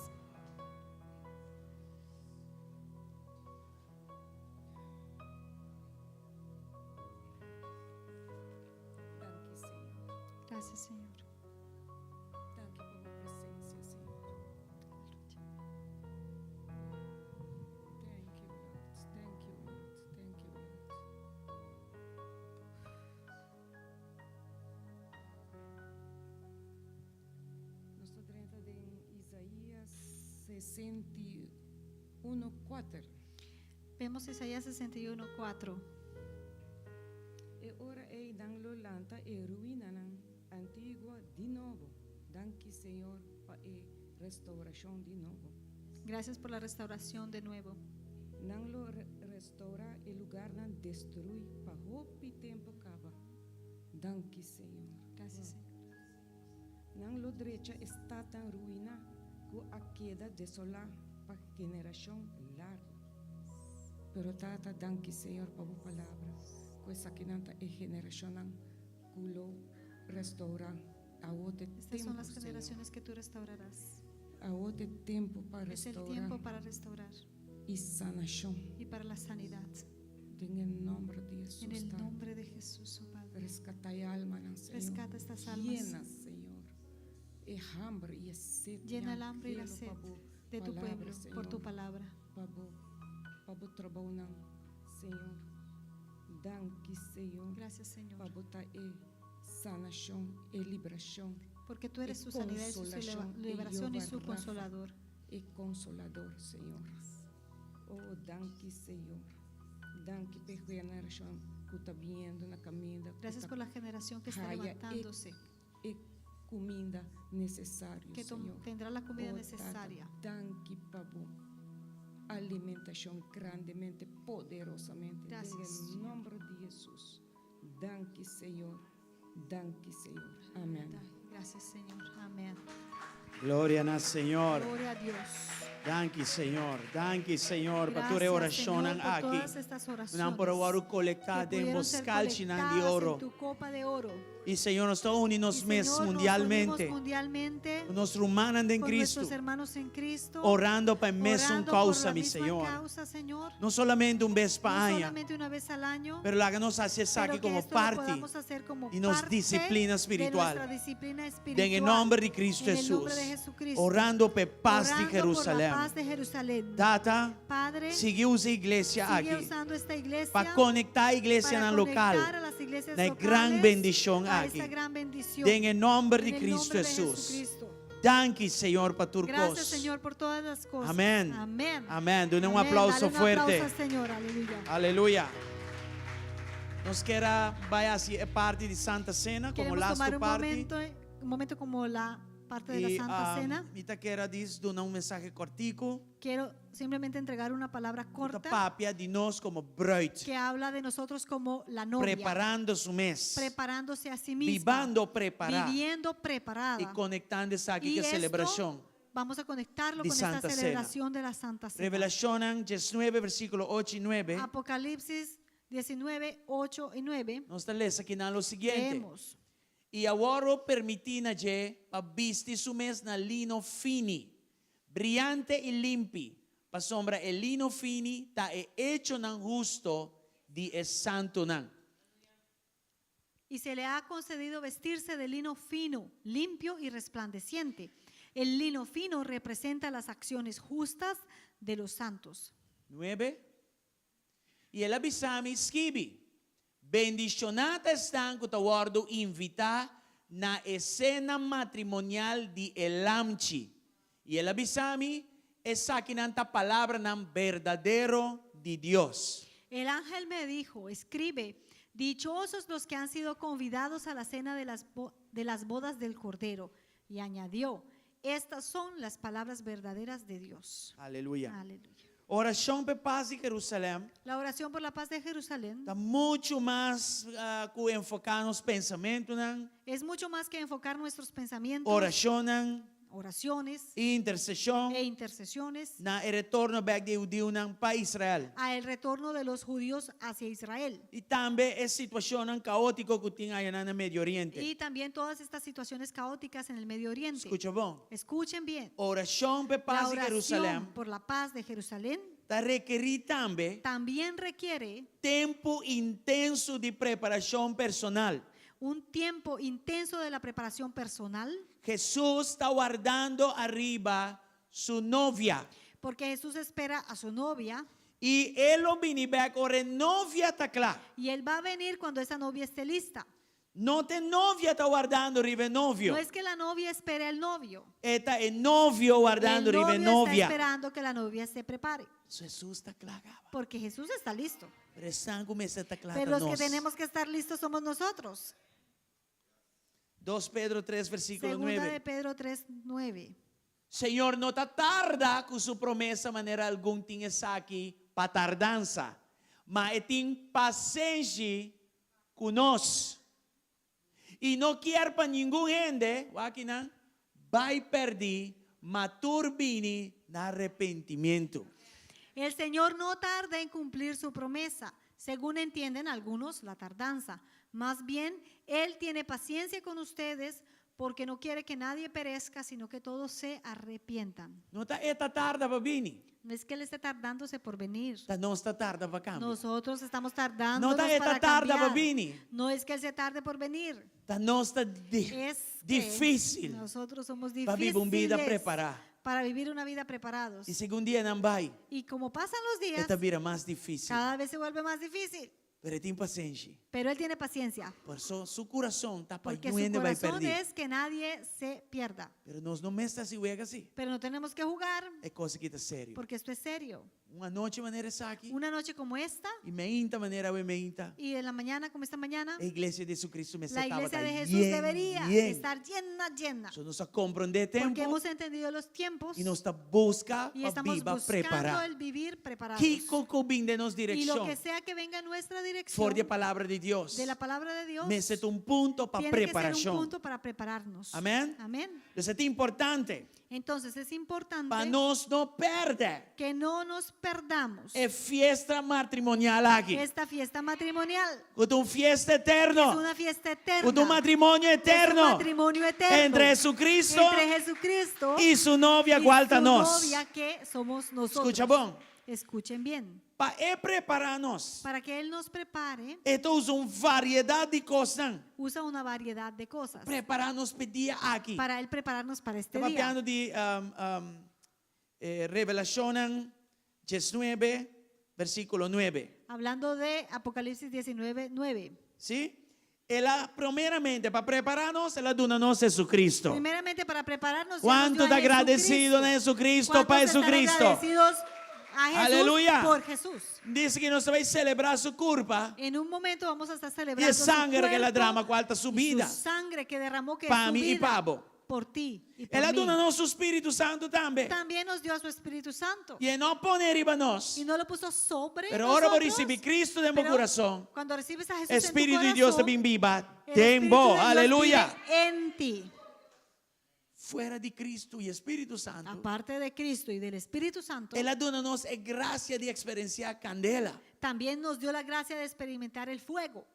S2: Gracias, Señor.
S8: Danke por tu presencia, Señor. Thank you, Lord. Thank you, Lord. Thank you, Lord. Nuestro 30 de Isaías 61:4.
S2: Vemos Isaías 61:4.
S8: E ora ei dan lo lanta e ruína nan antigua de novo. Danke, Señor, pa e restauración de novo.
S2: Gracias por la restauración de nuevo.
S8: Nan lo restaura e lugar nan destrui pa hopi tempo cava. Danke, Señor.
S2: Gracias, Señor.
S8: Nan lo derecha está tan ruína que a queda desolar pa generación larga. Pero tata, danke, Señor, pa bu palabra. Questa chinanta e generación nan culo restaura a ote
S2: Estas son
S8: tempo,
S2: las
S8: Señor.
S2: generaciones que tú restaurarás.
S8: A ote tempo para
S2: Es el
S8: restaurar
S2: tiempo para restaurar
S8: y sanación.
S2: y para la sanidad.
S8: En el nombre de Jesús.
S2: En el
S8: ta-
S2: nombre de Jesús, oh Padre.
S8: Rescata y alma, nan, Señor.
S2: Rescata estas almas.
S8: Llena, Señor. El hambre y el sed.
S2: Llena el
S8: nan,
S2: hambre y la
S8: quiero
S2: sed
S8: pa bu
S2: de tu
S8: palabra,
S2: pueblo por tu
S8: Señor.
S2: palabra.
S8: Pa bu trabajo, nan, Señor. Danke, Señor.
S2: Gracias, Señor.
S8: Pa botar sanación y liberación
S2: Porque tú eres
S8: y
S2: su sanidad y su
S8: consolación, y
S2: liberación y
S8: Jehová
S2: su
S8: Rafa.
S2: consolador.
S8: y consolador, Señor. Oh, danke, Señor. Danke por generación que está viendo na caminda.
S2: Gracias por la generación que está
S8: Haya
S2: levantándose,
S8: e comida necesario,
S2: que
S8: Señor.
S2: tendrá la comida
S8: Oh,
S2: necesaria.
S8: Tata, danke, Pabu. Alimentación grandemente, poderosamente.
S2: Gracias,
S8: En el
S2: Señor.
S8: nombre de Jesús. Danke, Señor. Danke, Señor. Amén.
S2: Gracias, Señor. Amén.
S5: Gloria al Señor.
S2: Gloria a Dios.
S5: Danke, Señor. Danke, Señor.
S2: Gracias,
S5: Pature oración
S2: Señor, por
S5: aqui.
S2: todas estas oraciones
S5: Não para o ouro
S2: que
S5: colectado em
S2: pudieron ser
S5: boscal chinan de
S2: colectadas en
S5: ouro.
S2: tu copa de oro.
S5: E Senhor, nós estamos unidos
S2: Y,
S5: mes
S2: Señor,
S5: mundialmente.
S2: nos unimos mundialmente
S5: Nós rumanando em
S2: con
S5: Cristo.
S2: nuestros hermanos en Cristo,
S5: Orando para mes
S2: orando por
S5: causa,
S2: la
S5: mi
S2: misma
S5: Senhor.
S2: causa, Señor.
S5: Não solamente vez
S2: No
S5: para año,
S2: solamente una vez al año,
S5: pero háganos hacer
S2: pero
S5: aqui
S2: que
S5: como
S2: esto lo
S5: parte
S2: podamos hacer como
S5: y nos
S2: parte
S5: disciplina
S2: de
S5: espiritual.
S2: nuestra disciplina
S5: en
S2: espiritual.
S5: el nombre de Cristo
S2: En el
S5: Jesús.
S2: nombre de Jesucristo.
S5: Orando por paz de
S2: Orando por
S5: Jerusalén.
S2: la paz de Jerusalén.
S5: Tata,
S2: Padre,
S5: sigue usa a igreja
S2: sigue
S5: aqui
S2: usando esta iglesia
S5: para conectar a igreja
S2: para
S5: no local.
S2: conectar a las iglesias
S5: Na
S2: locales
S5: gran bendición
S2: a
S5: aqui.
S2: esta gran bendición.
S5: En el nombre
S2: En
S5: de
S2: el
S5: Cristo
S2: nombre de
S5: Jesús.
S2: Jesucristo.
S5: Danke, Senhor, para tu
S2: Gracias,
S5: cosas.
S2: Señor, por todas las cosas.
S5: Amén.
S2: Amén.
S5: Amén. Dale un
S2: Amén.
S5: aplauso
S2: Dale un
S5: fuerte.
S2: aplauso al Señor. Aleluya.
S5: Aleluya. Nos queda, vaya así, parte de Santa Cena, como
S2: Queremos
S5: last
S2: tomar
S5: parte.
S2: un momento como la parte de la
S5: Y
S2: Santa Cena.
S5: mita quera diz, dar un mensaje cortico.
S2: Quiero simplemente entregar una palabra
S5: Mita
S2: corta
S5: papia de nós como bruid.
S2: que habla de nosotros como la novia,
S5: Preparando su mes.
S2: preparándose a sí misma,
S5: Vivando preparada.
S2: viviendo preparada.
S5: Y conectándose aquí
S2: Y
S5: que
S2: esto
S5: celebración.
S2: Vamos a conectarlo
S5: de
S2: con
S5: Santa
S2: esta
S5: Cena.
S2: celebración de la Santa Cena.
S5: Revelación 19, versículo 8 y 9.
S2: Apocalipsis 19, 8 y 9.
S5: Nos lesa aqui na lo siguiente.
S2: Leemos.
S5: E agora permitina je pa bisti su mes na lino fini, brillante e limpi, pa sombra e lino fini ta e hecho nan justo di e santo nan.
S2: Y se le ha concedido vestirse de lino fino, limpio y resplandeciente. El lino fino representa las acciones justas de los santos.
S5: 9. E ela bisami skibi. Bendicionata están que te guardo invitar na escena matrimonial di Elamchi. Y ela bisami es saquinanta palabra nan verdadero de Dios.
S2: El ángel me dijo, escribe, dichosos los que han sido convidados a la cena de las bodas del Cordero. Y añadió, estas son las palabras verdaderas de Dios.
S5: Aleluya.
S2: Aleluya.
S5: Oración por paz de Jerusalén.
S2: La oración por la paz de Jerusalén
S5: Está mucho más que enfocar nos pensamientos,
S2: es mucho más que enfocar nuestros pensamientos,
S5: oración,
S2: oraciones
S5: intercesión,
S2: e intercesiones
S5: na el retorno back de judío para Israel.
S2: a el retorno de los judíos hacia Israel.
S5: Y también es situación caótica que tiene allá en el Medio Oriente.
S2: Y también todas estas situaciones caóticas en el Medio Oriente.
S5: Escucha bon.
S2: Escuchen bien.
S5: Oración por
S2: La
S5: paz de
S2: oración
S5: Jerusalén
S2: por la paz de Jerusalén
S5: está requerir
S2: también requiere
S5: tiempo intenso de preparación personal.
S2: un tiempo intenso de la preparación personal,
S5: Jesús está guardando arriba su novia.
S2: porque Jesús espera a su novia
S5: Y él lo viene back ahora novia está clara.
S2: y Él va a venir cuando esa novia esté lista.
S5: No te novia está guardando arriba el novio.
S2: No es que la novia espere al novio.
S5: Está el novio guardando
S2: El
S5: arriba
S2: novio
S5: el
S2: está
S5: novia.
S2: esperando que la novia se prepare,
S5: Jesús está clara.
S2: porque Jesús está listo.
S5: Pero están como está clara.
S2: Pero los que tenemos que estar listos somos nosotros.
S5: 2 Pedro 3, versículo
S2: Segunda
S5: 9.
S2: de Pedro 3, 9.
S5: Señor, no te tarda con su promesa manera algún tiene aquí para tardanza, mas tem paciencia con nos. Y no quiere para ningún gente, wakinan, va a perder, maturbini, na arrepentimiento.
S2: El Señor no tarda en cumplir su promesa, según entienden algunos la tardanza. Más bien, Él tiene paciencia con ustedes porque no quiere que nadie perezca, sino que todos se arrepientan.
S5: No está tarda para venir,
S2: No es que Él esté tardándose por venir.
S5: no está tarda para cambiar.
S2: Nosotros estamos tardando
S5: No
S2: para
S5: está tarda para
S2: cambiar.
S5: venir,
S2: No es que Él se tarde por venir.
S5: no está
S2: Es que
S5: difícil
S2: nosotros somos
S5: para vivir una vida
S2: difíciles
S5: preparada.
S2: para vivir una vida preparados.
S5: Y segundo día no va,
S2: Y como pasan los días,
S5: esta vida más difícil.
S2: cada vez se vuelve más difícil.
S5: Pero ten paciencia.
S2: Pero Él tiene paciencia.
S5: Por eso su corazón está para
S2: Porque su
S5: va a
S2: corazón
S5: perder.
S2: es que nadie se pierda.
S5: Pero nos no me está así, juega así.
S2: Pero no tenemos que jugar
S5: Es cosa que está serio.
S2: porque esto es serio.
S5: Una noche manera está aquí.
S2: Una noche como esta
S5: Y me inta manera me inta.
S2: y en la mañana como esta mañana,
S5: La iglesia de Jesucristo me
S2: la
S5: estaba
S2: iglesia de
S5: tan
S2: Jesús
S5: bien,
S2: debería
S5: bien.
S2: estar llena.
S5: Eso nos comprende
S2: Porque
S5: tiempo
S2: hemos entendido los tiempos
S5: y nos está busca
S2: y
S5: para
S2: estamos
S5: viva
S2: buscando
S5: preparar.
S2: el vivir preparados.
S5: ¿Qué coco de nos
S2: Y lo
S5: dirección?
S2: que sea que venga en nuestra dirección
S5: For la palabra de Dios.
S2: de la palabra de Dios,
S5: Me set un punto para
S2: tiene que ser un
S5: preparación.
S2: punto para prepararnos.
S5: Amén.
S2: Amén.
S5: Entonces es importante.
S2: Entonces es importante
S5: para nós não perder
S2: que no nos perdamos
S5: é fiesta matrimonial aqui.
S2: esta fiesta matrimonial.
S5: Com fiesta
S2: Es
S5: eterno,
S2: una fiesta eterna.
S5: com matrimônio
S2: Es un
S5: eterno
S2: matrimonio eterno
S5: entre Jesucristo
S2: entre Jesucristo
S5: e sua novia
S2: y
S5: igual a
S2: su
S5: nós.
S2: novia que somos nosotros.
S5: Escucha bom,
S2: Escuchen bien.
S5: para preparar-nos.
S2: Para que Él nos prepare,
S5: Então usa uma variedade de coisas.
S2: usa una variedad de cosas
S5: Preparar-nos para dia aqui.
S2: para Él prepararnos para este
S5: Estava
S2: día.
S5: falando de Revelación 19, versículo 9.
S2: Hablando de Apocalipsis 19:9.
S5: ¿Sí? Ela, primeiramente, para preparar-nos, ela dona-nos Jesucristo.
S2: Primeramente para prepararnos.
S5: ¿Cuánto está agradecido a Jesucristo, para Jesucristo?
S2: Agradecidos a Jesús
S5: Aleluya.
S2: por Jesús.
S5: Dice que nós vai celebrar sua culpa
S2: En un momento vamos a estar
S5: e
S2: celebrando
S5: a sangue que ela
S2: su
S5: derrama
S2: cuerpo
S5: com alta
S2: y
S5: subida.
S2: su sangre que derramó que es
S5: Para
S2: su
S5: mí y
S2: vida
S5: Pablo.
S2: por ti y por
S5: Ela
S2: mí.
S5: dona-nos o Espírito Santo também.
S2: También nos dio a su Espíritu Santo
S5: E não põe riba nós.
S2: y no lo puso sobre
S5: Pero ahora por
S2: nosotros.
S5: recibir Cristo de meu
S2: Pero
S5: coração.
S2: cuando recibes a Jesús
S5: Espírito
S2: en tu
S5: de Deus
S2: corazón,
S5: também viva.
S2: el
S5: Tempo,
S2: Espíritu de Dios
S5: aleluya.
S2: vive en ti.
S5: Fuera de Cristo e Espírito Santo.
S2: Aparte de Cristo y del Espíritu Santo,
S5: Ela dona-nos a graça de experienciar candela.
S2: también nos dio la gracia de experimentar el fuego,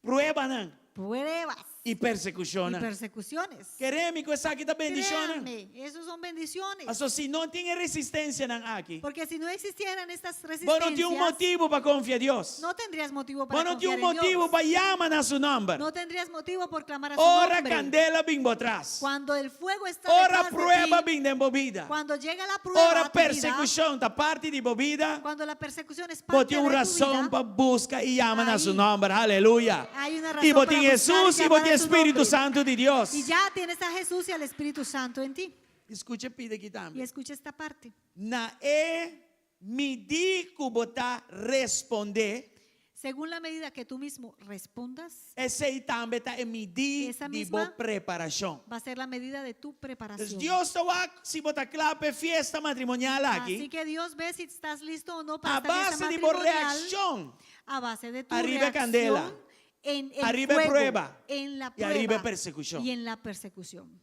S5: Prueba não.
S2: pruebas
S5: E persecução.
S2: y persecuciones.
S5: Queremos que essa aqui está bendição.
S2: Créanme, esos son bendiciones.
S5: Mas se não tem resistência não aqui,
S2: Porque si no existieran estas
S5: você não tem
S2: resistencias,
S5: motivo para confiar em Deus.
S2: no tendrías motivo
S5: Você
S2: para
S5: não tem
S2: confiar en
S5: motivo
S2: Dios.
S5: para chamar a seu nome.
S2: No tendrías motivo por clamar a su
S5: Ora
S2: nombre.
S5: candela bem atrás.
S2: Cuando el fuego está
S5: Ora
S2: detrás
S5: prueba
S2: de ti,
S5: bem envolvida.
S2: cuando llega la prueba
S5: Ora
S2: a tu vida,
S5: persecução da parte de envolvida.
S2: cuando la persecución es
S5: Você
S2: parte
S5: tem
S2: de
S5: uma
S2: tu
S5: razão
S2: vida,
S5: para buscar e chamar a
S2: Ahí
S5: seu nome. Aleluia.
S2: hay una
S5: E
S2: razón
S5: você
S2: para
S5: tem
S2: buscar
S5: Jesus
S2: y
S5: e
S2: llamar
S5: você tem
S2: a su
S5: Espírito
S2: nombre.
S5: Santo de Deus.
S2: Y ya tienes a Jesús y al Espíritu Santo en ti.
S5: Escute pide aqui
S2: Y
S5: também.
S2: escucha esta parte.
S5: Na medir que você responder,
S2: Según la medida que tú mismo respondas,
S5: esse aí também está em medir
S2: Essa
S5: de
S2: mesma-
S5: boa preparação.
S2: va a ser la medida de tu
S5: Então,
S2: preparación.
S5: Deus está se botar claro para festa matrimonial
S2: Así
S5: aqui,
S2: que Dios ve si estás listo o no para
S5: a
S2: esta fiesta
S5: base de boa
S2: matrimonial,
S5: reação
S2: a base de tu
S5: Arriba
S2: reacción
S5: candela.
S2: en el
S5: Arriba
S2: fuego,
S5: prueba.
S2: en la
S5: e
S2: prueba
S5: arriba persecução.
S2: y en la persecución.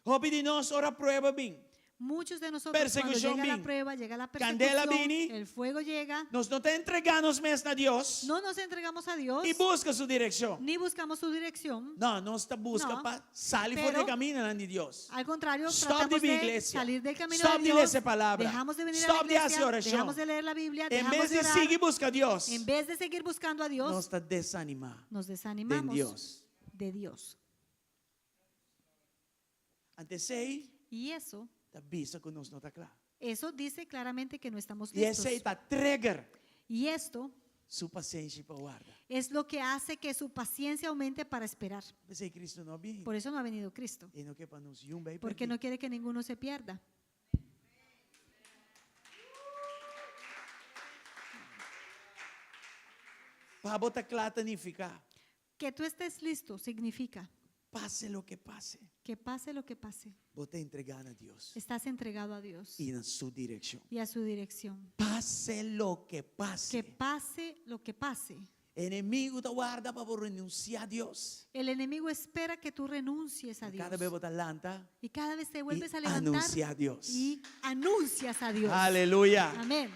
S5: Hope de nós ora prueba bem.
S2: Muchos de nosotros cuando
S5: Persecución
S2: llega la
S5: vin.
S2: prueba, llega la
S5: Candela
S2: persecución,
S5: vini.
S2: el fuego llega,
S5: Nós não está entregando mesmo a Deus
S2: no nos entregamos a Dios
S5: e busca sua direção.
S2: ni buscamos su dirección.
S5: Não, nós está busca
S2: No.
S5: para sair fora
S2: Pero-
S5: do caminho de Deus.
S2: Al contrario,
S5: Stop
S2: tratamos
S5: de
S2: de
S5: iglesia.
S2: salir del camino
S5: Stop
S2: de
S5: de
S2: Dios,
S5: leer esa palabra.
S2: dejamos de venir
S5: Stop
S2: a la
S5: de hacer
S2: iglesia,
S5: oración.
S2: dejamos de leer la Biblia,
S5: Em
S2: dejamos
S5: vez
S2: de
S5: de
S2: orar.
S5: seguir buscar a Deus,
S2: En vez de seguir buscando a Dios,
S5: nós está desanimado
S2: nos
S5: de
S2: desanimamos
S5: Deus.
S2: de Dios.
S5: Antes aí,
S2: Y eso
S5: avisa que nós não está claro.
S2: dice claramente que no estamos
S5: E
S2: listos.
S5: esse aí está trigger
S2: Y esto
S5: sua paciência para guardar.
S2: es lo que hace que su paciencia aumente para esperar.
S5: Mas aí Cristo não vem.
S2: Por eso no ha venido Cristo,
S5: E não quer para nós um bem
S2: porque no quiere que ninguno se pierda.
S5: Para botar claro, significa,
S2: Que tú estés listo significa
S5: passe o que passe,
S2: que pase lo que pase,
S5: botar entregar a Deus
S2: estás entregado a Dios
S5: e na sua direção.
S2: y a su dirección.
S5: Passe o que
S2: Que
S5: passe.
S2: pase lo que pase.
S5: Inimigo te guarda para renunciar a Deus.
S2: El enemigo espera que tú renuncies a Dios.
S5: Cada vez botar lanta
S2: Y cada vez te
S5: e
S2: vuelves a levantar
S5: anunciar a Deus.
S2: y anuncias a Dios.
S5: Aleluia.
S2: Amén.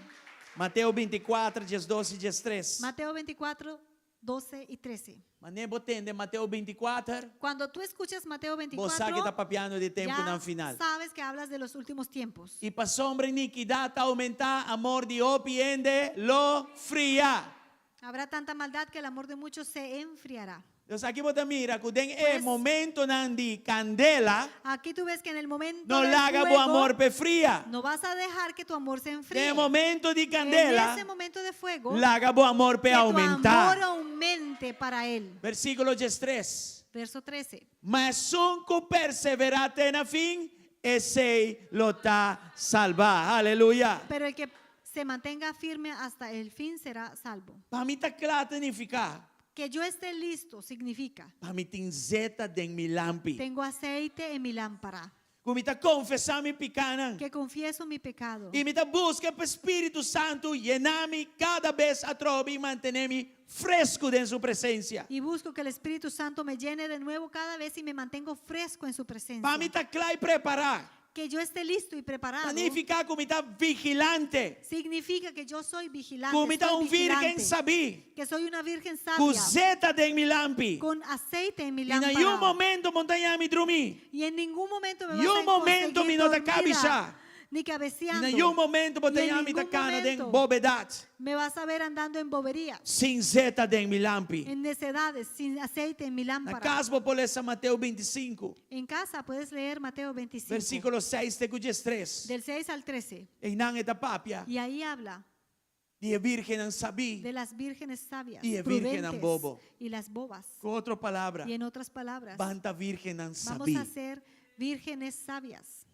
S5: Mateus 24, dias 12 e dias 3.
S2: Mateo 24, 12 y 13.
S5: Mas nem botende Mateus 24,
S2: Cuando tú escuchas Mateo
S5: você que está
S2: 24,
S5: papiando de tempo
S2: ya
S5: no final.
S2: sabes que hablas de los últimos tiempos.
S5: E para sombra iniquidade aumentar, amor de opiende lo fria.
S2: Habrá tanta maldad que el amor de muchos se enfriará.
S5: Deus aqui bota mira, que tem
S2: Pues-
S5: momento de candela,
S2: Aquí tú ves que en el momento
S5: não
S2: del
S5: larga o
S2: fuego,
S5: amor pe fria.
S2: no vas a dejar que tu amor se enfríe.
S5: Tem momento de
S2: En
S5: candela,
S2: ese momento de fuego,
S5: larga o amor pe
S2: que tu amor
S5: aumentar.
S2: aumente para él.
S5: Versículo 3.
S2: Verso 13.
S5: Mas um que perseverar até na fim, esse lo tá salvar. Aleluia.
S2: Pero el que se mantenga firme hasta el fin será salvo.
S5: Para mim está claro significa.
S2: Que yo esté listo significa,
S5: Para mim tem zeta de mi lampi.
S2: tengo aceite en mi lámpara,
S5: Como está confessar mi picana.
S2: que confieso mi pecado
S5: E me busca para o Espírito Santo llenar-me cada vez a trobe e manter-me fresco en su presencia.
S2: Y busco que el Espíritu Santo me llene de nuevo cada vez y me mantengo fresco en su presencia.
S5: Para mí está claro y preparar.
S2: Que yo esté listo y preparado
S5: Significa que está vigilante.
S2: significa que yo soy vigilante.
S5: Como está
S2: estoy
S5: un virgen
S2: vigilante,
S5: sabí.
S2: que soy una virgen
S5: Con
S2: sabia.
S5: zeta de mi lampi.
S2: Con aceite en mi
S5: Y en un
S2: lámpara.
S5: momento montaña mi dormir.
S2: Y en ningún momento me
S5: Y
S2: vas
S5: un
S2: a
S5: momento
S2: conseguir
S5: mi nota
S2: dormida,
S5: cabeza.
S2: ni
S5: Y
S2: cabeceando.
S5: en un momento montaña mi
S2: ningún
S5: tacana de
S2: momento
S5: bobedad.
S2: me vas a ver andando en boberías,
S5: Sin zeta de mi lampi.
S2: en necedades, sin aceite en mi
S5: Na
S2: lámpara.
S5: casa vou pôr essa Mateus 25,
S2: En casa puedes leer Mateo 25,
S5: versículo 6 até 3.
S2: del 6 al 13.
S5: E não é da papia,
S2: Y ahí habla
S5: e a virgem não sabia.
S2: de las vírgenes sabias,
S5: Y de virgen
S2: prudentes,
S5: bobo.
S2: y las bobas.
S5: Com outra palavra,
S2: Y en otras palabras,
S5: banta virgem não
S2: vamos a
S5: sabia.
S2: ser vírgenes sabias.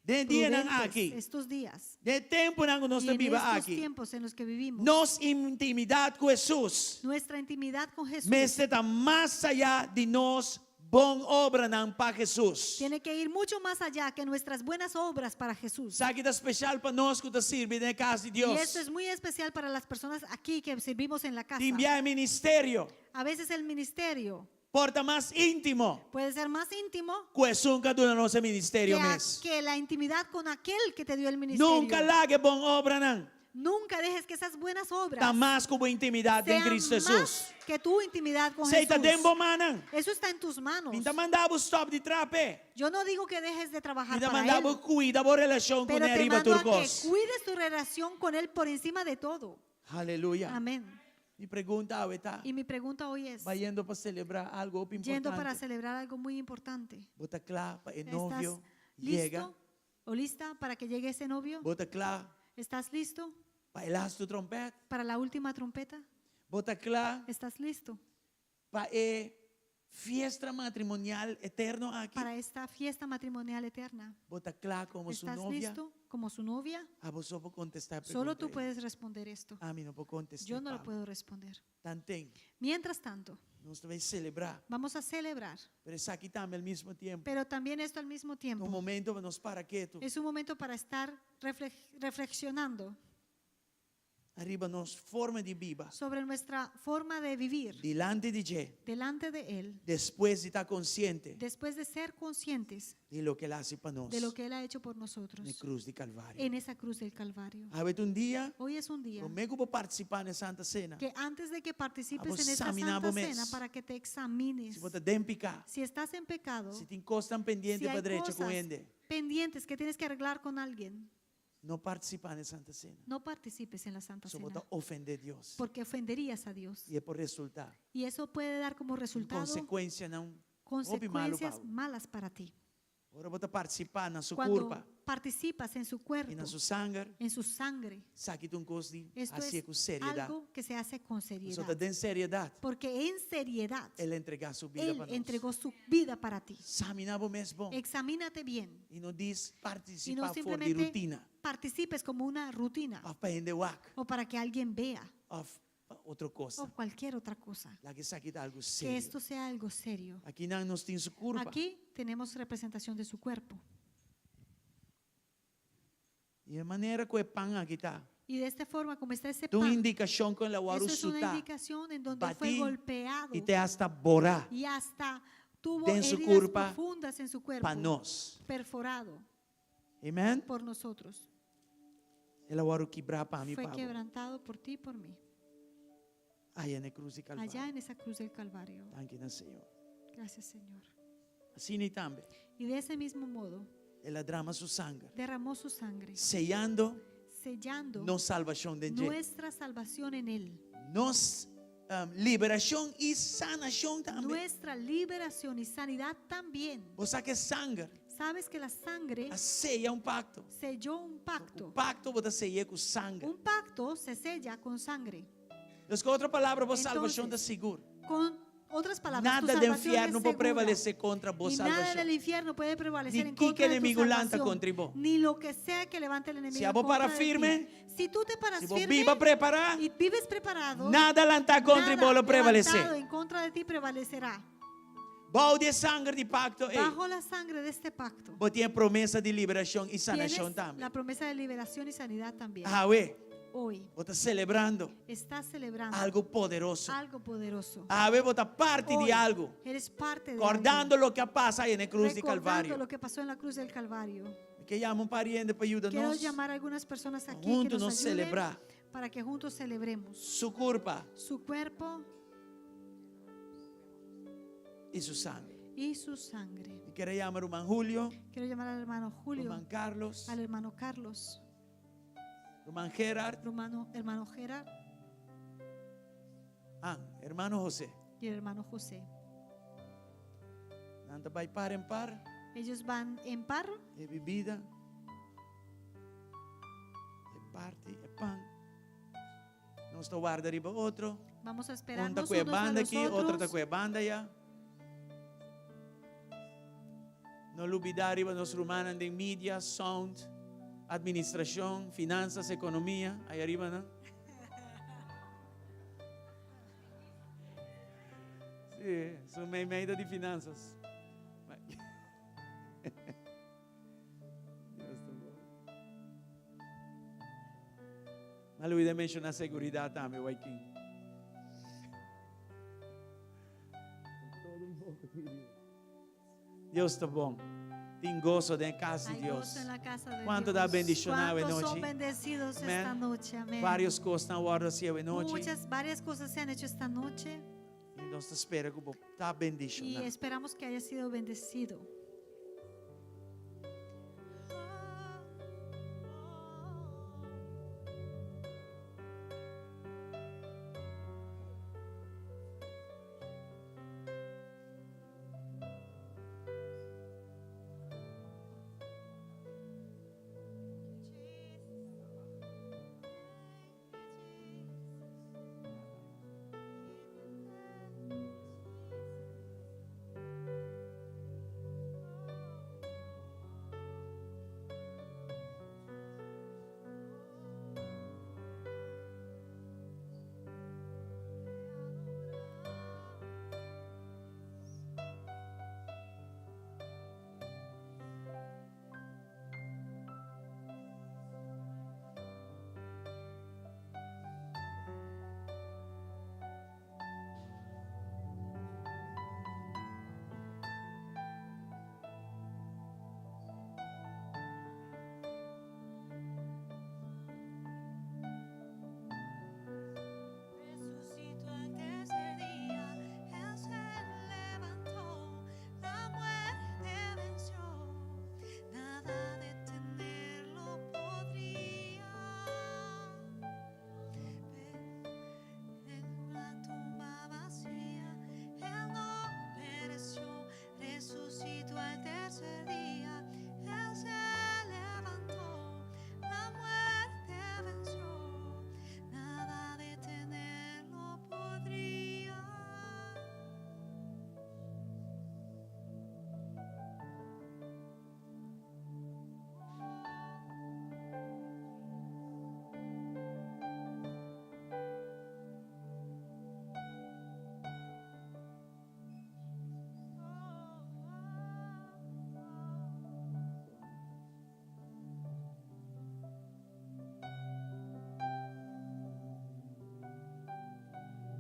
S5: De dia não
S2: Prudentes
S5: aqui,
S2: estos días.
S5: de tempo não nós
S2: Y en
S5: vivemos
S2: estos
S5: aqui.
S2: tiempos en los que vivimos,
S5: Nossa intimidade com Jesus,
S2: nuestra intimidad con Jesús
S5: mas está mais allá de nós, bom obra não para Jesus.
S2: tiene que ir mucho más allá que nuestras buenas obras para Jesús.
S5: Sabe que é especial para nós que sirve na casa de
S2: Y esto es
S5: Deus.
S2: muy especial para las personas aquí que servimos en la casa.
S5: De enviar ministério,
S2: A veces el ministerio
S5: porta mais íntimo.
S2: puede ser más íntimo
S5: Coesum cada um nosso ministério mês.
S2: que la intimidad con aquel que te dio el ministerio.
S5: Nunca largue bom obra não.
S2: Nunca dejes que esas buenas obras
S5: Está mais como intimidade em
S2: sean
S5: Cristo
S2: más
S5: Jesus.
S2: que tu intimidad con
S5: Você está
S2: Jesús.
S5: dentro não.
S2: Eso está en tus manos.
S5: Pinta mandar o stop de trape.
S2: Yo no digo que dejes de trabajar
S5: Pinta
S2: para
S5: mandar
S2: él,
S5: o cuida a relação com
S2: pero
S5: ele
S2: te
S5: arriba
S2: mando a que
S5: turcos.
S2: cuides tu relación con él por encima de todo.
S5: Aleluia.
S2: Amén.
S5: Me pergunta, está
S2: Y mi pregunta hoy es,
S5: vai indo para celebrar algo
S2: yendo para
S5: importante.
S2: celebrar algo muy importante,
S5: Bota claro para o
S2: ¿estás
S5: novio
S2: listo
S5: chega.
S2: o lista para que llegue ese novio?
S5: Bota claro
S2: ¿Estás listo
S5: para elas tu trompete.
S2: para la última trompeta?
S5: Bota claro
S2: ¿Estás listo
S5: para a fiesta matrimonial eterno aqui.
S2: para esta fiesta matrimonial eterna?
S5: Bota claro como su
S2: ¿Estás
S5: novia.
S2: listo como su novia?
S5: A vos só vou contestar a
S2: Solo tú
S5: pergunta.
S2: puedes responder esto.
S5: A mim não vou contestar.
S2: Yo no lo
S5: Pablo.
S2: puedo responder.
S5: Tantem.
S2: Mientras tanto,
S5: Nós vamos celebrar.
S2: vamos a celebrar,
S5: Pero isso aqui também ao mesmo tempo.
S2: pero también esto al mismo
S5: Um
S2: tiempo
S5: momento vamos para quieto.
S2: es un momento para estar reflexionando
S5: Arriba nos forma de viva.
S2: sobre nuestra forma de vivir
S5: Delante de Dios.
S2: delante de Él,
S5: Después de estar consciente
S2: después de ser conscientes
S5: de lo que Él hace para nosotros.
S2: de lo que Él ha hecho por
S5: Na
S2: nosotros
S5: cruz de Calvário.
S2: en esa cruz del Calvario.
S5: A ver, um dia,
S2: Hoy es un día
S5: comigo vou participar na Santa Cena.
S2: que antes de que participes
S5: Vamos
S2: en esta
S5: examinar
S2: Santa
S5: vos mes.
S2: Cena, para que te examines,
S5: Se você tem pecado,
S2: si estás en pecado,
S5: se te encostam pendiente
S2: si hay
S5: para direita com
S2: cosas
S5: ele,
S2: pendientes que tienes que arreglar con alguien,
S5: não participar na Santa Cena.
S2: no participes en la Santa
S5: Só
S2: Cena,
S5: vou ofender Deus.
S2: porque ofenderías a Dios.
S5: E é por resultado.
S2: Y eso puede dar como resultado
S5: Consequência não.
S2: consecuencias
S5: Pablo.
S2: malas para ti.
S5: Agora vou participar na sua
S2: Cuando
S5: culpa
S2: participas en su
S5: e
S2: cuerpo,
S5: na sua sangue.
S2: en su sangre,
S5: Saque um gosto de
S2: esto
S5: assim
S2: es
S5: com seriedade.
S2: algo que se hace con
S5: Só está
S2: seriedad.
S5: dando seriedade.
S2: Porque en seriedad,
S5: Ele entregar sua vida
S2: Él
S5: para nós.
S2: entregó su vida para ti.
S5: Examinava mesmo.
S2: Examínate bien
S5: E não diz
S2: y no
S5: participar fora de
S2: simplemente
S5: rotina.
S2: participes como una rutina
S5: Of aprender wak.
S2: o para que alguien vea
S5: Of outra coisa.
S2: o cualquier otra cosa.
S5: Lá que isso aqui dá algo
S2: Que
S5: sério.
S2: esto sea algo serio.
S5: Aqui não nos tem sua curva.
S2: Aquí tenemos representación de su cuerpo.
S5: E a maneira que o pão aqui está.
S2: Y de esta forma, como está ese
S5: Tu
S2: pan,
S5: indicação com a waru
S2: eso es una
S5: suta.
S2: indicación en donde fue
S5: Bati
S2: golpeado
S5: e te hasta borá
S2: y hasta tuvo
S5: Den su
S2: heridas
S5: culpa
S2: profundas en su cuerpo,
S5: para nós.
S2: perforado
S5: Amém?
S2: por nosotros.
S5: Ela waru quebrar para mim,
S2: Fue
S5: Pablo.
S2: quebrantado por ti y por mí,
S5: Aí na cruz de
S2: allá
S5: Calvário.
S2: en esa cruz del Calvario.
S5: Tanque na Senhor.
S2: Gracias, Señor.
S5: Assim nem também.
S2: Y de ese mismo modo,
S5: Ela drama sua sangue.
S2: derramó su sangre,
S5: Sellando
S2: sellando
S5: nos salvação de Deus.
S2: nuestra salvación en Él,
S5: Nos liberação e sanação também.
S2: nuestra liberación y sanidad también.
S5: Você que sangue
S2: Sabes que la sangre
S5: sella pacto.
S2: selló un
S5: O
S2: pacto.
S5: pacto você sella com sangue.
S2: Un pacto se sella con sangre.
S5: Então, com outra palavra, a
S2: Entonces,
S5: salvação está segura.
S2: Con otras palabras,
S5: Nada
S2: tu
S5: do
S2: salvación
S5: inferno
S2: es
S5: pode
S2: segura.
S5: prevalecer contra a vossa
S2: Y nada del
S5: salvação.
S2: infierno puede prevalecer
S5: Ni
S2: en
S5: que
S2: contra de tu
S5: enemigo lanta
S2: salvación,
S5: contra vos.
S2: ni lo que sea que levante el enemigo
S5: Si
S2: en
S5: a vos
S2: contra
S5: para
S2: de
S5: firme,
S2: ti. Si tú te paras
S5: Se você
S2: firme
S5: viva preparar,
S2: y vives preparado,
S5: nada lantar contra
S2: nada
S5: vos
S2: levantado
S5: prevalecer.
S2: en contra de ti prevalecerá.
S5: Balde de sangue de pacto,
S2: Bajo la sangre de este pacto
S5: você tem a promessa de liberação e
S2: tienes
S5: sanação também.
S2: la promesa de liberación y sanidad también.
S5: Ah, ué.
S2: hoy
S5: Vos estás celebrando
S2: estás celebrando
S5: algo poderoso.
S2: algo poderoso.
S5: Vos estás parte
S2: Hoy
S5: de algo.
S2: eres parte de
S5: Recordando
S2: algo.
S5: lo que pasa en la cruz de
S2: Recordando
S5: Calvario.
S2: lo que pasó en la cruz del Calvario.
S5: Que llama un pariente para
S2: Quiero
S5: ayudarnos.
S2: llamar a algunas personas aquí que
S5: Juntos
S2: nos
S5: nos
S2: ayuden
S5: celebrar
S2: para que juntos celebremos
S5: su culpa
S2: su cuerpo
S5: y su sangre.
S2: y su sangre.
S5: Y quiero llamar a hermano Julio,
S2: Quiero llamar al hermano Julio,
S5: hermano Carlos,
S2: al hermano Carlos,
S5: hermano Gerard,
S2: hermano Gerard
S5: hermano José.
S2: y el hermano José.
S5: Nanta vai par en par,
S2: Ellos van en par,
S5: e bebida, e parte, e pan. Não estou guarda riba outro.
S2: vamos a
S5: Um
S2: esperarnos
S5: tá com a
S2: unos a
S5: banda
S2: los
S5: aqui, outro tá
S2: otros.
S5: com a banda já. Não olvidar riba nos rumanan de mídia, sound, administração, finanças, economia. Aí arriba, não? Sim, sou meio de finanças. Mas olvidé mencionar seguridad também, Joaquim. Deus está bom. Tem gozo de casa de
S2: Hay
S5: Deus.
S2: gozo en la casa de
S5: ¿Cuánto
S2: Dios.
S5: da bendición hoy
S2: ¿Cuántos
S5: noche?
S2: son bendecidos
S5: Amén.
S2: esta noche? Amén.
S5: Várias coisas estão guardadas hoje noite.
S2: Varias cosas se han hecho esta noche
S5: Então, espera que está
S2: y
S5: bendicionado.
S2: esperamos que haya sido bendecido.
S9: Resucitó al tercer día, Él se levantó, la muerte venció, nada detenerlo podría. En una tumba vacía, Él no pereció, resucitó al tercer día, Él se levantó, la muerte venció. Nada detenerlo podría.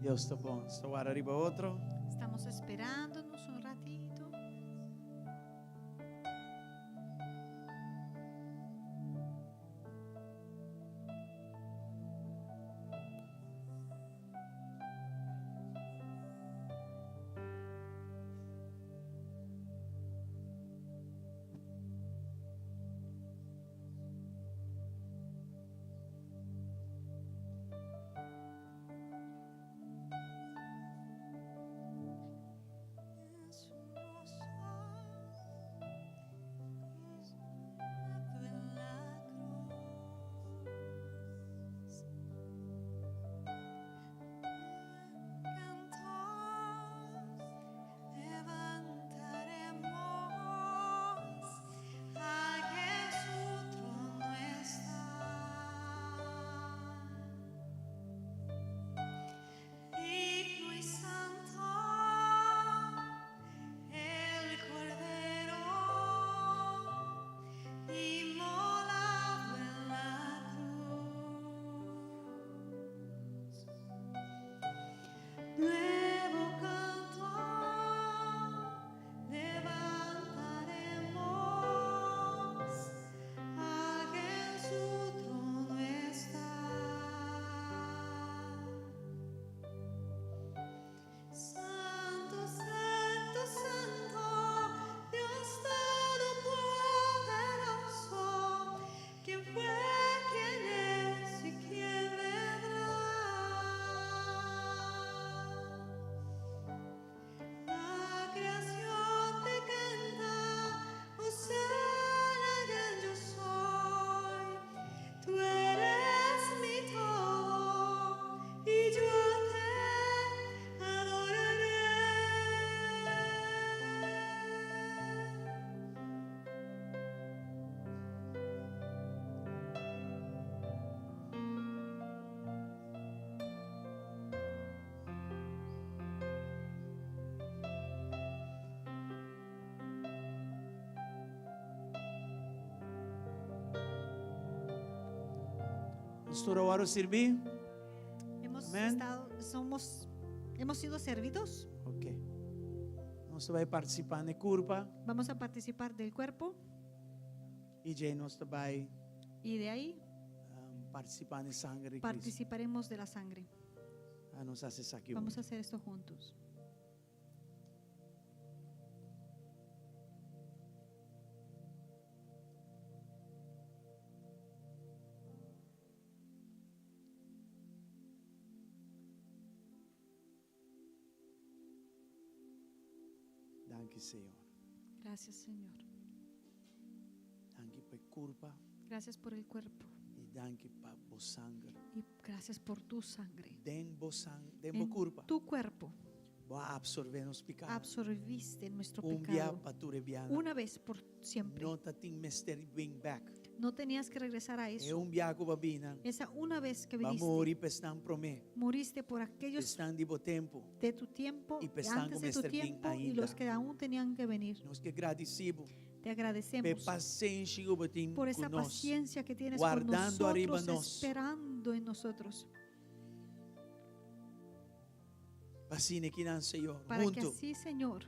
S5: Deus está bom. Estou guarda riba outro.
S2: Estamos esperándonos un ratito.
S5: Pastor Awaro servir? Amén.
S2: Hemos sido servidos.
S5: Ok. Nós vai participar na curva
S2: Vamos a participar del cuerpo
S5: e já nós vai
S2: y de ahí
S5: participar na sangue de Cristo.
S2: participaremos de la sangre.
S5: Nós fazemos aqui.
S2: Vamos a hacer esto juntos.
S5: Danke, Senhor.
S2: Gracias, Señor.
S5: Danke por curva
S2: Gracias por el cuerpo
S5: e danke por sangue.
S2: y gracias por tu sangre.
S5: Den bo sangue, den
S2: En
S5: bo curva.
S2: tu cuerpo
S5: Vai absorver nos pecados.
S2: absorbiste nuestro
S5: Dia
S2: pecado
S5: para tu rebiana.
S2: una vez por siempre.
S5: Não tá tem mister bring back.
S2: No tenías que regresar a
S5: É
S2: eso.
S5: dia que babina.
S2: Esa una vez que
S5: Va
S2: viniste,
S5: morrer pestan promé.
S2: muriste por aquellos
S5: Pestan de bo tempo.
S2: de tu tiempo,
S5: Y pestan
S2: antes
S5: como
S2: de tu
S5: Esther bien
S2: tiempo y
S5: ainda.
S2: los que aún tenían que venir.
S5: Nós que agradecido
S2: Te
S5: pe
S2: agradecemos
S5: paciência que botim
S2: por esa
S5: conosco.
S2: paciencia que tienes con
S5: guardando arriba
S2: nosotros,
S5: nos.
S2: esperando en nosotros,
S5: Pacine que não, Senhor.
S2: para que
S5: Junto
S2: así, Señor,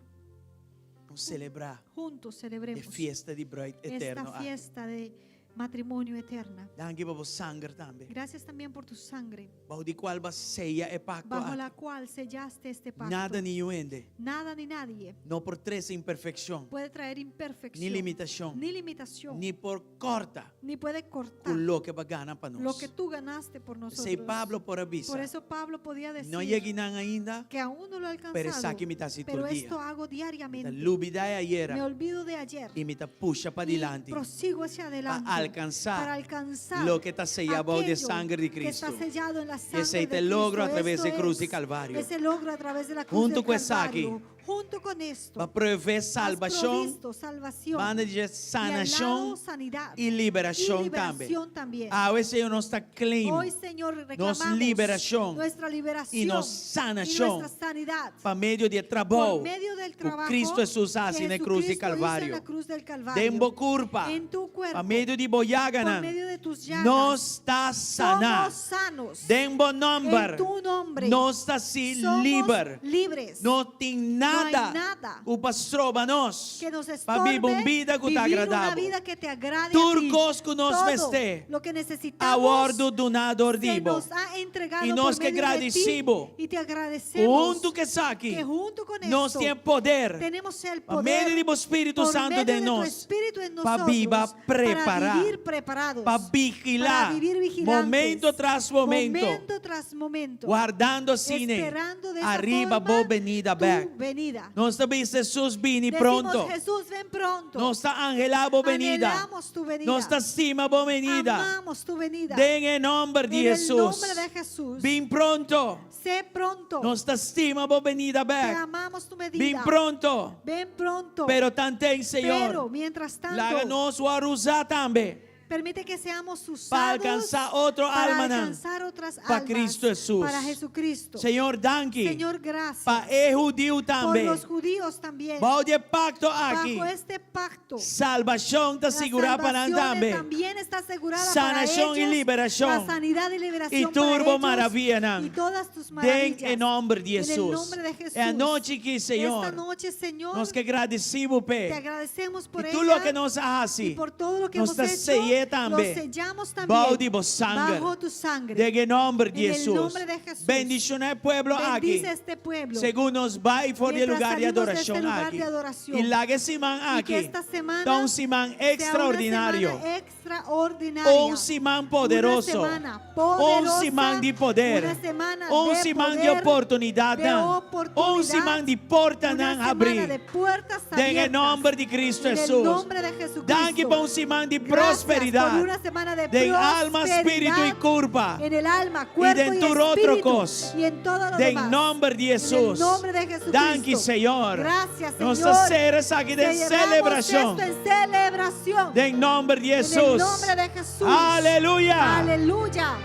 S5: nos celebrar
S2: juntos
S5: a
S2: celebremos
S5: fiesta de Bright eterno.
S2: esta fiesta de matrimonio eterna.
S5: Danke por sangue também.
S2: Gracias también por tu sangre,
S5: Bajo de qual va seia e pacto.
S2: bajo la cual sellaste este pacto.
S5: Nada ni ende.
S2: Nada ni nadie
S5: Não por três imperfeição.
S2: puede traer imperfección,
S5: Ni limitação.
S2: ni limitación,
S5: Ni por corta.
S2: ni puede cortar
S5: Com lo que va gana para
S2: lo
S5: nós.
S2: que tú ganaste por nosotros.
S5: Sei Pablo por avisa.
S2: Por eso Pablo podía decir
S5: Não cheguei ainda.
S2: que aún no lo he
S5: Pero
S2: alcanzado,
S5: que me está así
S2: pero
S5: todo
S2: esto
S5: dia.
S2: hago
S5: Me
S2: diariamente.
S5: lubida ayer.
S2: Me olvido de ayer
S5: E me puxa para
S2: y
S5: adelante.
S2: prosigo hacia adelante
S5: Para alcançar
S2: para alcanzar
S5: lo que está sellado de
S2: aquello
S5: sangre de
S2: que está
S5: Cristo.
S2: sellado en la sangre
S5: Ese te
S2: de
S5: logro
S2: Cristo.
S5: a través
S2: Esto
S5: de cruz y
S2: es
S5: Calvario.
S2: Ese logro a través de la cruz
S5: Junto
S2: del
S5: con esa
S2: Calvario.
S5: aquí,
S2: Junto con esto
S5: Va prover
S2: has
S5: salvação,
S2: provisto salvación
S5: banda de
S2: y al lado
S5: sanação
S2: sanidad
S5: e liberação
S2: y
S5: também.
S2: liberación también.
S5: Hoje, Senhor, nós está claim
S2: Hoy, Señor, reclamamos
S5: liberación
S2: nuestra liberación
S5: e nos
S2: y
S5: sanação
S2: nuestra sanidad
S5: para meio de
S2: por
S5: trabalho.
S2: medio del
S5: O
S2: trabajo
S5: Cristo Jesus hace
S2: que
S5: na cruz de
S2: Jesucristo hizo en
S5: Calvario.
S2: la cruz del Calvario.
S5: Dembo curpa.
S2: En tu cuerpo,
S5: Para meio de
S2: por
S5: boiaganan.
S2: medio de tus llagas,
S5: Nós está sanar.
S2: somos sanos.
S5: Dembo
S2: En
S5: number.
S2: tu nombre
S5: Nós está se
S2: somos
S5: liber.
S2: libres.
S5: Não tem nada.
S2: nada
S5: O pastor para nós.
S2: que nos
S5: Para vivir uma
S2: estorbe
S5: vida que te
S2: vivir una
S5: agradável.
S2: vida que te agrade a ti.
S5: Turcos que nos
S2: Todo
S5: veste.
S2: lo que
S5: A
S2: necesitamos
S5: bordo do nador
S2: se
S5: dibo.
S2: nos ha entregado
S5: E nós
S2: por
S5: que
S2: medio de ti,
S5: agradecemos.
S2: y te agradecemos
S5: Junto que saque.
S2: que junto con
S5: Nós
S2: esto
S5: temos poder.
S2: tenemos el
S5: Por meio
S2: poder
S5: do Espírito
S2: por
S5: Santo
S2: medio
S5: de
S2: tu
S5: nós.
S2: Espíritu en
S5: Para
S2: nosotros,
S5: viva preparar.
S2: para vivir preparados,
S5: Para vigilar.
S2: para vivir vigilantes,
S5: Momento tras momento.
S2: momento tras momento,
S5: Guardando cine.
S2: esperando de esa
S5: Arriba
S2: forma
S5: vos venida
S2: tu
S5: back.
S2: venida.
S5: Nós também Jesus vini
S2: Decimos,
S5: pronto.
S2: Jesús, ven pronto.
S5: Nós está angelado venida.
S2: Anhelamos tu venida.
S5: Nós está acima bo venida.
S2: Amamos tu venida.
S5: Den em nome de
S2: en el
S5: Jesus.
S2: nombre de Jesús.
S5: Vim pronto.
S2: Sé pronto.
S5: Nós está acima bo venida
S2: Te
S5: back.
S2: amamos tu venida.
S5: Vim pronto.
S2: Ven pronto.
S5: Pero tantém,
S2: Pero
S5: Senhor.
S2: mientras tanto,
S5: Laga-nos o arrusar também.
S2: permite que seamos usados
S5: Para alcançar outro
S2: para
S5: alma, não.
S2: alcanzar otras
S5: Para
S2: almas,
S5: Cristo Jesús.
S2: para Jesucristo.
S5: Senhor, danke.
S2: Señor, gracias
S5: Para o judeu
S2: por
S5: também.
S2: los judíos también.
S5: Bajo de pacto aqui.
S2: Bajo este pacto,
S5: Salvação está
S2: la
S5: segura para
S2: salvación
S5: também.
S2: también está asegurada
S5: Sanación
S2: para
S5: y
S2: ellos,
S5: liberación.
S2: la sanidad y liberación
S5: Y turbo
S2: para ellos,
S5: maravilla, não.
S2: y todas tus
S5: Den
S2: maravillas.
S5: em nome de
S2: En el
S5: Jesus.
S2: nombre de Jesús.
S5: É a noite que,
S2: Esta
S5: Senhor,
S2: noche, Señor,
S5: nós que agradecemos,
S2: te
S5: Pai.
S2: agradecemos por
S5: E
S2: ella
S5: tudo o que nós
S2: y
S5: fazemos,
S2: por todo lo que
S5: nós
S2: hemos
S5: está
S2: hecho.
S5: sellé
S2: Lo
S5: também.
S2: sellamos
S5: Bajo
S2: también
S5: de vos sangue.
S2: bajo tu sangre.
S5: De em nome de
S2: En el
S5: Jesus.
S2: nombre de Jesús.
S5: Bendicionar o pueblo aqui.
S2: Bendice este pueblo.
S5: Segundo nos vai for de
S2: Mientras
S5: lugar de
S2: salimos de este
S5: adoração
S2: lugar
S5: aqui.
S2: de adoración.
S5: E lá que semana
S2: Y que
S5: aqui.
S2: esta semana
S5: Então, semana
S2: sea una
S5: extraordinário.
S2: semana extraordinaria.
S5: Semana poderoso.
S2: Una semana poderosa.
S5: Semana de poder.
S2: Una semana de
S5: semana de
S2: poder,
S5: oportunidade.
S2: de oportunidad.
S5: Semana de porta
S2: Una
S5: não
S2: semana
S5: abrir.
S2: de puertas
S5: Den em
S2: abiertas.
S5: nome de Cristo
S2: En el
S5: Jesus.
S2: nombre de Jesucristo.
S5: Danke por semana de
S2: Gracias por
S5: prosperidade.
S2: una semana de
S5: Den alma, espírito e
S2: prosperidad
S5: culpa.
S2: en el alma, cuerpo y
S5: dentro otro
S2: espíritu
S5: cos.
S2: y en todo lo
S5: Den
S2: demás.
S5: nome de
S2: En el
S5: Jesus.
S2: nombre de Jesucristo.
S5: Danke, Senhor.
S2: Gracias, Señor.
S5: Nossas ceras aqui de
S2: Celebramos
S5: celebração.
S2: esto en celebración.
S5: Em nome de
S2: En el
S5: Jesus.
S2: nombre de Jesús.
S5: Aleluya.
S2: Aleluya.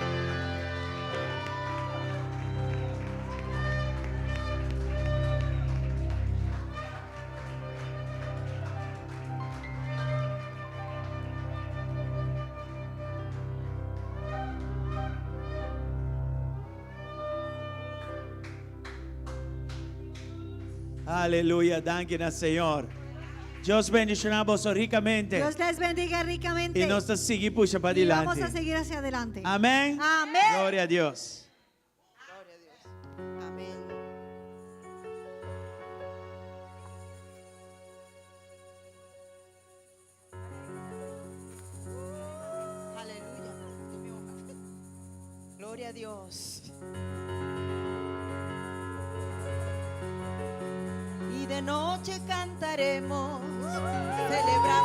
S5: Aleluya, danke na Señor. Dios bendicioná vos ricamente.
S2: Dios les bendiga ricamente.
S5: Y nos sigue puxa para
S2: Y vamos a
S5: adelante.
S2: seguir hacia adelante.
S5: Amén.
S2: Amén.
S5: Gloria a Dios.
S3: Gloria a Dios. Amén. Aleluya. Gloria a Dios. Y de noche cantaremos, celebrando